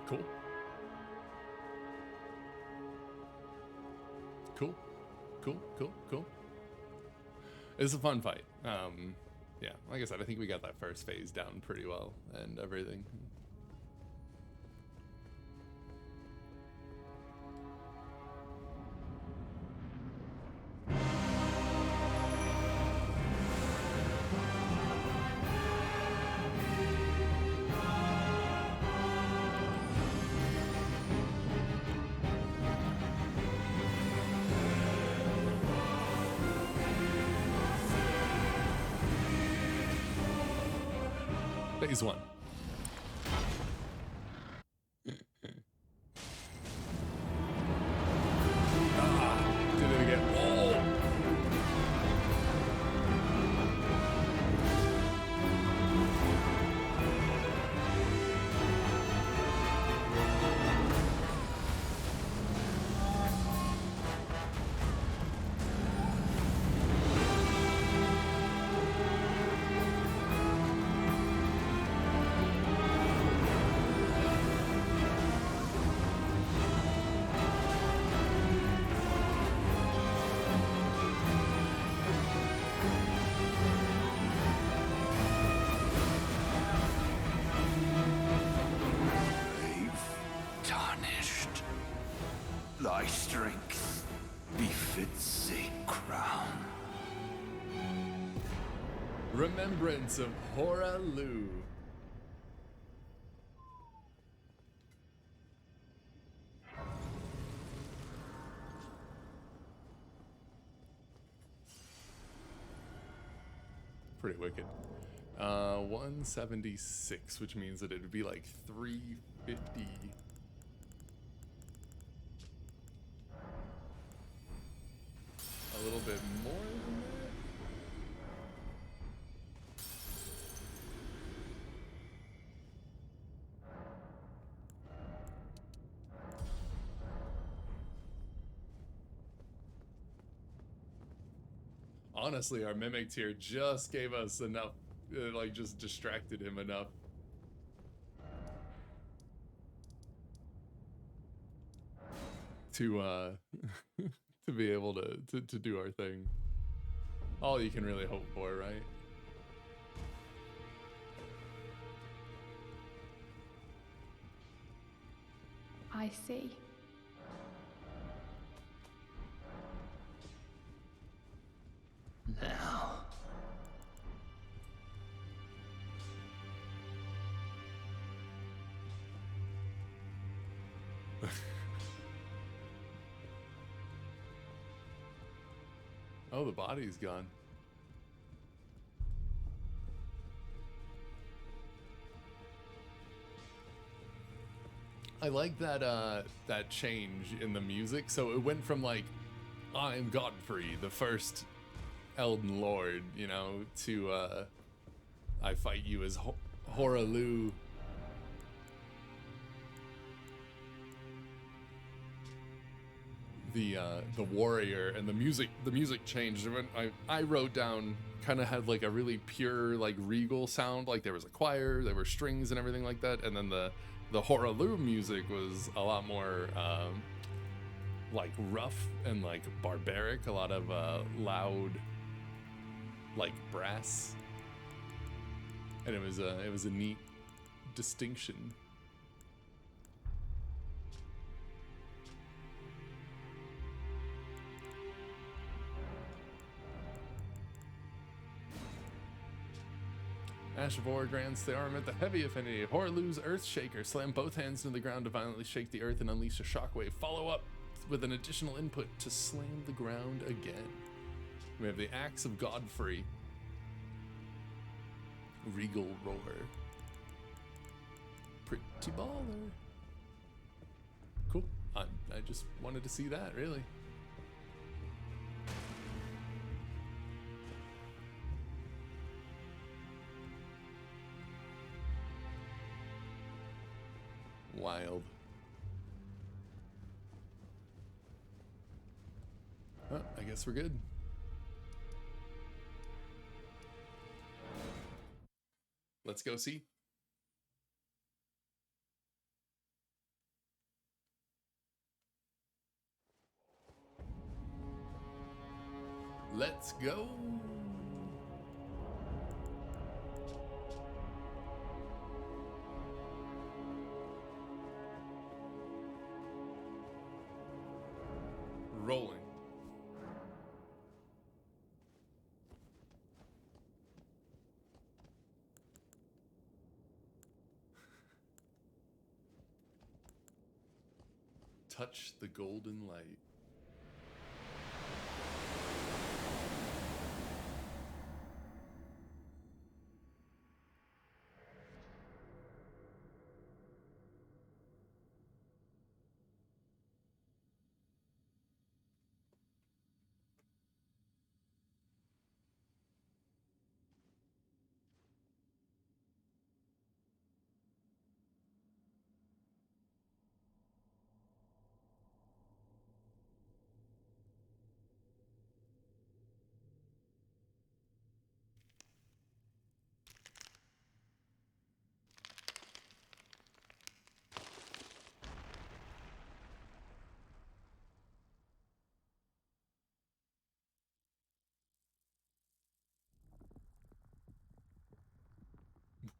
Cool. Cool. Cool, cool, cool. It's a fun fight. Yeah, like I said, I think we got that first phase down pretty well and everything. Phase one. Did it again. Oh. Tarnished. Thy strength befits a crown. Remembrance of Horalu. Pretty wicked. 176, which means that it would be like 350. A little bit more than that. Honestly, our mimic tier just gave us enough, like just distracted him enough. To to be able to do our thing. All you can really hope for, right? I see. Now. Oh, the body's gone. I like that that change in the music. So it went from like, I'm Godfrey, the first Elden Lord, you know, to I fight you as Horalu. The warrior, and the music changed. When I wrote down, kind of had like a really pure, like regal sound, like there was a choir, there were strings and everything like that, and then the Horalu music was a lot more like rough and like barbaric, a lot of loud like brass, and it was a neat distinction. Ash of Ore grants the armament the heavy affinity. Horalu's Earth Shaker. Slam both hands into the ground to violently shake the earth and unleash a shockwave. Follow up with an additional input to slam the ground again. We have the Axe of Godfrey. Regal Roar. Pretty baller. Cool. I just wanted to see that, really. Wild. Oh, I guess we're good. Let's go see. Let's go. Rolling. Touch the golden light.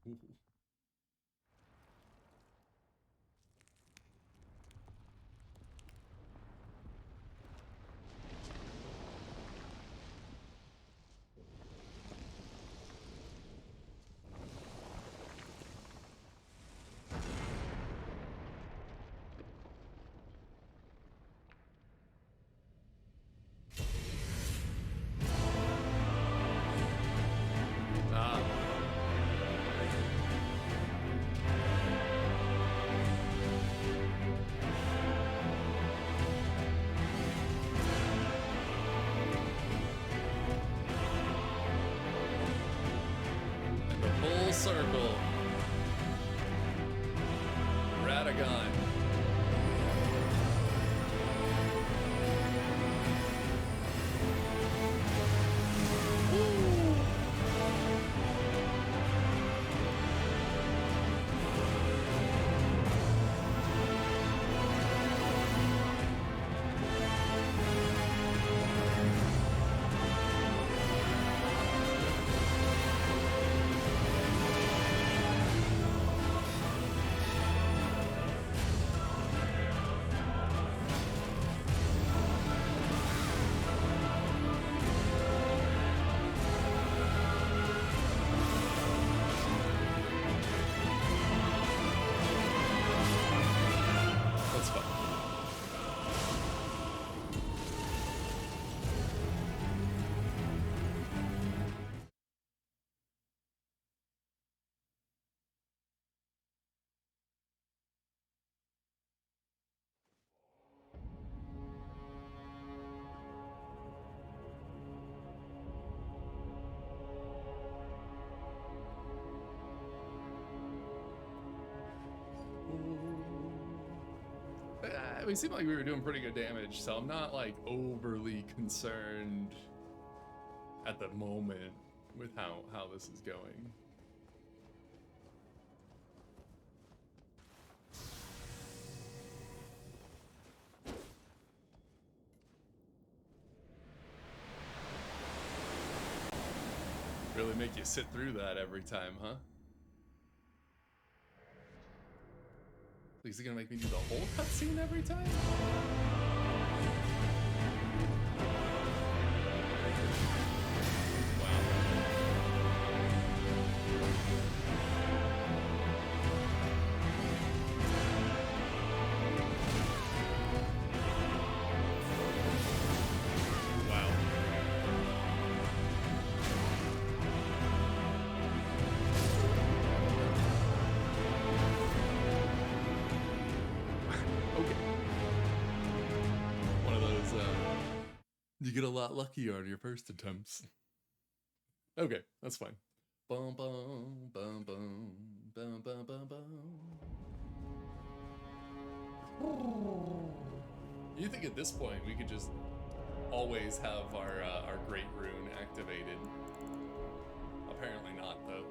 Ooh. Circle. Radagon. it seemed like we were doing pretty good damage, so I'm not like overly concerned at the moment with how this is going. Really make you sit through that every time, huh? Is he gonna make me do the whole cutscene every time? You get a lot luckier on your first attempts. Okay, that's fine. Bum bum bum bum bum bum bum bum. You think at this point we could just always have our great rune activated? Apparently not, though.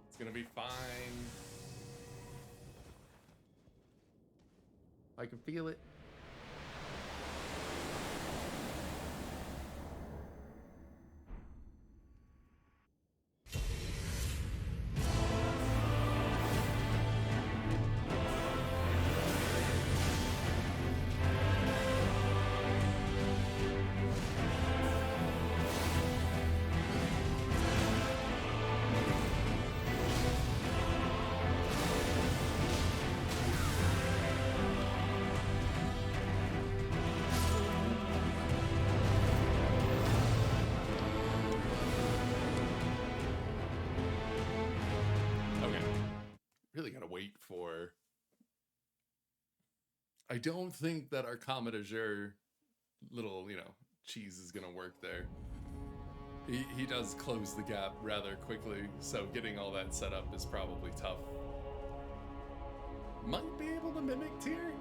It's gonna be fine. I can feel it. Really gotta wait for... I don't think that our Comet Azure little, cheese is gonna work there. He does close the gap rather quickly, so getting all that set up is probably tough. Might be able to mimic Tyr?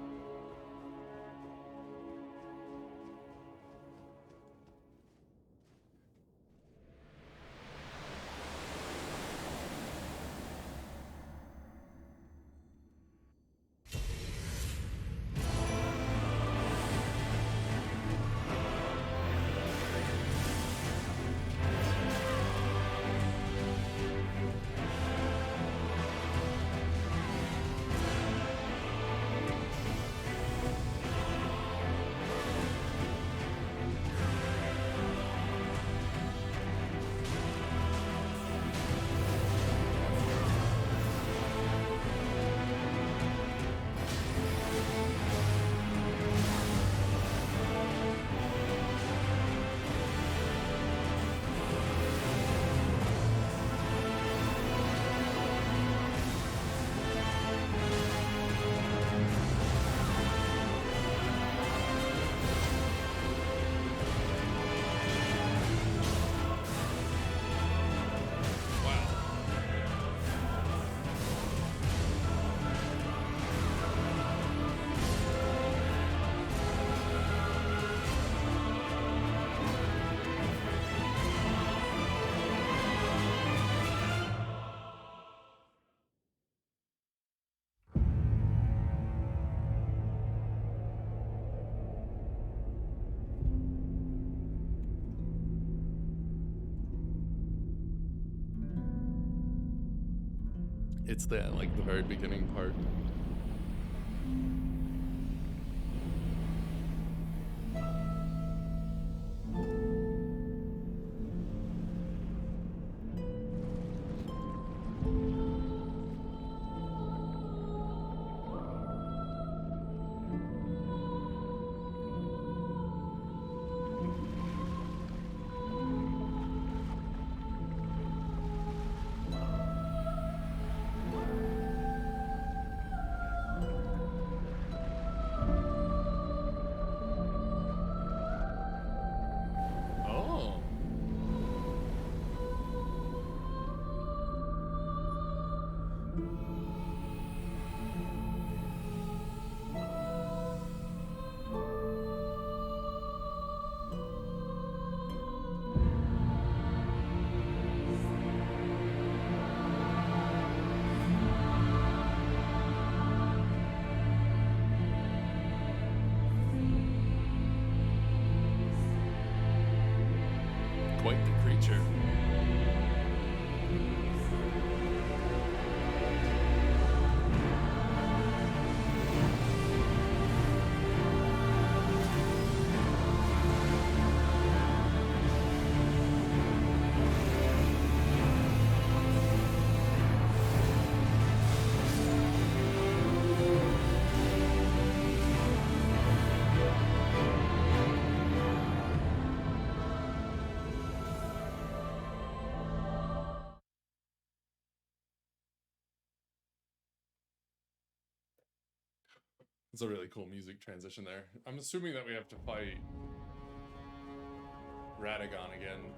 It's that, like, the very beginning part. Quite the creature. It's a really cool music transition there. I'm assuming that we have to fight Radagon again.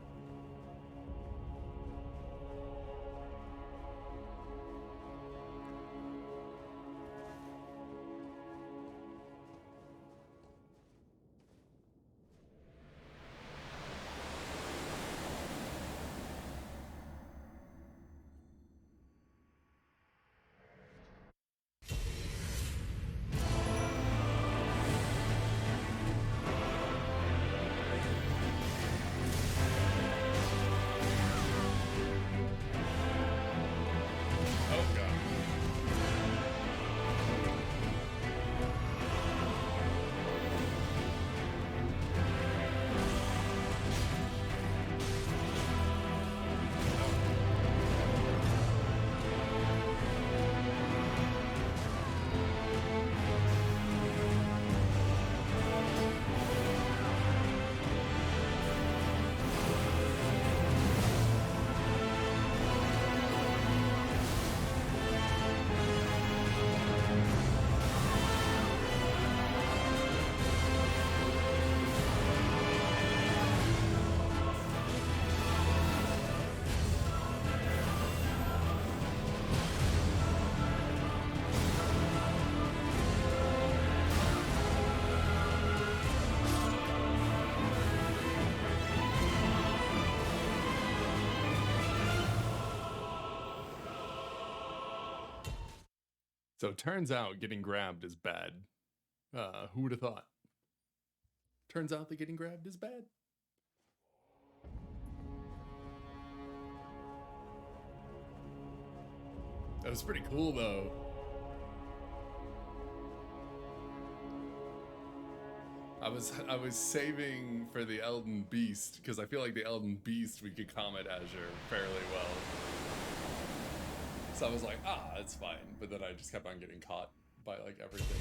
So it turns out getting grabbed is bad. Who would have thought? Turns out that getting grabbed is bad. That was pretty cool though. I was saving for the Elden Beast because I feel like the Elden Beast we could Comet Azure fairly well. So I was like, it's fine. But then I just kept on getting caught by like everything.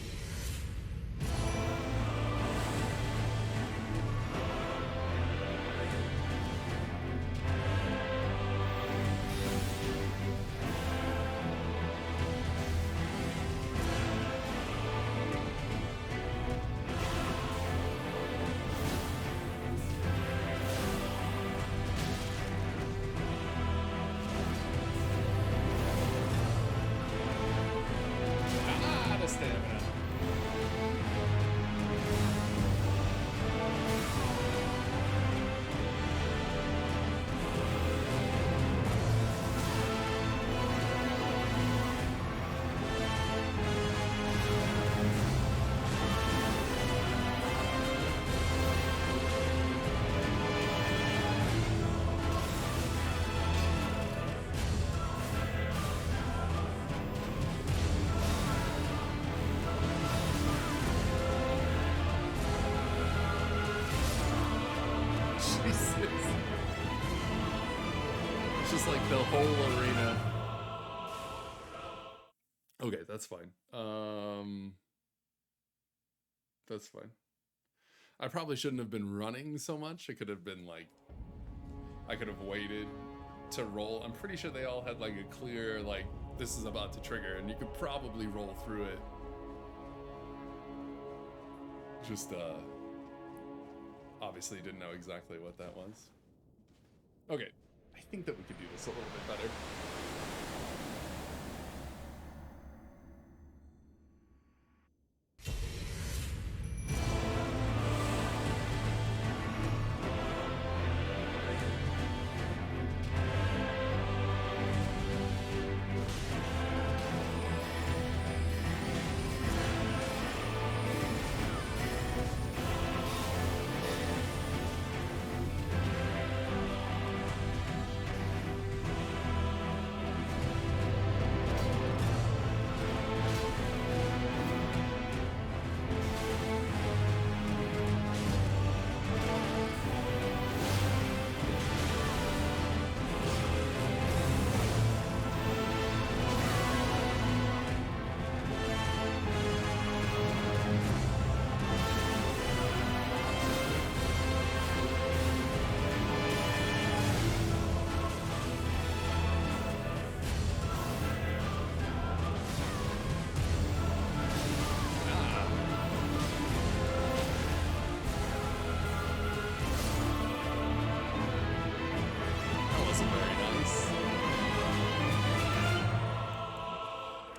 Like the whole arena. Okay, that's fine. That's fine. I probably shouldn't have been running so much. It could have been like, I could have waited to roll. I'm pretty sure they all had like a clear, like, this is about to trigger, and you could probably roll through it. Just, obviously didn't know exactly what that was. Okay. I think that we could do this a little bit better.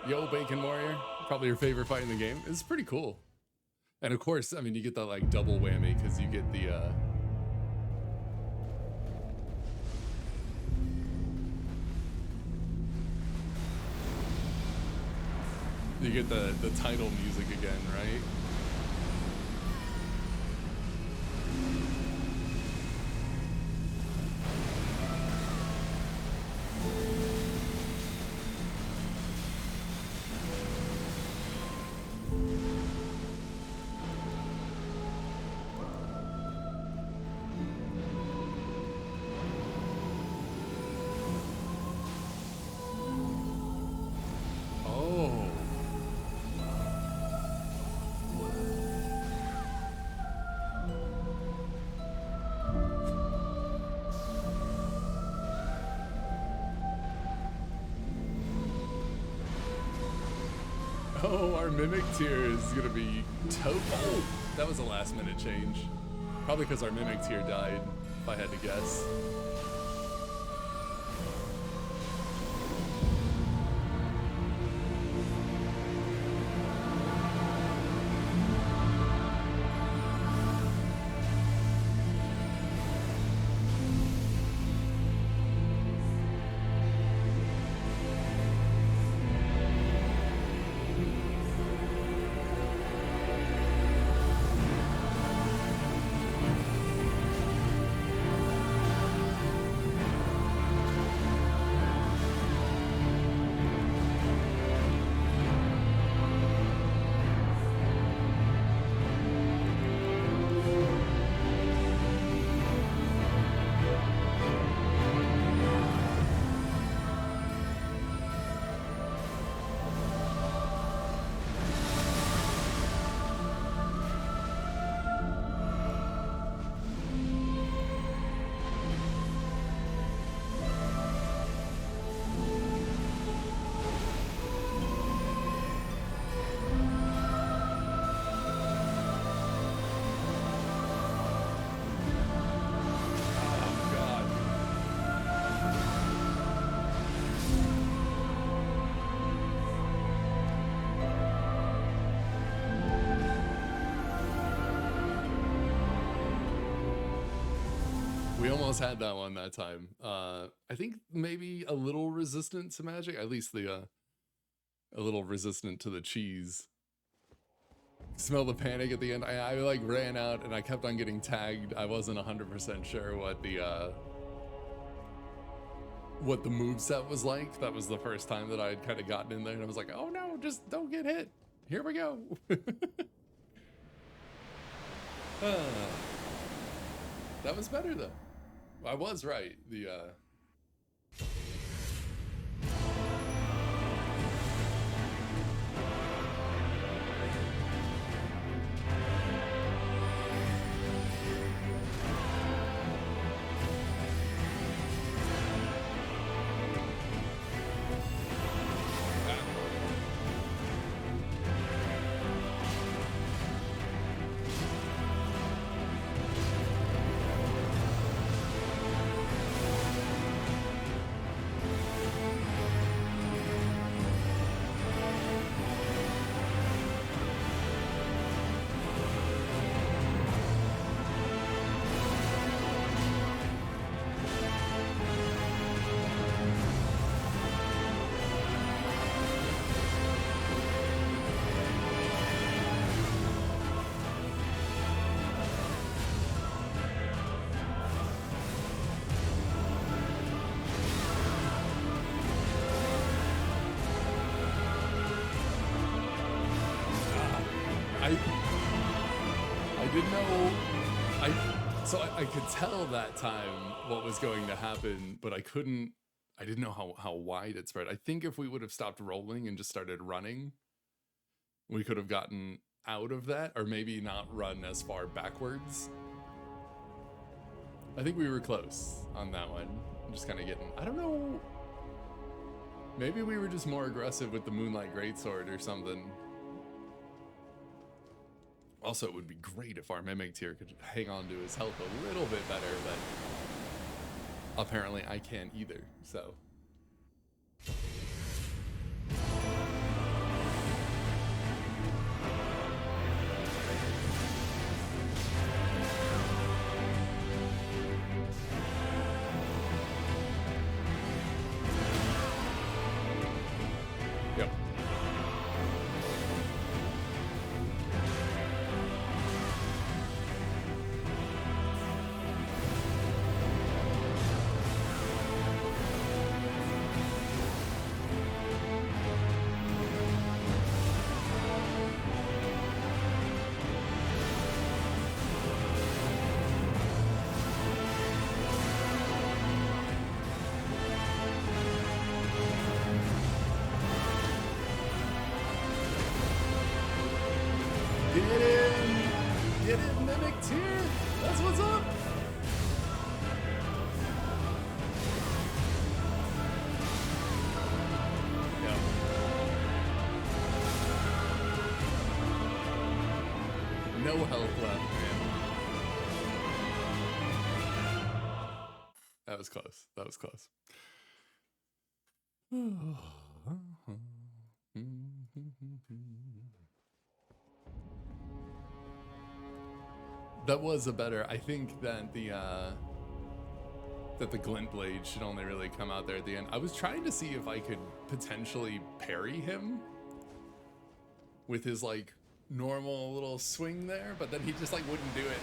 Yo, Bacon Warrior. Probably your favorite fight in the game. It's pretty cool. And of course, I mean, you get that like double whammy because you get the the title music again, right? Oh, our Mimic tier is gonna be Oh, that was a last minute change. Probably because our Mimic tier died, if I had to guess. We almost had that one that time. I think maybe a little resistant to magic, at least the a little resistant to the cheese. Smell the panic at the end. I like ran out and I kept on getting tagged. I wasn't 100% sure what the moveset was like. That was the first time that I had kind of gotten in there and I was like, oh no, just don't get hit. Here we go. That was better though. I was right. I didn't know. I could tell that time what was going to happen, but I didn't know how wide it spread. I think if we would have stopped rolling and just started running, we could have gotten out of that, or maybe not run as far backwards. I think we were close on that one. I'm just kind of getting, I don't know. Maybe we were just more aggressive with the Moonlight Greatsword or something. Also, it would be great if our Mimic tier could hang on to his health a little bit better, but apparently I can't either, so. It's here. That's what's up. Yep. No health left, man. That was close. That was close. That was a better. I think that the glint blade should only really come out there at the end. I was trying to see if I could potentially parry him with his like normal little swing there, but then he just like wouldn't do it.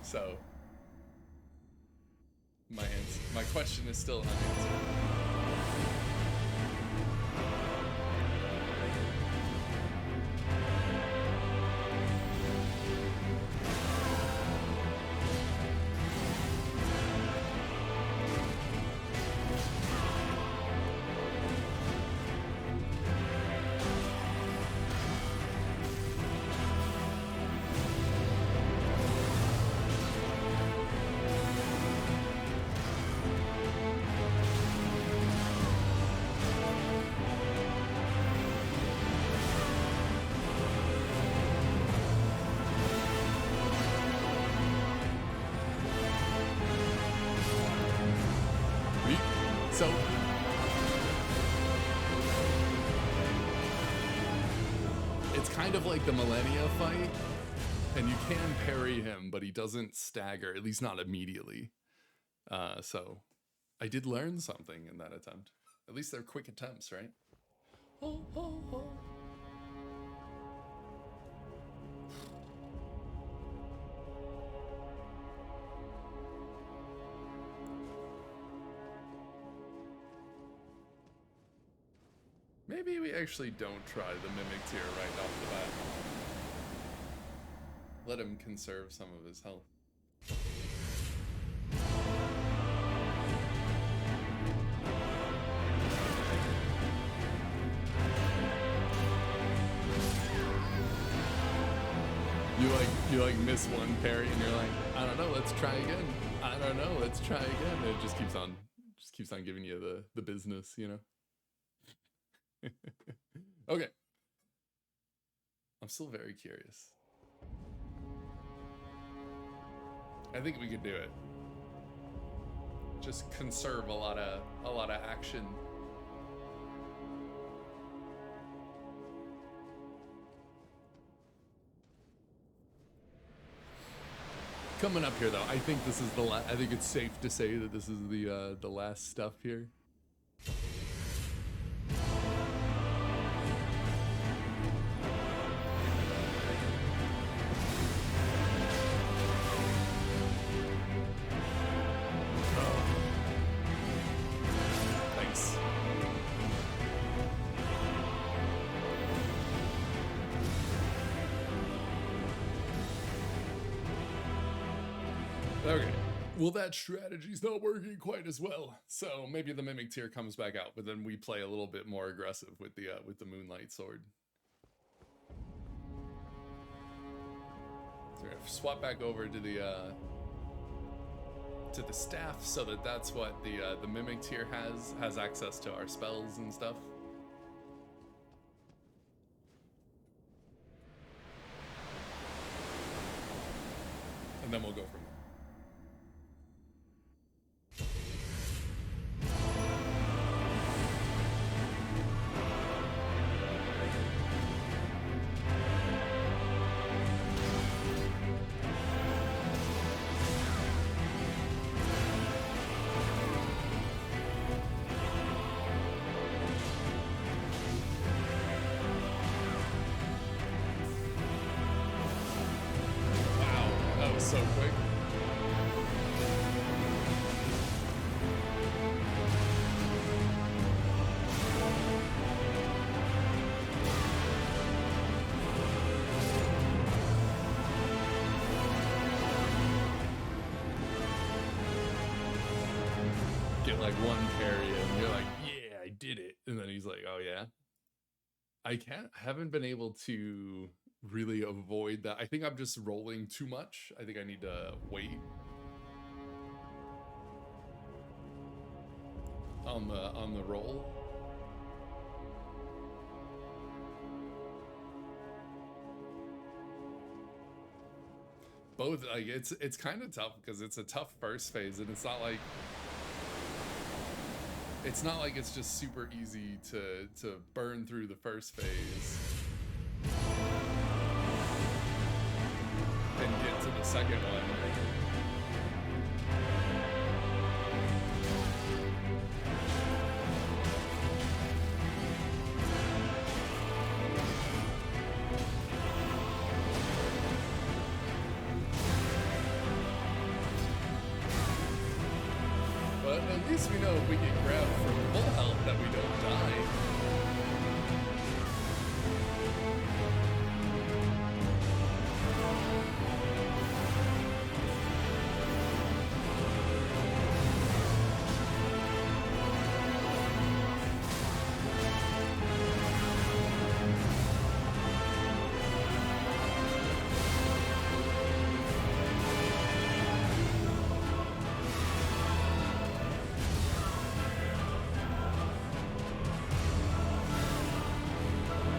So my question is still unanswered. So it's kind of like the Millennia fight, and you can parry him, but he doesn't stagger, at least not immediately. So I did learn something in that attempt. At least they're quick attempts, right? Oh, oh, oh. Maybe we actually don't try the Mimic Tier right off the bat. Let him conserve some of his health. You like miss one parry and you're like, I don't know, let's try again. I don't know, let's try again. And it just keeps on giving you the business, you know? Okay. I'm still very curious. I think we could do it. Just conserve a lot of action. Coming up here though, I think this is I think it's safe to say that this is the last stuff here. Okay, well that strategy's not working quite as well, so maybe the Mimic Tier comes back out, but then we play a little bit more aggressive with the Moonlight Sword. So we're gonna swap back over to the staff, so that's what the Mimic Tier has access to our spells and stuff. And then we'll go from there. So quick. Get like one parry and you're like, yeah, I did it. And then he's like, oh yeah. I haven't been able to really avoid that. I think I'm just rolling too much. I think I need to wait on the roll. Both, like, it's kind of tough because it's a tough first phase, and it's not like it's just super easy to burn through the first phase and get to the second one. But at least we know if we get grabbed from full health that we don't die.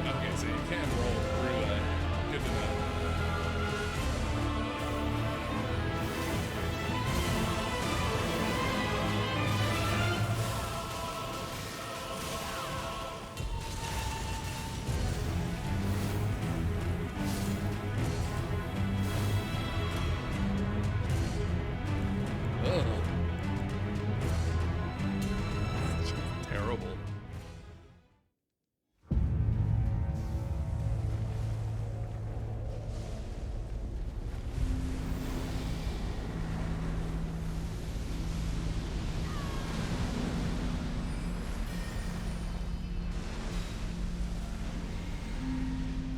Okay, so you can roll through that. Good to know. Ugh. It's just terrible.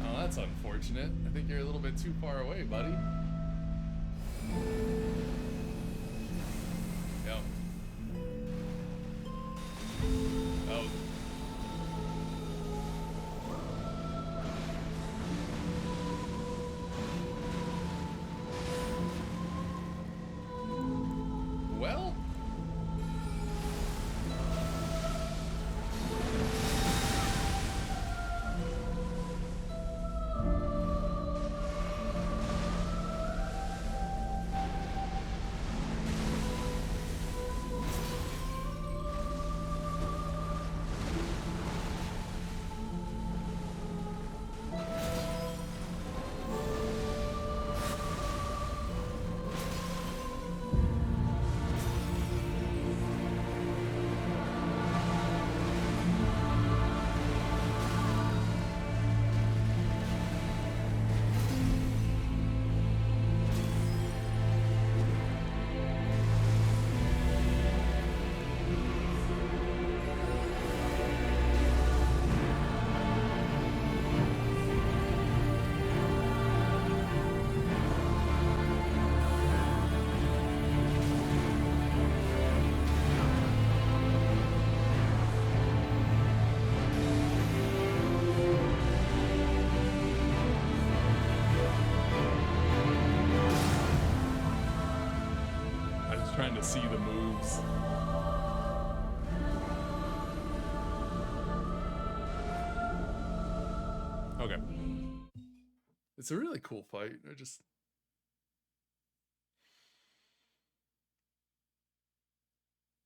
Oh, that's unfortunate. I think you're a little bit too far away, buddy. Yep. Oh. Well. I was trying to see the moves. Okay. It's a really cool fight. I just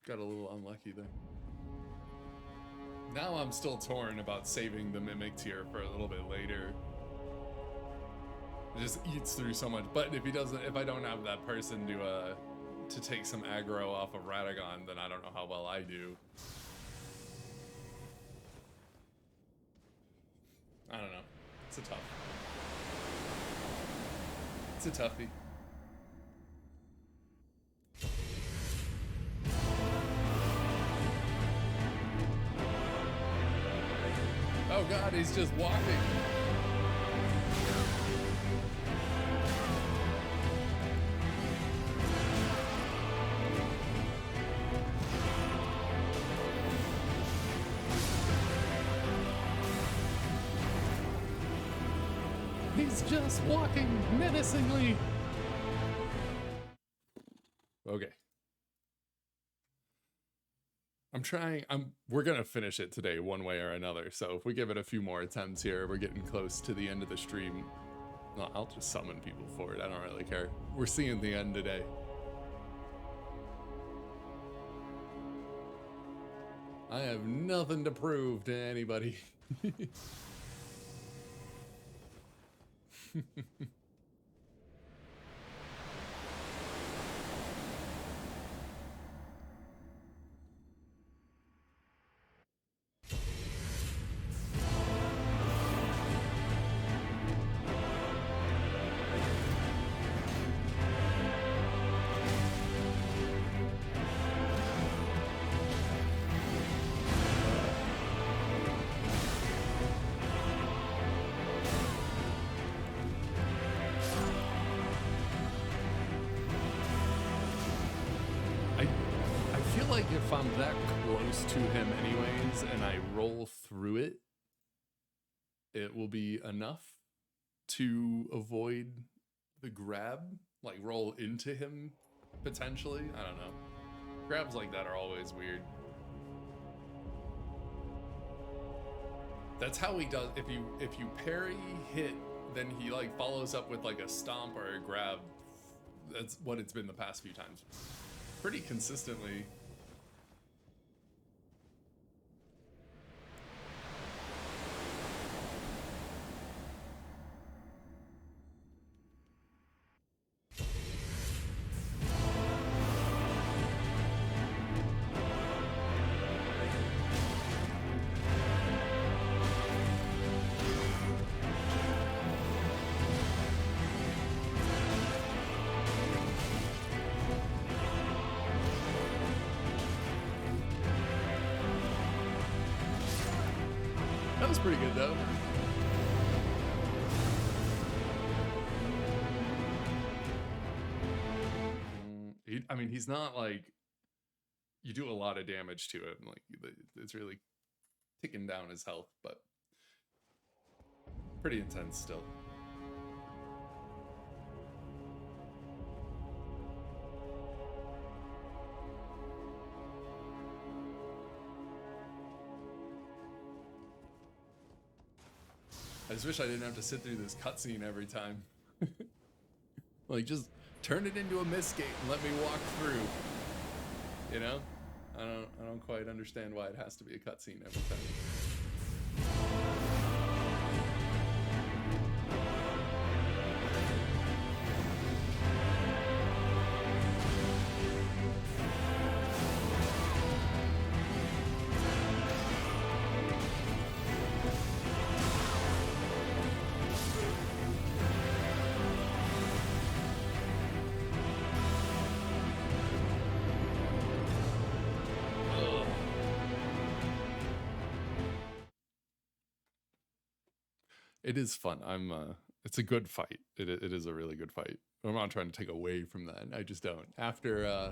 got a little unlucky there. Now I'm still torn about saving the Mimic tier for a little bit later. It just eats through so much. But if I don't have that person to take some aggro off of Radagon, then I don't know how well I do. I don't know. It's a toughie. Oh god, he's just walking. He's just walking menacingly. Okay. We're gonna finish it today one way or another, so if we give it a few more attempts here, we're getting close to the end of the stream. No, I'll just summon people for it, I don't really care. We're seeing the end today. I have nothing to prove to anybody. If I'm that close to him anyways and I roll through it, it will be enough to avoid the grab, like roll into him potentially. I don't know. Grabs like that are always weird. That's how he does. If you parry hit, then he like follows up with like a stomp or a grab. That's what it's been the past few times. Pretty consistently. That was pretty good though. I mean, he's not like, you do a lot of damage to him. Like, it's really ticking down his health, but pretty intense still. I just wish I didn't have to sit through this cutscene every time. Like, just turn it into a mist gate and let me walk through. You know? I don't quite understand why it has to be a cutscene every time. It is fun. It's a good fight. It is a really good fight. I'm not trying to take away from that. I just don't. After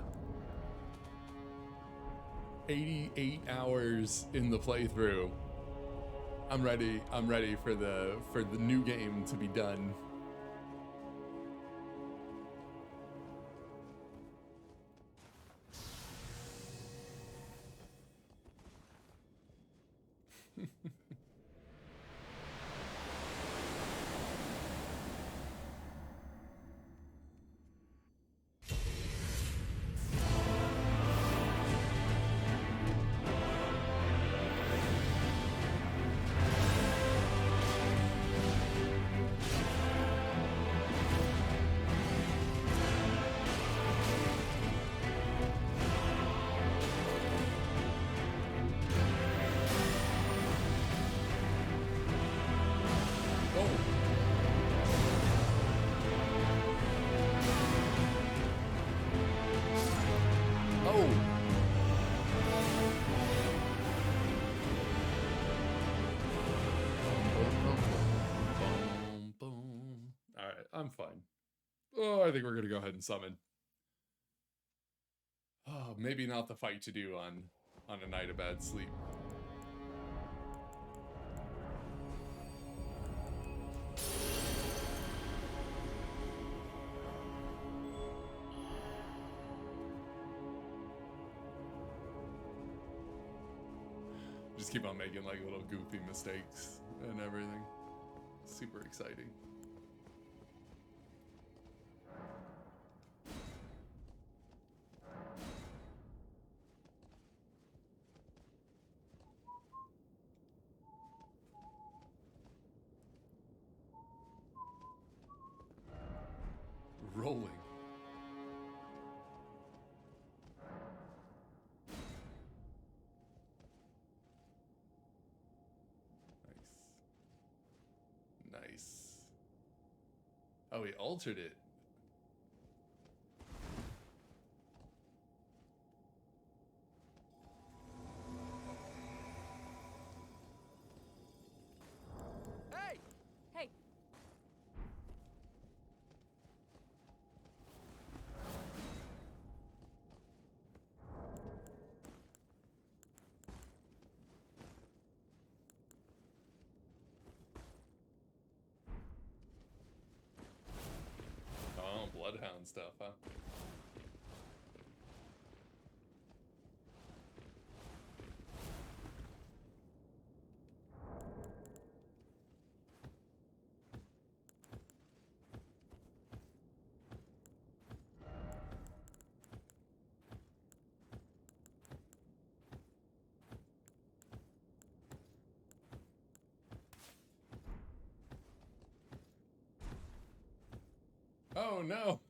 88 hours in the playthrough, I'm ready for the new game to be done. I'm fine. Oh, I think we're gonna go ahead and summon. Oh, maybe not the fight to do on a night of bad sleep. just keep on making like little goofy mistakes and everything. Super exciting. Rolling. Nice. Oh, he altered it. Hey! Hey! Oh, bloodhound stuff, huh? Oh no!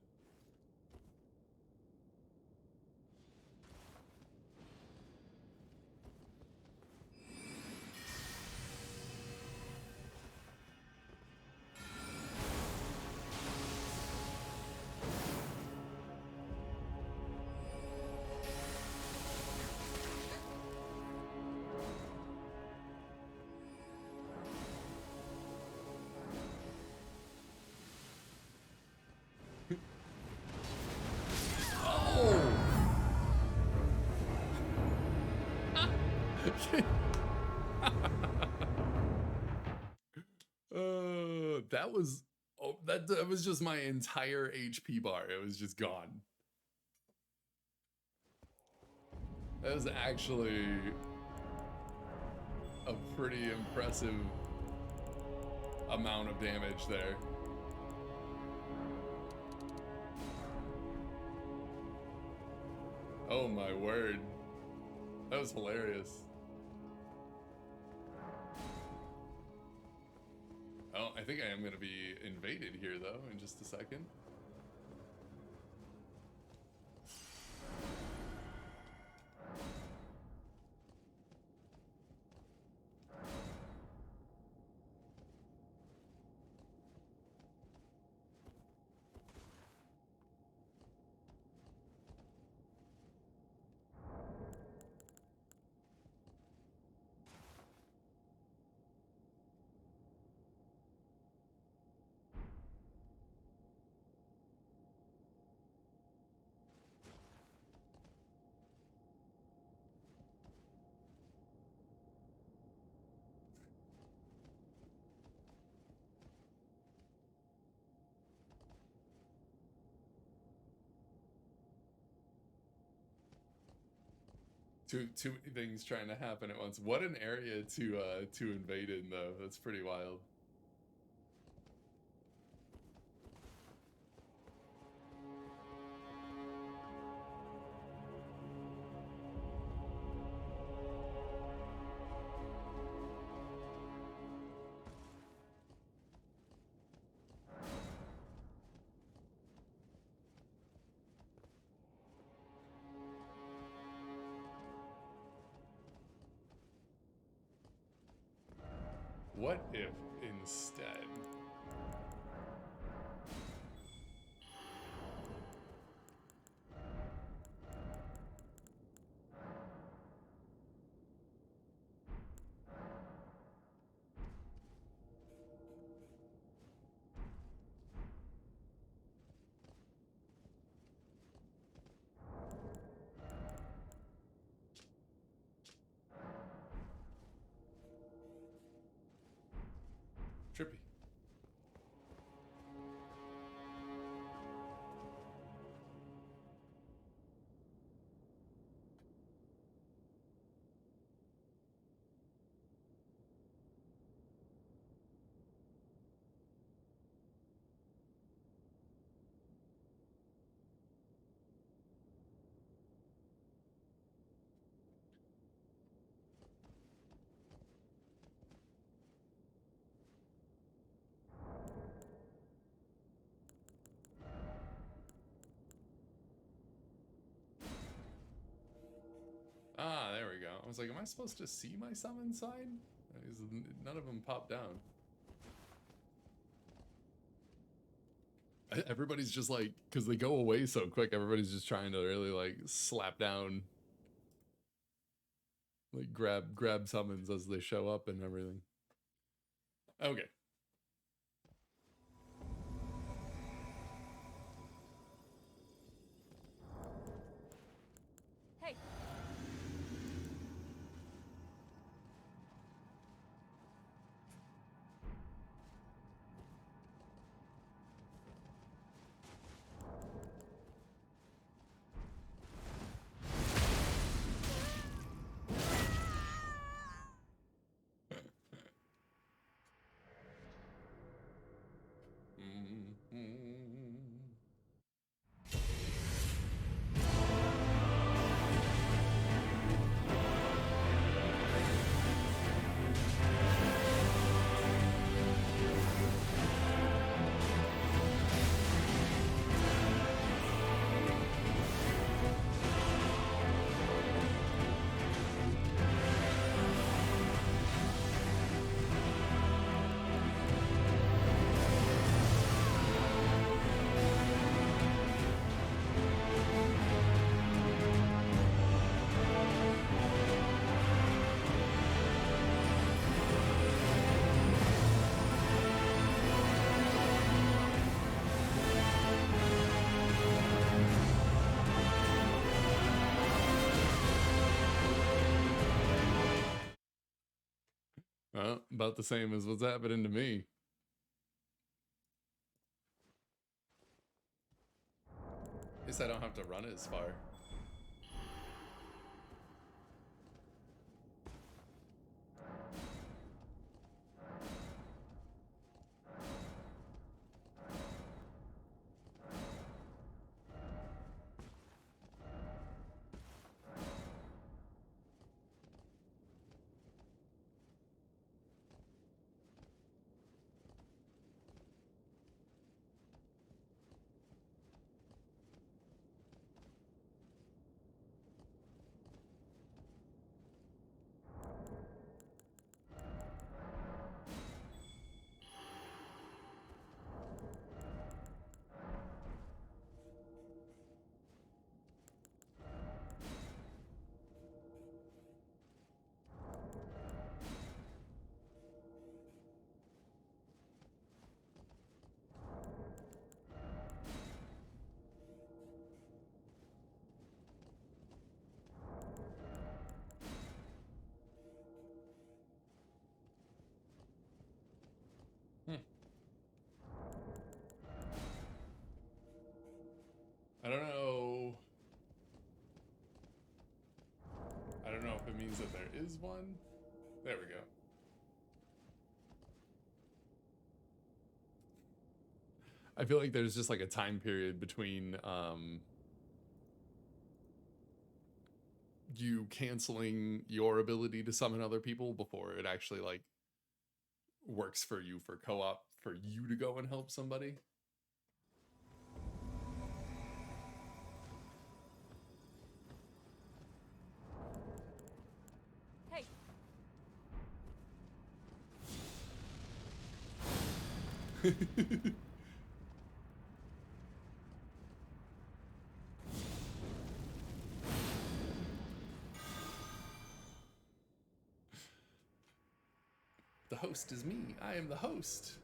That was that was just my entire HP bar. It was just gone. That was actually a pretty impressive amount of damage there. Oh my word. That was hilarious. Oh, I think I am going to be invaded here, though, in just a second. Too many things trying to happen at once. What an area to invade in, though. That's pretty wild. What if instead... Trippy. go. I was like, am I supposed to see my summon sign? None of them pop down. Everybody's just like, because they go away so quick, everybody's just trying to really like slap down, like grab summons as they show up and everything. Okay. Hey. Well, about the same as what's happening to me. At least I don't have to run as far. I don't know. I don't know if it means that there is one. There we go. I feel like there's just like a time period between you canceling your ability to summon other people before it actually like works for you for co-op for you to go and help somebody. Hey. The host is me. I am the host.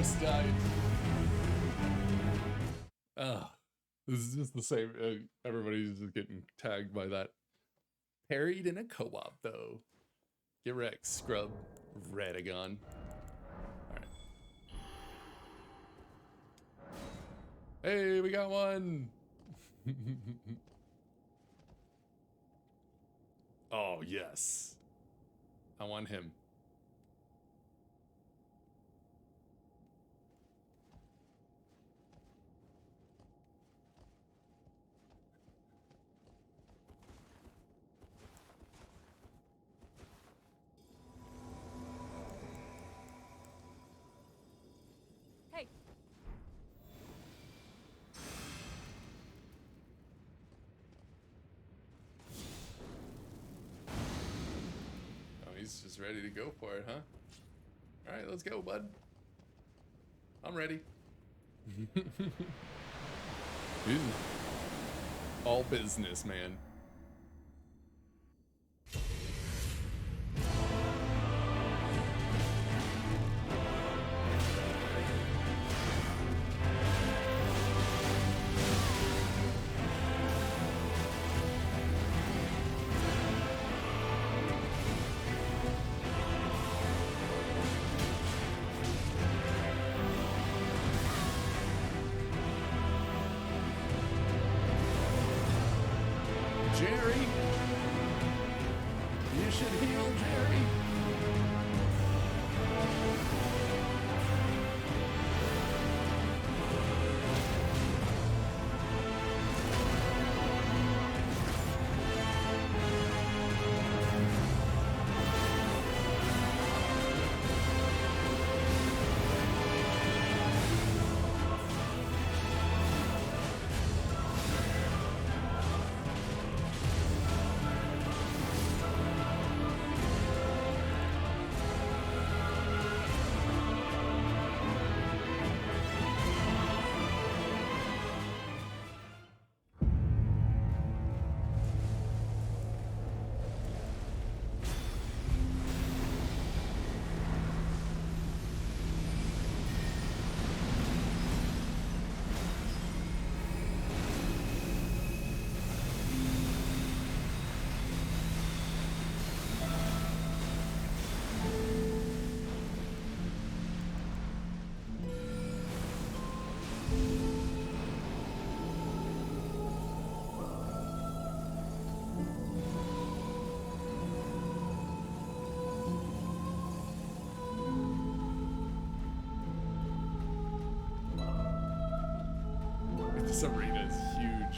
almost died. This is just the same. Everybody's just getting tagged by that. Parried in a co-op, though. Get wrecked, scrub. Radagon. Alright. Hey, we got one! Oh, yes. I want him. Hey. Oh, he's just ready to go for it, huh? Alright, let's go, bud. I'm ready. He's all business, man. Jerry! You should heal Jerry! This arena is huge.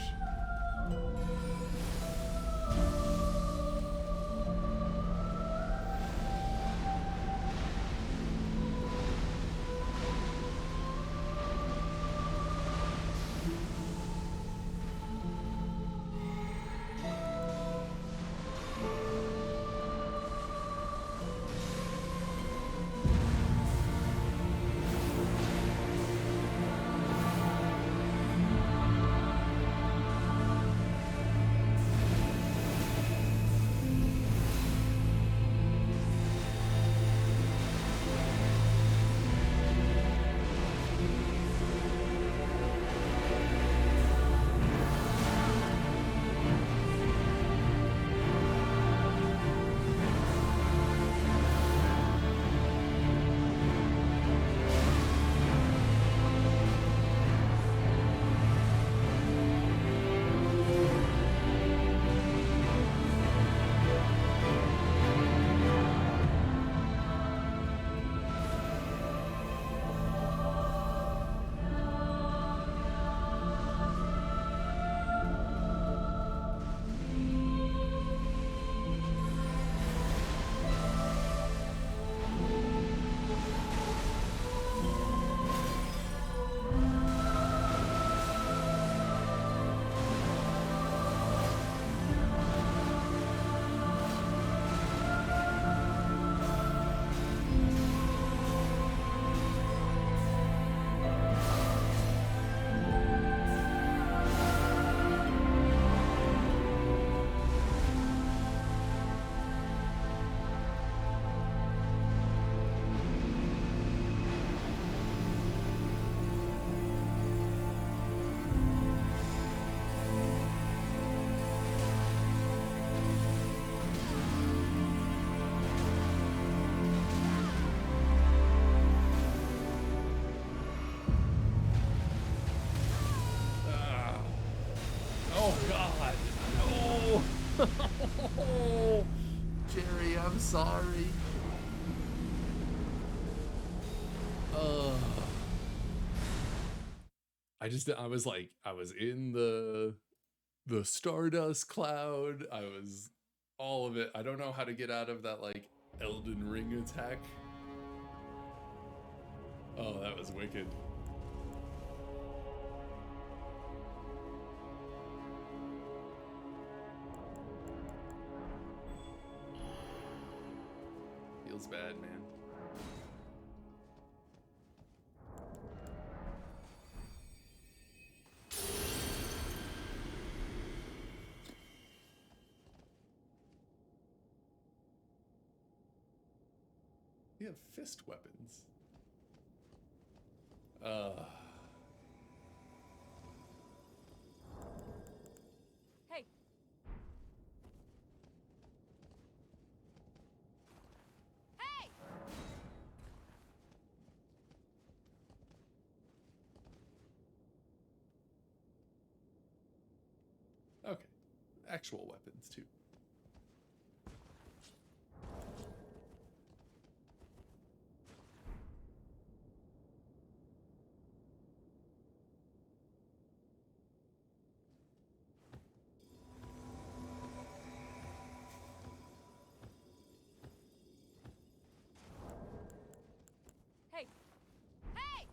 sorry. I was like, I was in the Stardust cloud. I was all of it. I don't know how to get out of that like Elden Ring attack. Oh, that was wicked. Feels bad, man. We have fist weapons. Hey. Hey. Okay. Actual weapons, too. Hey. Hey.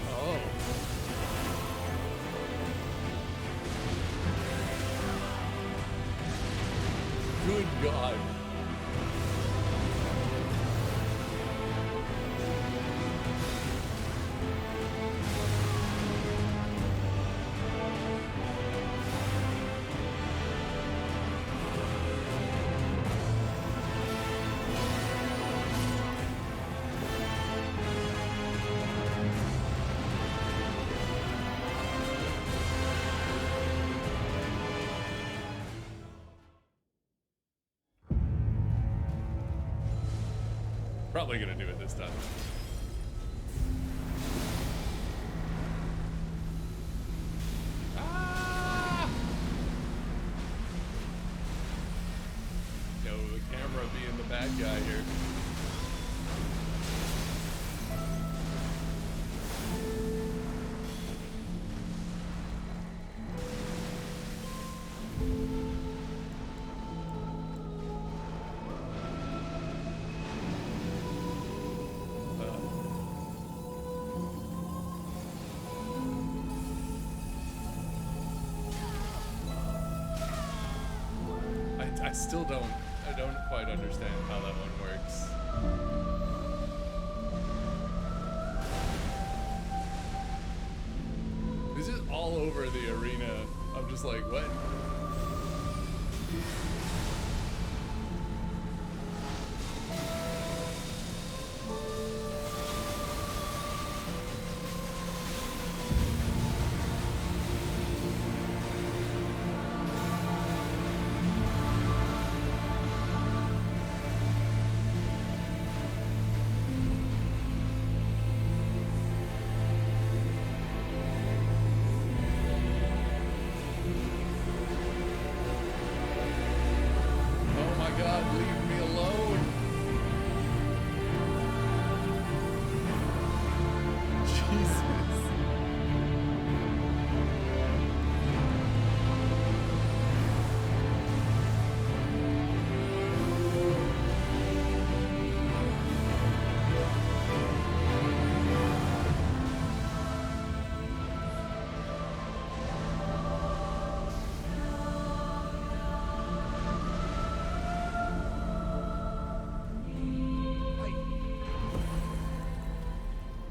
Oh. Good God. Probably gonna do it this time. Ah! Yo, the camera being the bad guy here. I still don't quite understand how that one works. It's just all over the arena. I'm just like, what?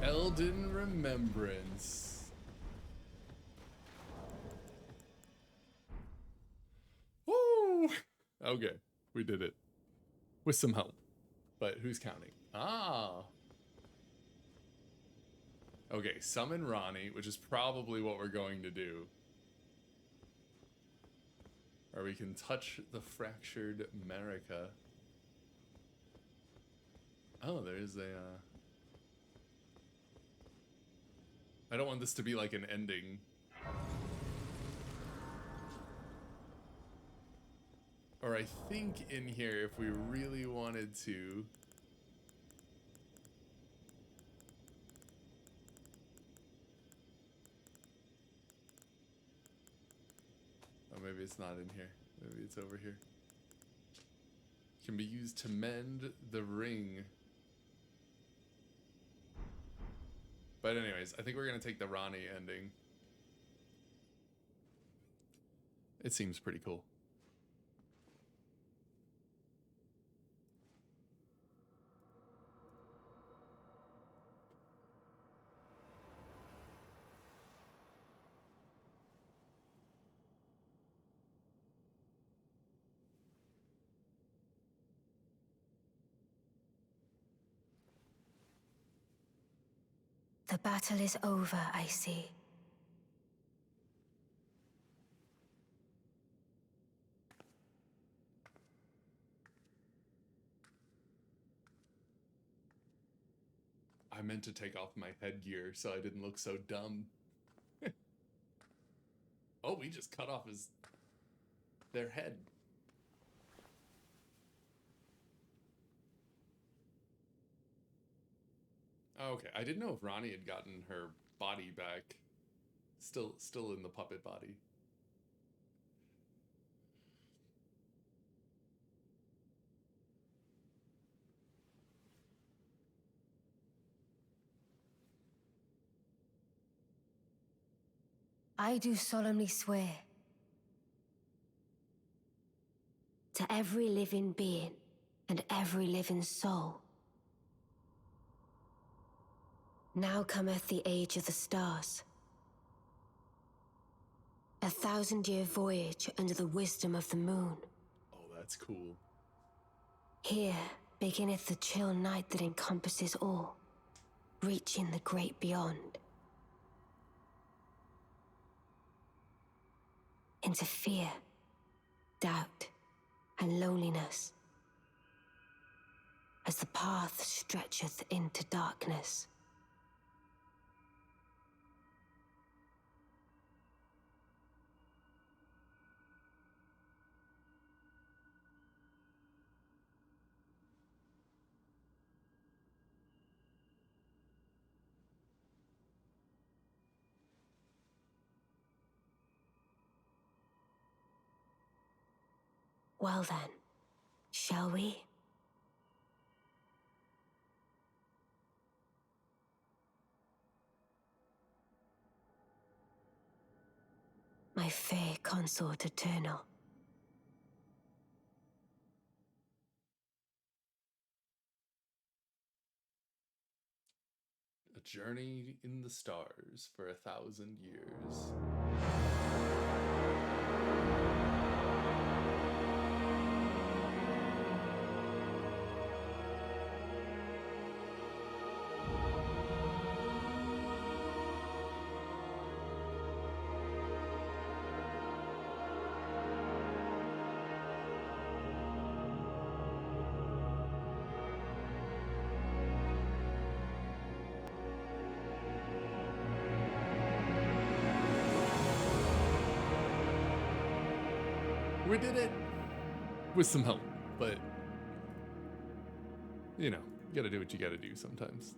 Elden Remembrance. Woo! Okay, we did it. With some help. but who's counting? Ah. Okay, summon Ronnie, which is probably what we're going to do. Or we can touch the fractured Marika. Oh, there's a, I don't want this to be like an ending. Or I think in here, if we really wanted to... Oh, maybe it's not in here. Maybe it's over here. Can be used to mend the ring. But anyways, I think we're going to take the Ronnie ending. It seems pretty cool. The battle is over, I see. I meant to take off my headgear so I didn't look so dumb. Oh, we just cut off their head. Oh, okay, I didn't know if Ronnie had gotten her body back. Still in the puppet body. I do solemnly swear to every living being and every living soul. Now cometh the age of the stars. 1,000-year voyage under the wisdom of the moon. Oh, that's cool. Here beginneth the chill night that encompasses all, reaching the great beyond. Into fear, doubt, and loneliness, as the path stretcheth into darkness. Well then, shall we? My fair consort eternal. A journey in the stars for 1,000 years. We did it with some help, but you know, you gotta do what you gotta do sometimes.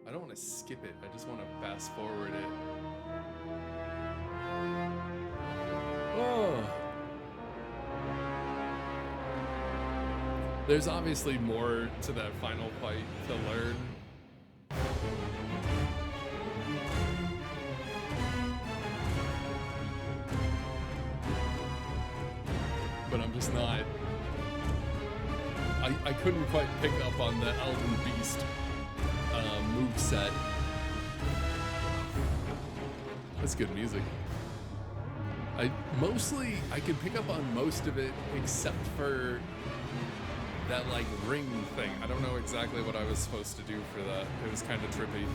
I don't want to skip it, I just want to fast forward it. Oh. There's obviously more to that final fight to learn. But I'm just not... I couldn't quite pick up on the Elden Beast move set. That's good music. I can pick up on most of it except for that like ring thing. I don't know exactly what I was supposed to do for that. It was kind of trippy.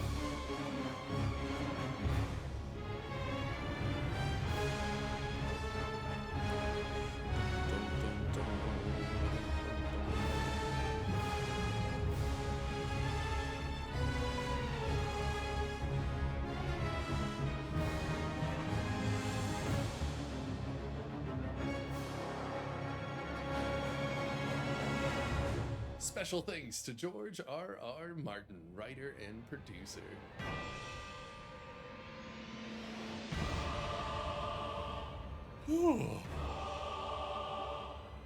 Special thanks to George R.R. Martin, writer and producer.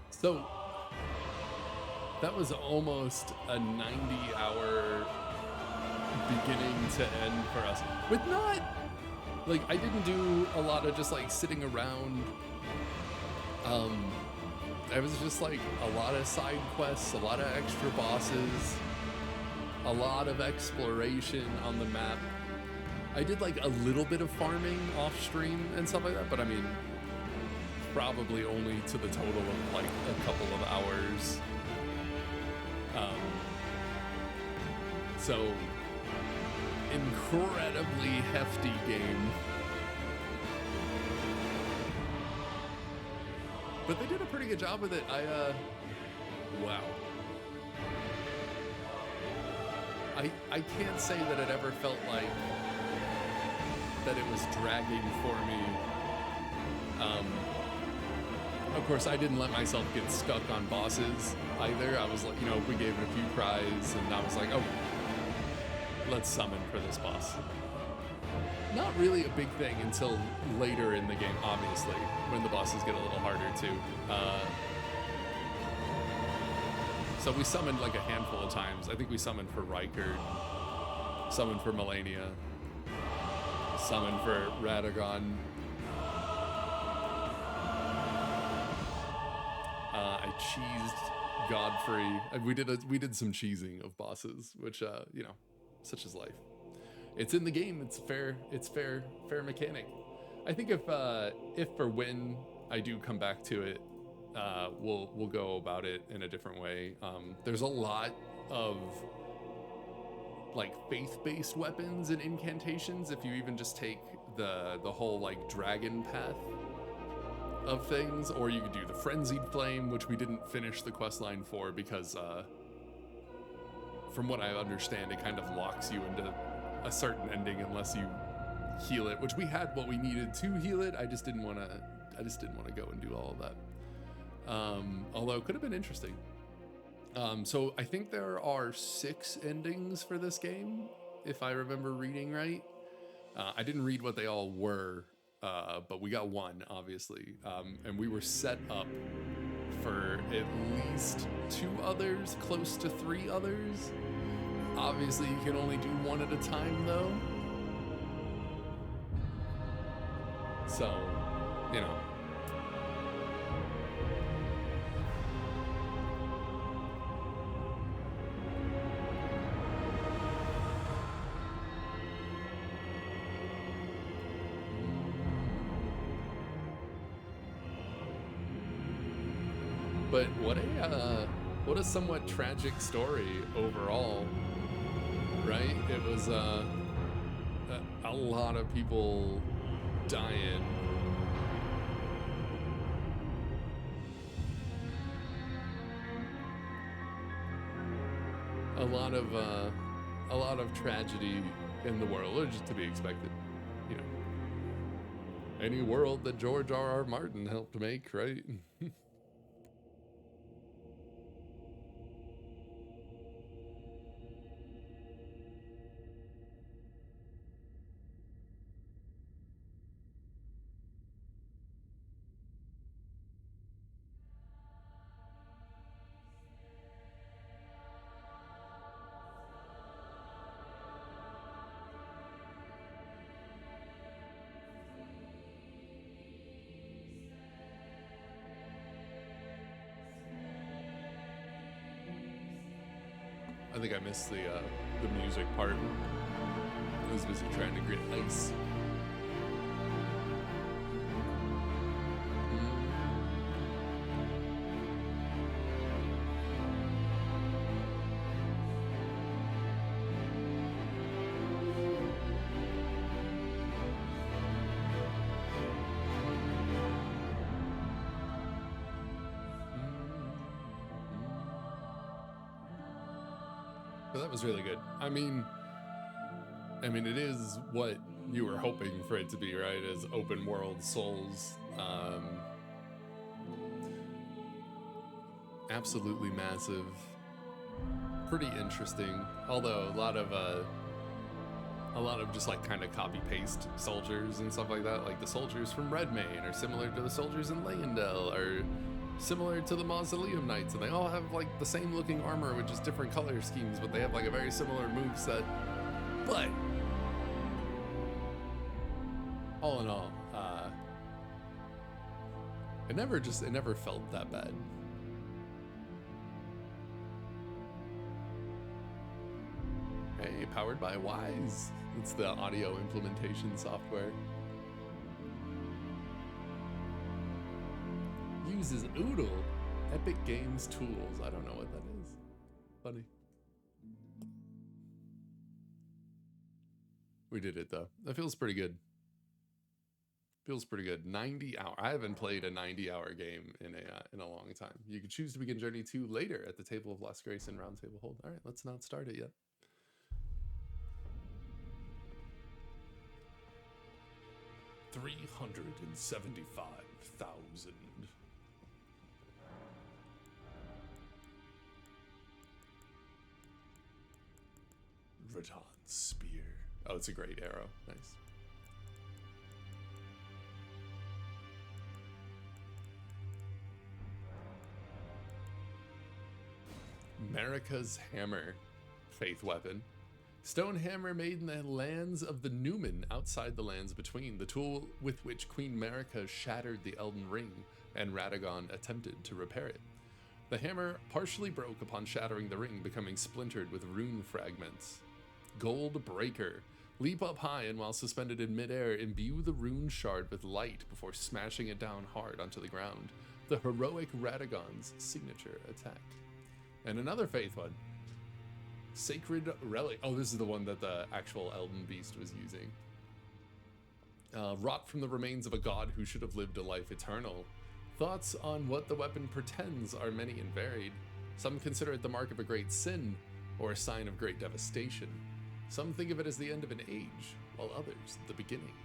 So, that was almost a 90-hour beginning to end for us. With not, like, I didn't do a lot of just, like, sitting around. It was just like a lot of side quests, a lot of extra bosses, a lot of exploration on the map. I did like a little bit of farming off stream and stuff like that, but I mean, probably only to the total of like a couple of hours. So, incredibly hefty game. But they did a pretty good job with it. Wow. I can't say that it ever felt like that it was dragging for me. Of course, I didn't let myself get stuck on bosses either. I was like, you know, we gave it a few tries, and I was like, oh, let's summon for this boss. Not really a big thing until later in the game, obviously, when the bosses get a little harder too. So we summoned like a handful of times. I think we summoned for Rykard, summoned for Melania, summoned for Radagon. I cheesed Godfrey. We did some cheesing of bosses, which you know, such is life. It's in the game. It's fair mechanic. I think if for when I do come back to it, we'll go about it in a different way. There's a lot of like faith-based weapons and incantations. If you even just take the whole like dragon path of things, or you could do the frenzied flame, which we didn't finish the quest line for because from what I understand, it kind of locks you into a certain ending unless you heal it, which we had what we needed to heal it. I just didn't want to go and do all of that. Although it could have been interesting. So I think there are 6 endings for this game, if I remember reading right. I didn't read what they all were, but we got one, obviously. And we were set up for at least 2 others, close to 3 others. Obviously, you can only do one at a time, though. So, you know. But what a somewhat tragic story overall, right? It was a lot of people dying. A lot of tragedy in the world, or just to be expected, you know. Any world that George R.R. Martin helped make, right? I think I missed the music part. I was busy trying to grit ice. But that was really good. I mean, it is what you were hoping for it to be, right? As open world Souls. Absolutely massive. Pretty interesting. Although a lot of just like kind of copy paste soldiers and stuff like that. Like the soldiers from Redmane are similar to the soldiers in Leyendell, or similar to the Mausoleum Knights, and they all have like the same looking armor with just different color schemes, but they have like a very similar moveset. But all in all, it never felt that bad. Hey, powered by Wise. It's the audio implementation software. Uses Oodle, Epic Games tools. I don't know what that is. Funny. We did it though. That feels pretty good. Feels pretty good. 90 hour. I haven't played a 90-hour game in a long time. You can choose to begin Journey 2 later at the Table of Lost Grace and Round Table Hold. All right, let's not start it yet. $375,000. Raton's spear. Oh, it's a great arrow. Nice. Marika's hammer. Faith weapon. Stone hammer made in the lands of the Newman outside the lands between. The tool with which Queen Marika shattered the Elden Ring and Radagon attempted to repair it. The hammer partially broke upon shattering the ring, becoming splintered with rune fragments. Gold Breaker. Leap up high and while suspended in midair, imbue the rune shard with light before smashing it down hard onto the ground. The heroic Radagon's signature attack. And another faith one. Sacred Relic. Oh, this is the one that the actual Elden Beast was using. Wrought from the remains of a god who should have lived a life eternal. Thoughts on what the weapon pretends are many and varied. Some consider it the mark of a great sin, or a sign of great devastation. Some think of it as the end of an age, while others, the beginning.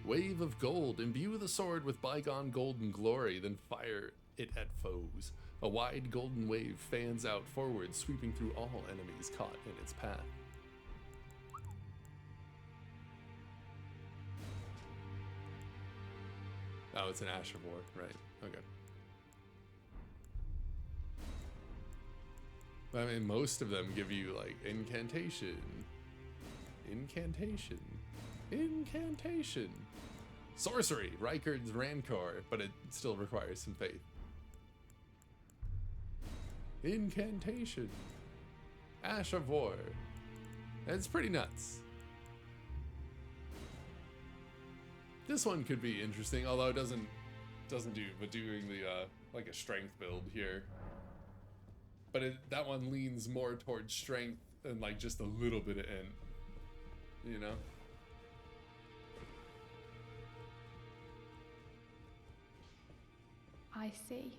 Wave of gold. Imbue the sword with bygone golden glory, then fire it at foes. A wide golden wave fans out forward, sweeping through all enemies caught in its path. Oh, it's an Ash of War, right? Okay. I mean, most of them give you like incantation, incantation, incantation, sorcery, Rykard's Rancor, but it still requires some faith. Incantation, Ash of War. It's pretty nuts. This one could be interesting, although it doesn't do, but doing the like a strength build here. But that one leans more towards strength and like just a little bit of int, you know? I see.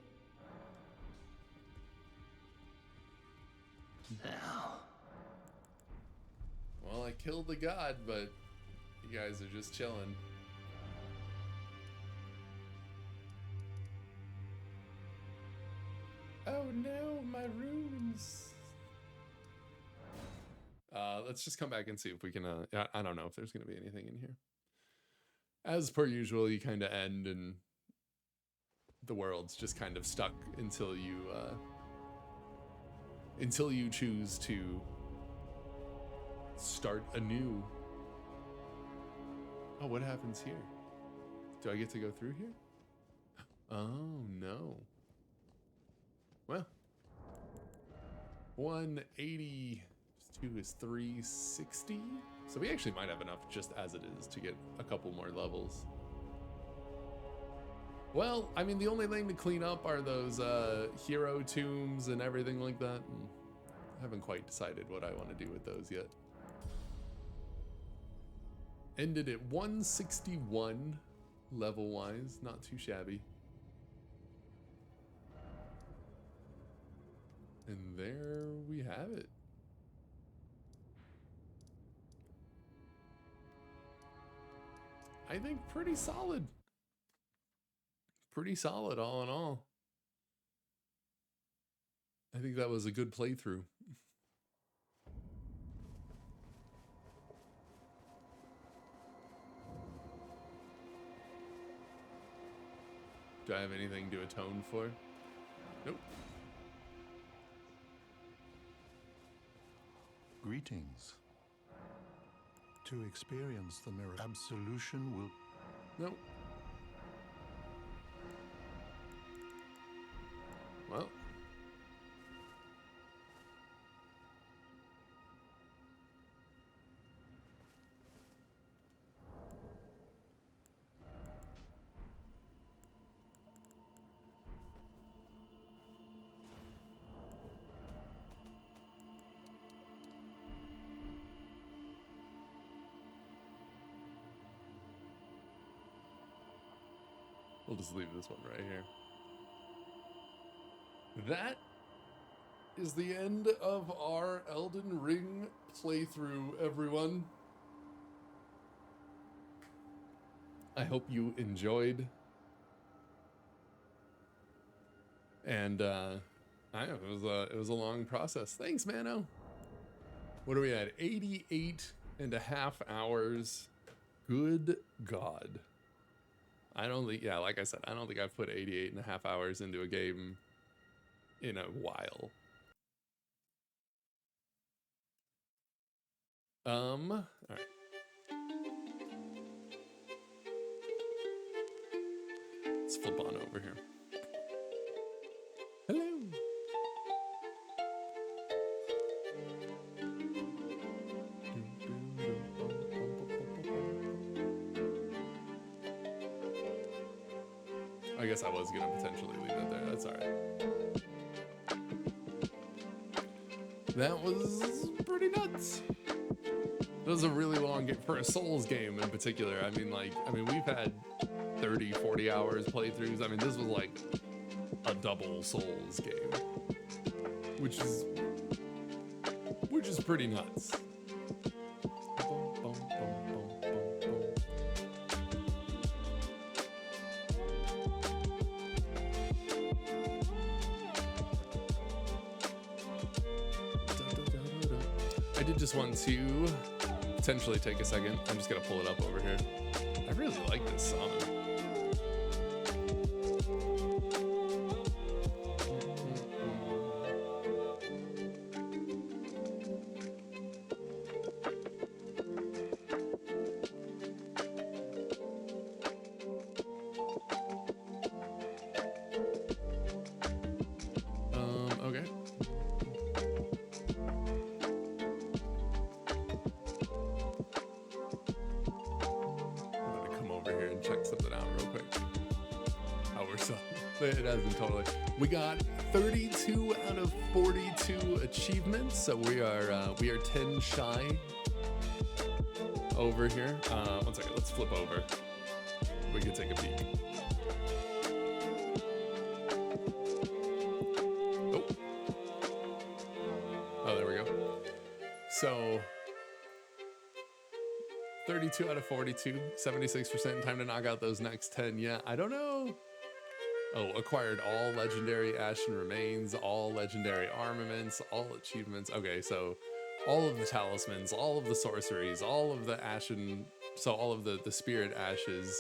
Now. Well, I killed the god, but you guys are just chilling. Oh no, my runes. Let's just come back and see if we can, I don't know if there's gonna be anything in here. As per usual, you kind of end and the world's just kind of stuck until you choose to start anew. Oh, what happens here? Do I get to go through here? Oh, no. Well, 180 2 is 360. So we actually might have enough just as it is to get a couple more levels. Well, I mean, the only thing to clean up are those hero tombs and everything like that. And I haven't quite decided what I want to do with those yet. Ended at 161 level-wise, not too shabby. And there we have it. I think pretty solid. Pretty solid all in all. I think that was a good playthrough. Do I have anything to atone for? Nope. Greetings. To experience the mirror, absolution will... Nope. Well. We'll just leave this one right here. That is the end of our Elden Ring playthrough, everyone. I hope you enjoyed. And I know it was a long process. Thanks, Mano. What are we at? 88.5 hours. Good God. I don't think, yeah, like I said, I don't think I've put 88.5 hours into a game in a while. All right. Let's flip on over here. Hello. I guess I was gonna potentially leave it there. That's all right. That was pretty nuts. That was a really long game for a Souls game in particular. I mean, we've had 30, 40 hours playthroughs. I mean, this was like a double Souls game, which is pretty nuts. I did just want to potentially take a second. I'm just gonna pull it up over here. I really like this song. Okay. Check something out real quick. Oh, we're so it hasn't totally. We got 32 out of 42 achievements, so we are 10 shy over here. One second, let's flip over. We can take a peek. Oh, there we go. So 32 out of 42, 76% time to knock out those next 10. Yeah, I don't know. Oh, acquired all legendary Ashen Remains, all legendary armaments, all achievements. Okay, so all of the talismans, all of the sorceries, all of the Ashen, so all of the spirit ashes.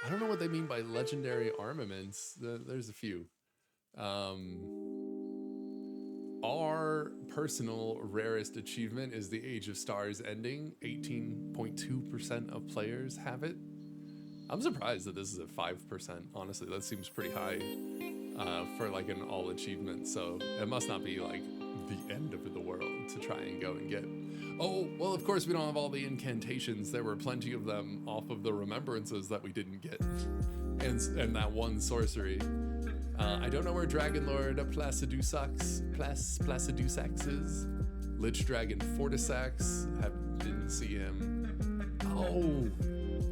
I don't know what they mean by legendary armaments. There's a few. Our personal rarest achievement is the Age of Stars ending. 18.2% of players have it. I'm surprised that this is at 5%. Honestly, that seems pretty high for like an all achievement. So it must not be like the end of the world to try and go and get. Oh, well, of course we don't have all the incantations. There were plenty of them off of the remembrances that we didn't get. And that one sorcery. I don't know where Dragonlord Placidusax is. Lich Dragon Fortisax, didn't see him. Oh,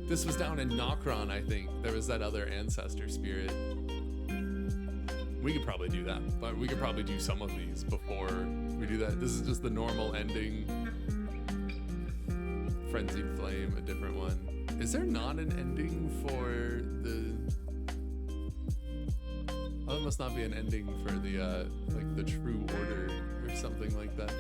this was down in Nokron, I think. There was that other ancestor spirit. We could probably do that, but we could probably do some of these before we do that. This is just the normal ending. Frenzied Flame, a different one. Is there not an ending for the... Oh, there must not be an ending for the, like the True Order or something like that.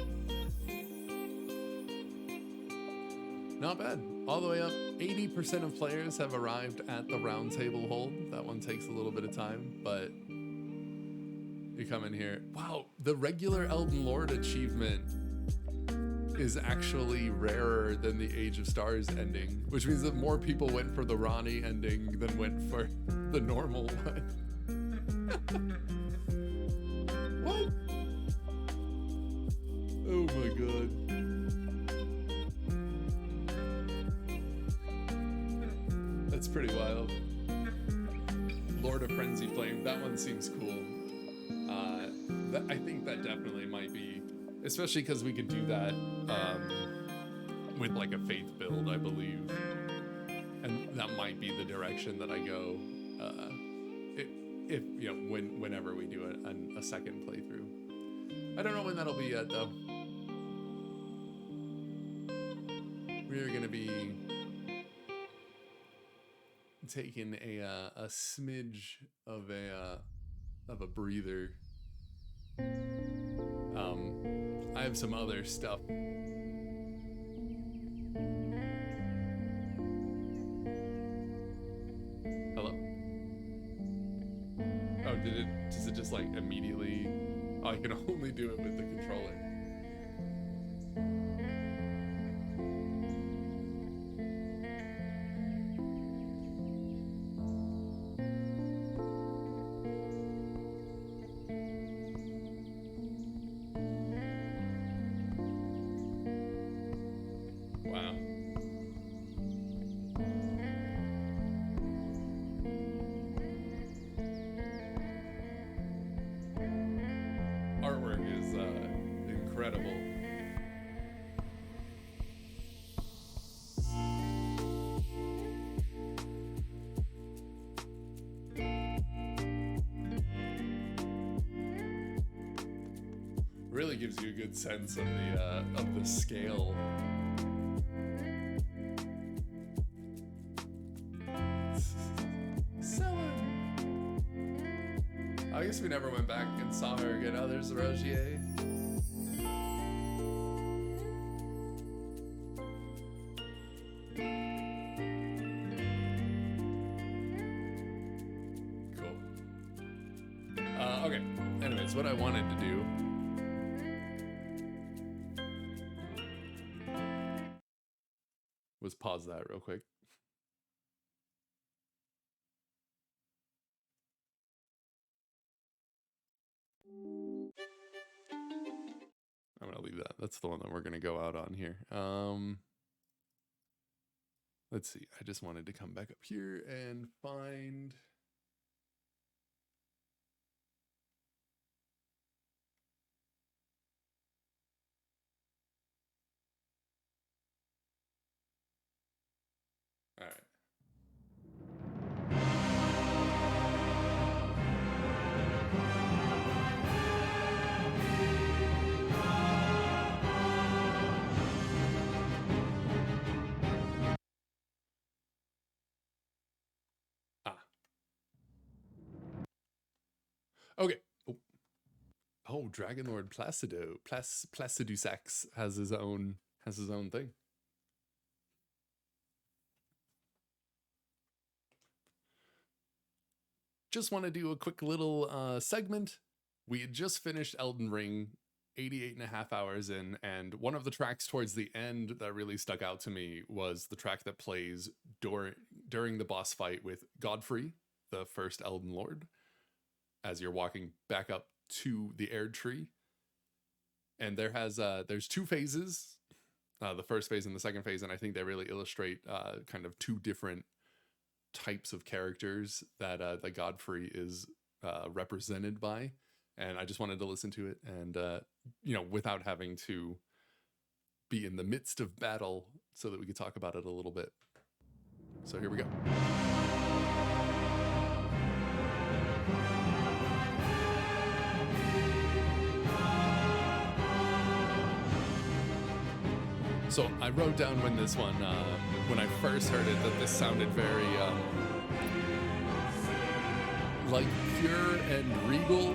Not bad. All the way up. 80% of players have arrived at the round table hold. That one takes a little bit of time, but you come in here. Wow, the regular Elden Lord achievement is actually rarer than the Age of Stars ending, which means that more people went for the Ronnie ending than went for the normal one. What? Oh my god. That's pretty wild. Lord of Frenzy Flame, that one seems cool. I think that definitely might be, especially because we could do that with like a faith build, I believe. And that might be the direction that I go if you know, whenever we do a second playthrough. I don't know when that'll be yet though. We're gonna be taking a smidge of a breather. I have some other stuff. Hello? Oh, does it just like immediately? Oh, I can only do it with the controller. Really gives you a good sense of the scale. I guess we never went back and saw her again. Oh, there's Rogier. Cool. Okay. Anyways, what I wanted to do was pause that real quick. I'm gonna leave that. That's the one that we're gonna go out on here. Let's see. I just wanted to come back up here and find. All right. Okay. Oh, Dragonlord Placidusax has his own thing. Just want to do a quick little segment. We had just finished Elden Ring, 88.5 hours in, and one of the tracks towards the end that really stuck out to me was the track that plays during the boss fight with Godfrey, the first Elden Lord, as you're walking back up to the Erd Tree. And there's two phases, the first phase and the second phase, and I think they really illustrate kind of two different types of characters that Godfrey is represented by. And I just wanted to listen to it, and without having to be in the midst of battle, so that we could talk about it a little bit. So here we go. So I wrote down when I first heard it, that this sounded very like pure and regal.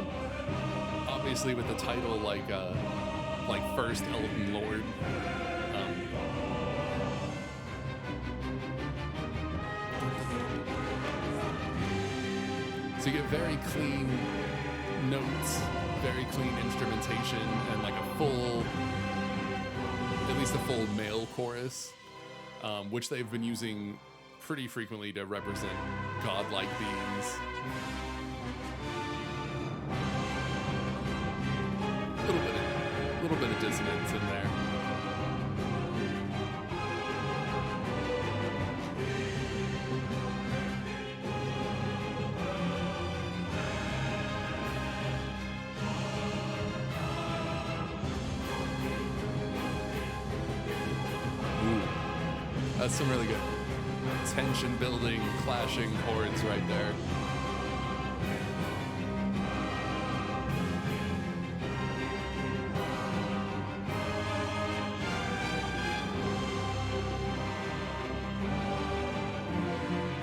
Obviously, with the title like First Elden Lord. So you get very clean notes, very clean instrumentation, and like at least a full male chorus, which they've been using pretty frequently to represent godlike beings. A little bit of dissonance in there. That's some really good tension building, clashing chords right there.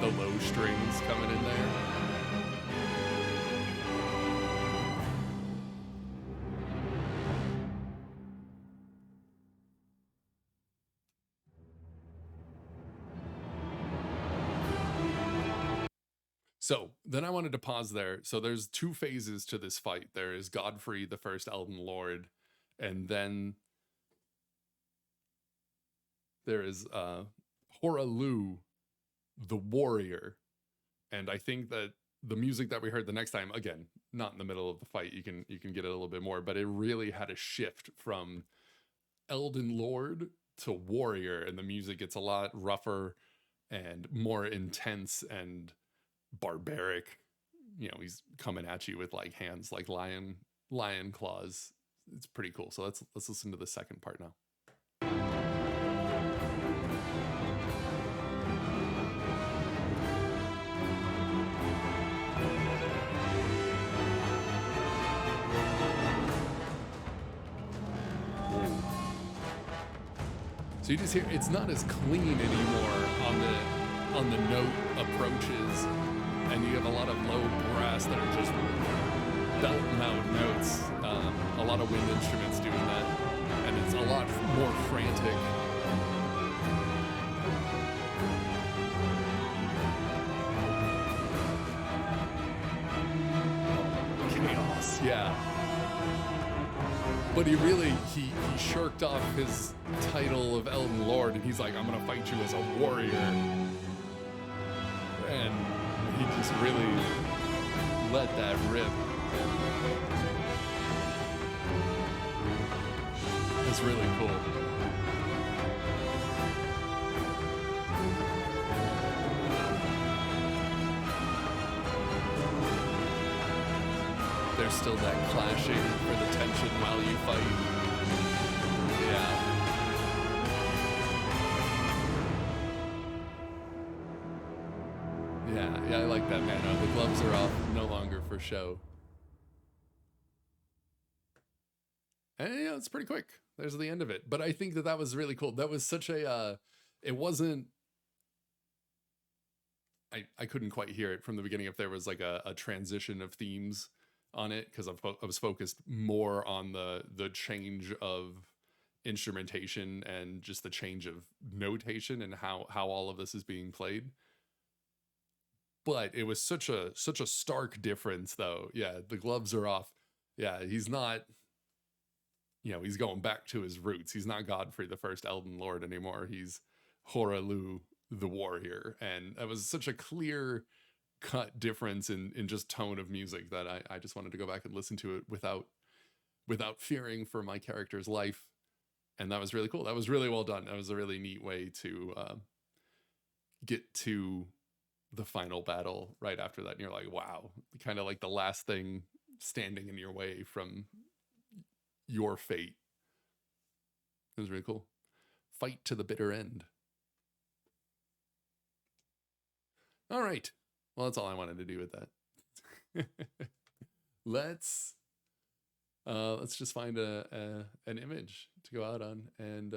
The low strings coming in there. So then I wanted to pause there. So there's two phases to this fight. There is Godfrey, the first Elden Lord, and then there is Horalu, the warrior. And I think that the music that we heard the next time, again, not in the middle of the fight, you can get it a little bit more, but it really had a shift from Elden Lord to warrior, and the music gets a lot rougher and more intense and barbaric. He's coming at you with like hands like lion claws. It's pretty cool. So let's listen to the second part now. So you just hear it's not as clean anymore on the note approaches, and you have a lot of low brass that are just belting out notes. A lot of wind instruments doing that, and it's a lot more frantic. Chaos, yeah. But he shirked off his title of Elden Lord, and he's like, I'm gonna fight you as a warrior. And he just really let that rip. It's really cool. There's still that clashing for the tension while you fight. Yeah. Yeah, I like that, man. The gloves are off, no longer for show. And it's pretty quick. There's the end of it. But I think that was really cool. That was such a, it wasn't, I couldn't quite hear it from the beginning if there was like a transition of themes on it, because I was focused more on the change of instrumentation and just the change of notation and how all of this is being played. But it was such a stark difference, though. Yeah, the gloves are off. Yeah, he's not, he's going back to his roots. He's not Godfrey, the first Elden Lord anymore. He's Horalu, the warrior. And that was such a clear cut difference in just tone of music that I just wanted to go back and listen to it without without fearing for my character's life. And that was really cool. That was really well done. That was a really neat way to get to the final battle right after that. And you're like, wow, kind of like the last thing standing in your way from your fate. It was really cool. Fight to the bitter end. All right. Well, that's all I wanted to do with that. Let's just find an image to go out on, and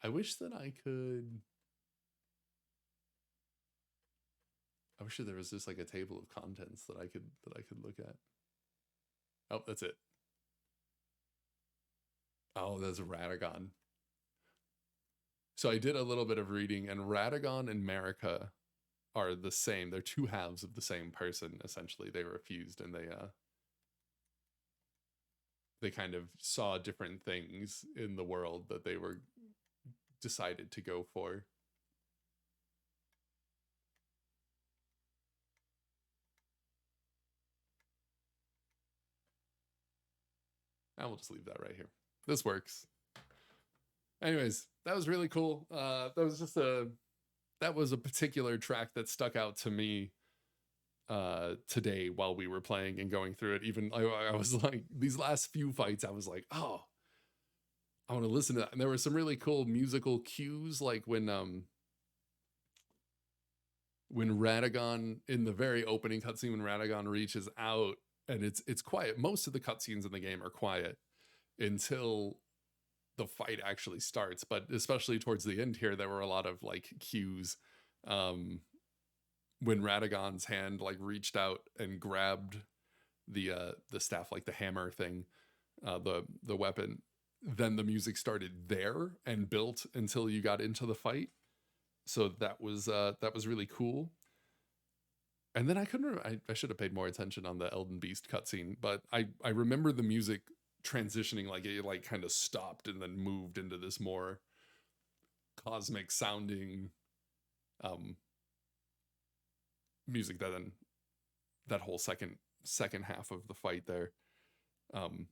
I wish that I wish that there was just like a table of contents that I could look at. Oh, that's it. Oh, that's Radagon. So I did a little bit of reading, and Radagon and Marika are the same. They're two halves of the same person, essentially. They were fused, and they kind of saw different things in the world that they were decided to go for. And we'll just leave that right here. This works. Anyways, that was really cool. That was a particular track that stuck out to me today while we were playing and going through it. Even I was like, these last few fights, I was like, oh, I want to listen to that. And there were some really cool musical cues, like when Radagon, in the very opening cutscene, when Radagon reaches out, and it's quiet. Most of the cutscenes in the game are quiet until the fight actually starts, but especially towards the end here, there were a lot of like cues. When Radagon's hand like reached out and grabbed the staff, like the hammer thing, the weapon, then the music started there and built until you got into the fight. So that was really cool. And then I should have paid more attention on the Elden Beast cutscene, but I remember the music transitioning, like it like kind of stopped and then moved into this more cosmic sounding music that whole second half of the fight there. And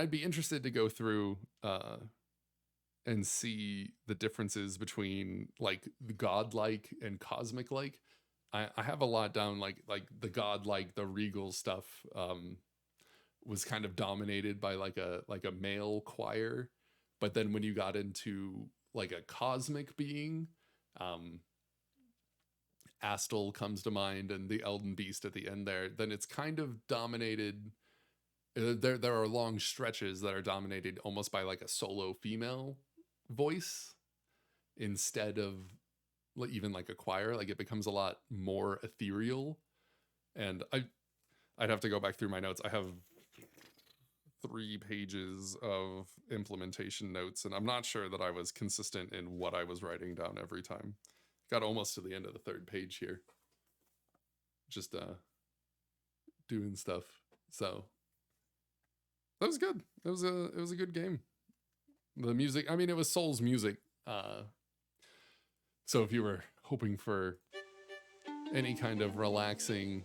I'd be interested to go through and see the differences between like the godlike and cosmic like. I have a lot down, like the godlike, the regal stuff was kind of dominated by like a male choir, but then when you got into like a cosmic being, Astel comes to mind, and the Elden Beast at the end there, then it's kind of dominated. There are long stretches that are dominated almost by like a solo female voice instead of even like a choir. Like it becomes a lot more ethereal. And I'd have to go back through my notes. I have 3 pages of implementation notes, and I'm not sure that I was consistent in what I was writing down every time. Got almost to the end of the 3rd page here. Just doing stuff. So that was good. It was a good game. The music, I mean, it was Soul's music. So if you were hoping for any kind of relaxing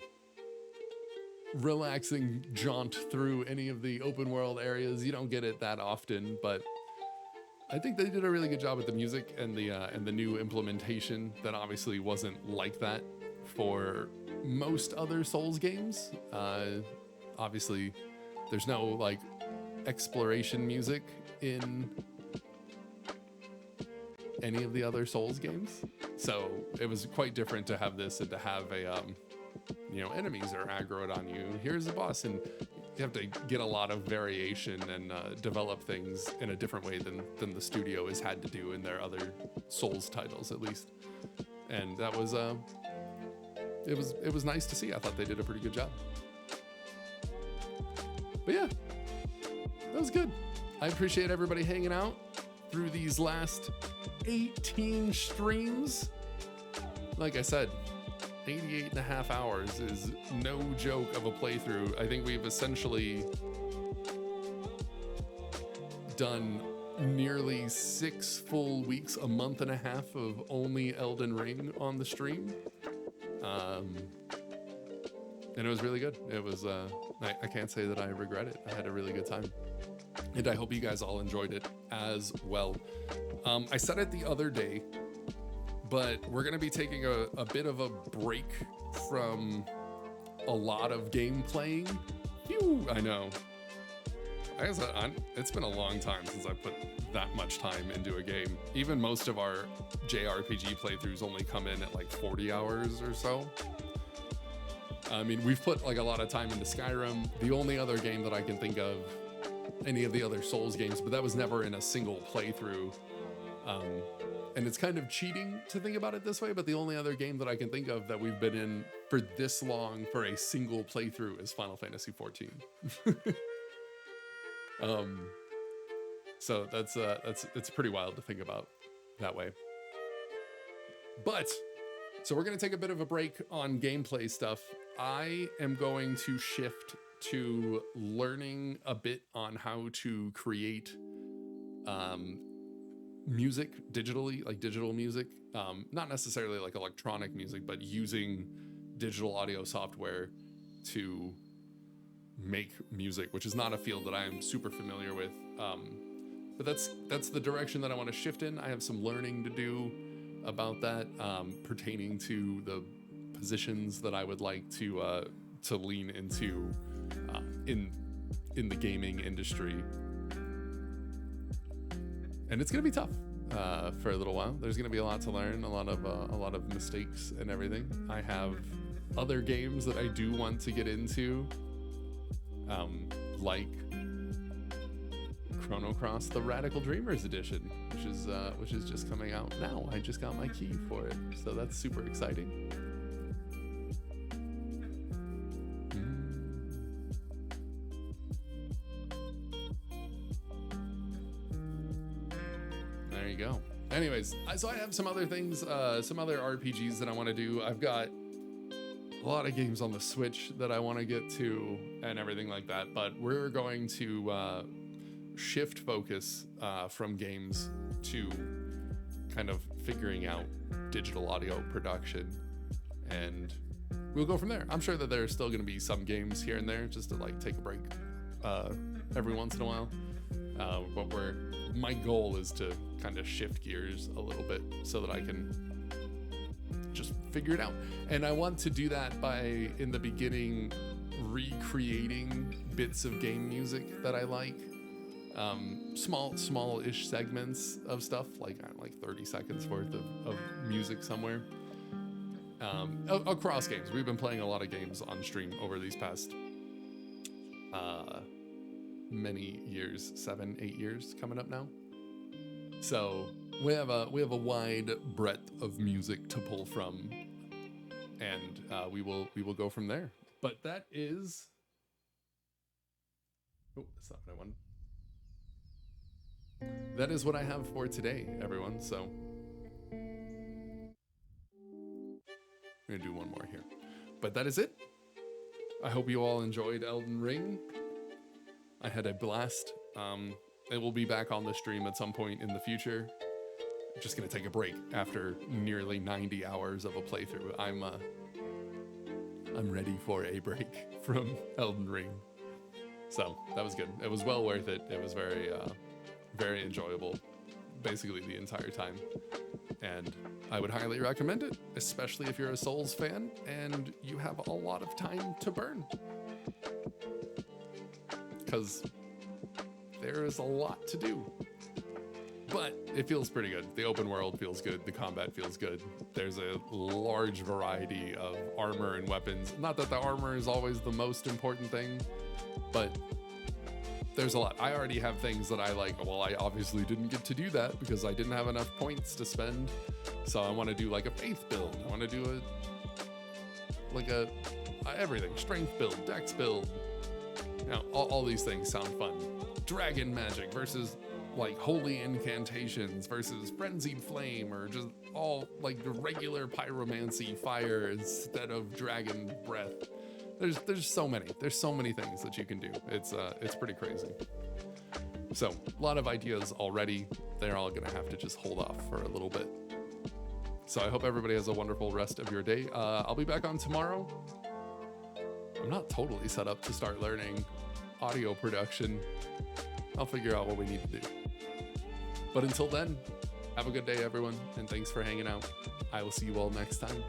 jaunt through any of the open world areas, you don't get it that often, but I think they did a really good job with the music and the new implementation that obviously wasn't like that for most other Souls games. Obviously there's no like exploration music in any of the other Souls games, so it was quite different to have this and to have a enemies are aggroed on you, here's a boss, and you have to get a lot of variation and develop things in a different way than the studio has had to do in their other Souls titles, at least. And that was it was nice to see. I thought they did a pretty good job. But yeah, that was good. I appreciate everybody hanging out through these last 18 streams. Like I said, 88.5 hours is no joke of a playthrough. I think we've essentially done nearly 6 full weeks, a month and a half of only Elden Ring on the stream. And it was really good. It was, I can't say that I regret it. I had a really good time. And I hope you guys all enjoyed it as well. I said it the other day, but we're going to be taking a bit of a break from a lot of game playing. Phew, I know. I guess it's been a long time since I put that much time into a game. Even most of our JRPG playthroughs only come in at like 40 hours or so. I mean, we've put like a lot of time into Skyrim. The only other game that I can think of, any of the other Souls games, but that was never in a single playthrough. And it's kind of cheating to think about it this way, but the only other game that I can think of that we've been in for this long for a single playthrough is Final Fantasy XIV. So it's pretty wild to think about that way. But so we're going to take a bit of a break on gameplay stuff. I am going to shift to learning a bit on how to create music digitally, like digital music, not necessarily like electronic music, but using digital audio software to make music, which is not a field that I am super familiar with. But that's the direction that I want to shift in. I have some learning to do about that, pertaining to the positions that I would like to lean into in the gaming industry. And it's gonna be tough for a little while. There's gonna be a lot to learn, a lot of mistakes and everything. I have other games that I do want to get into, like Chrono Cross: The Radical Dreamers Edition, which is just coming out now. I just got my key for it, so that's super exciting. There you go. Anyways, so I have some other things, some other RPGs that I want to do. I've got a lot of games on the Switch that I want to get to and everything like that, but we're going to shift focus from games to kind of figuring out digital audio production, and we'll go from there. I'm sure that there's still going to be some games here and there just to like take a break every once in a while, but my goal is to kind of shift gears a little bit so that I can just figure it out. And I want to do that by, in the beginning, recreating bits of game music that I like. Small-ish segments of stuff, like 30 seconds worth of music somewhere. Across games. We've been playing a lot of games on stream over these past many years, 7-8 years coming up now. So we have a wide breadth of music to pull from, and we will go from there. But that is, that's not what I wanted. That is what I have for today, everyone. So I'm gonna do one more here, but that is it. I hope you all enjoyed Elden Ring. I had a blast. It will be back on the stream at some point in the future. Just gonna take a break after nearly 90 hours of a playthrough. I'm ready for a break from Elden Ring. So that was good. It was well worth it. It was very enjoyable, basically the entire time. And I would highly recommend it, especially if you're a Souls fan and you have a lot of time to burn. Because there is a lot to do. But it feels pretty good. The open world feels good. The combat feels good. There's a large variety of armor and weapons. Not that the armor is always the most important thing, but there's a lot. I already have things that I like. Well, I obviously didn't get to do that because I didn't have enough points to spend. So I want to do like a faith build. I want to do everything. Strength build, dex build. You know, all these things sound fun. Dragon magic versus like holy incantations versus frenzied flame, or just all like the regular pyromancy fire instead of dragon breath. There's so many things that you can do. It's pretty crazy. So a lot of ideas already. They're all gonna have to just hold off for a little bit. So I hope everybody has a wonderful rest of your day. I'll be back on tomorrow. I'm not totally set up to start learning audio production. I'll figure out what we need to do. But until then, have a good day, everyone, and thanks for hanging out. I will see you all next time.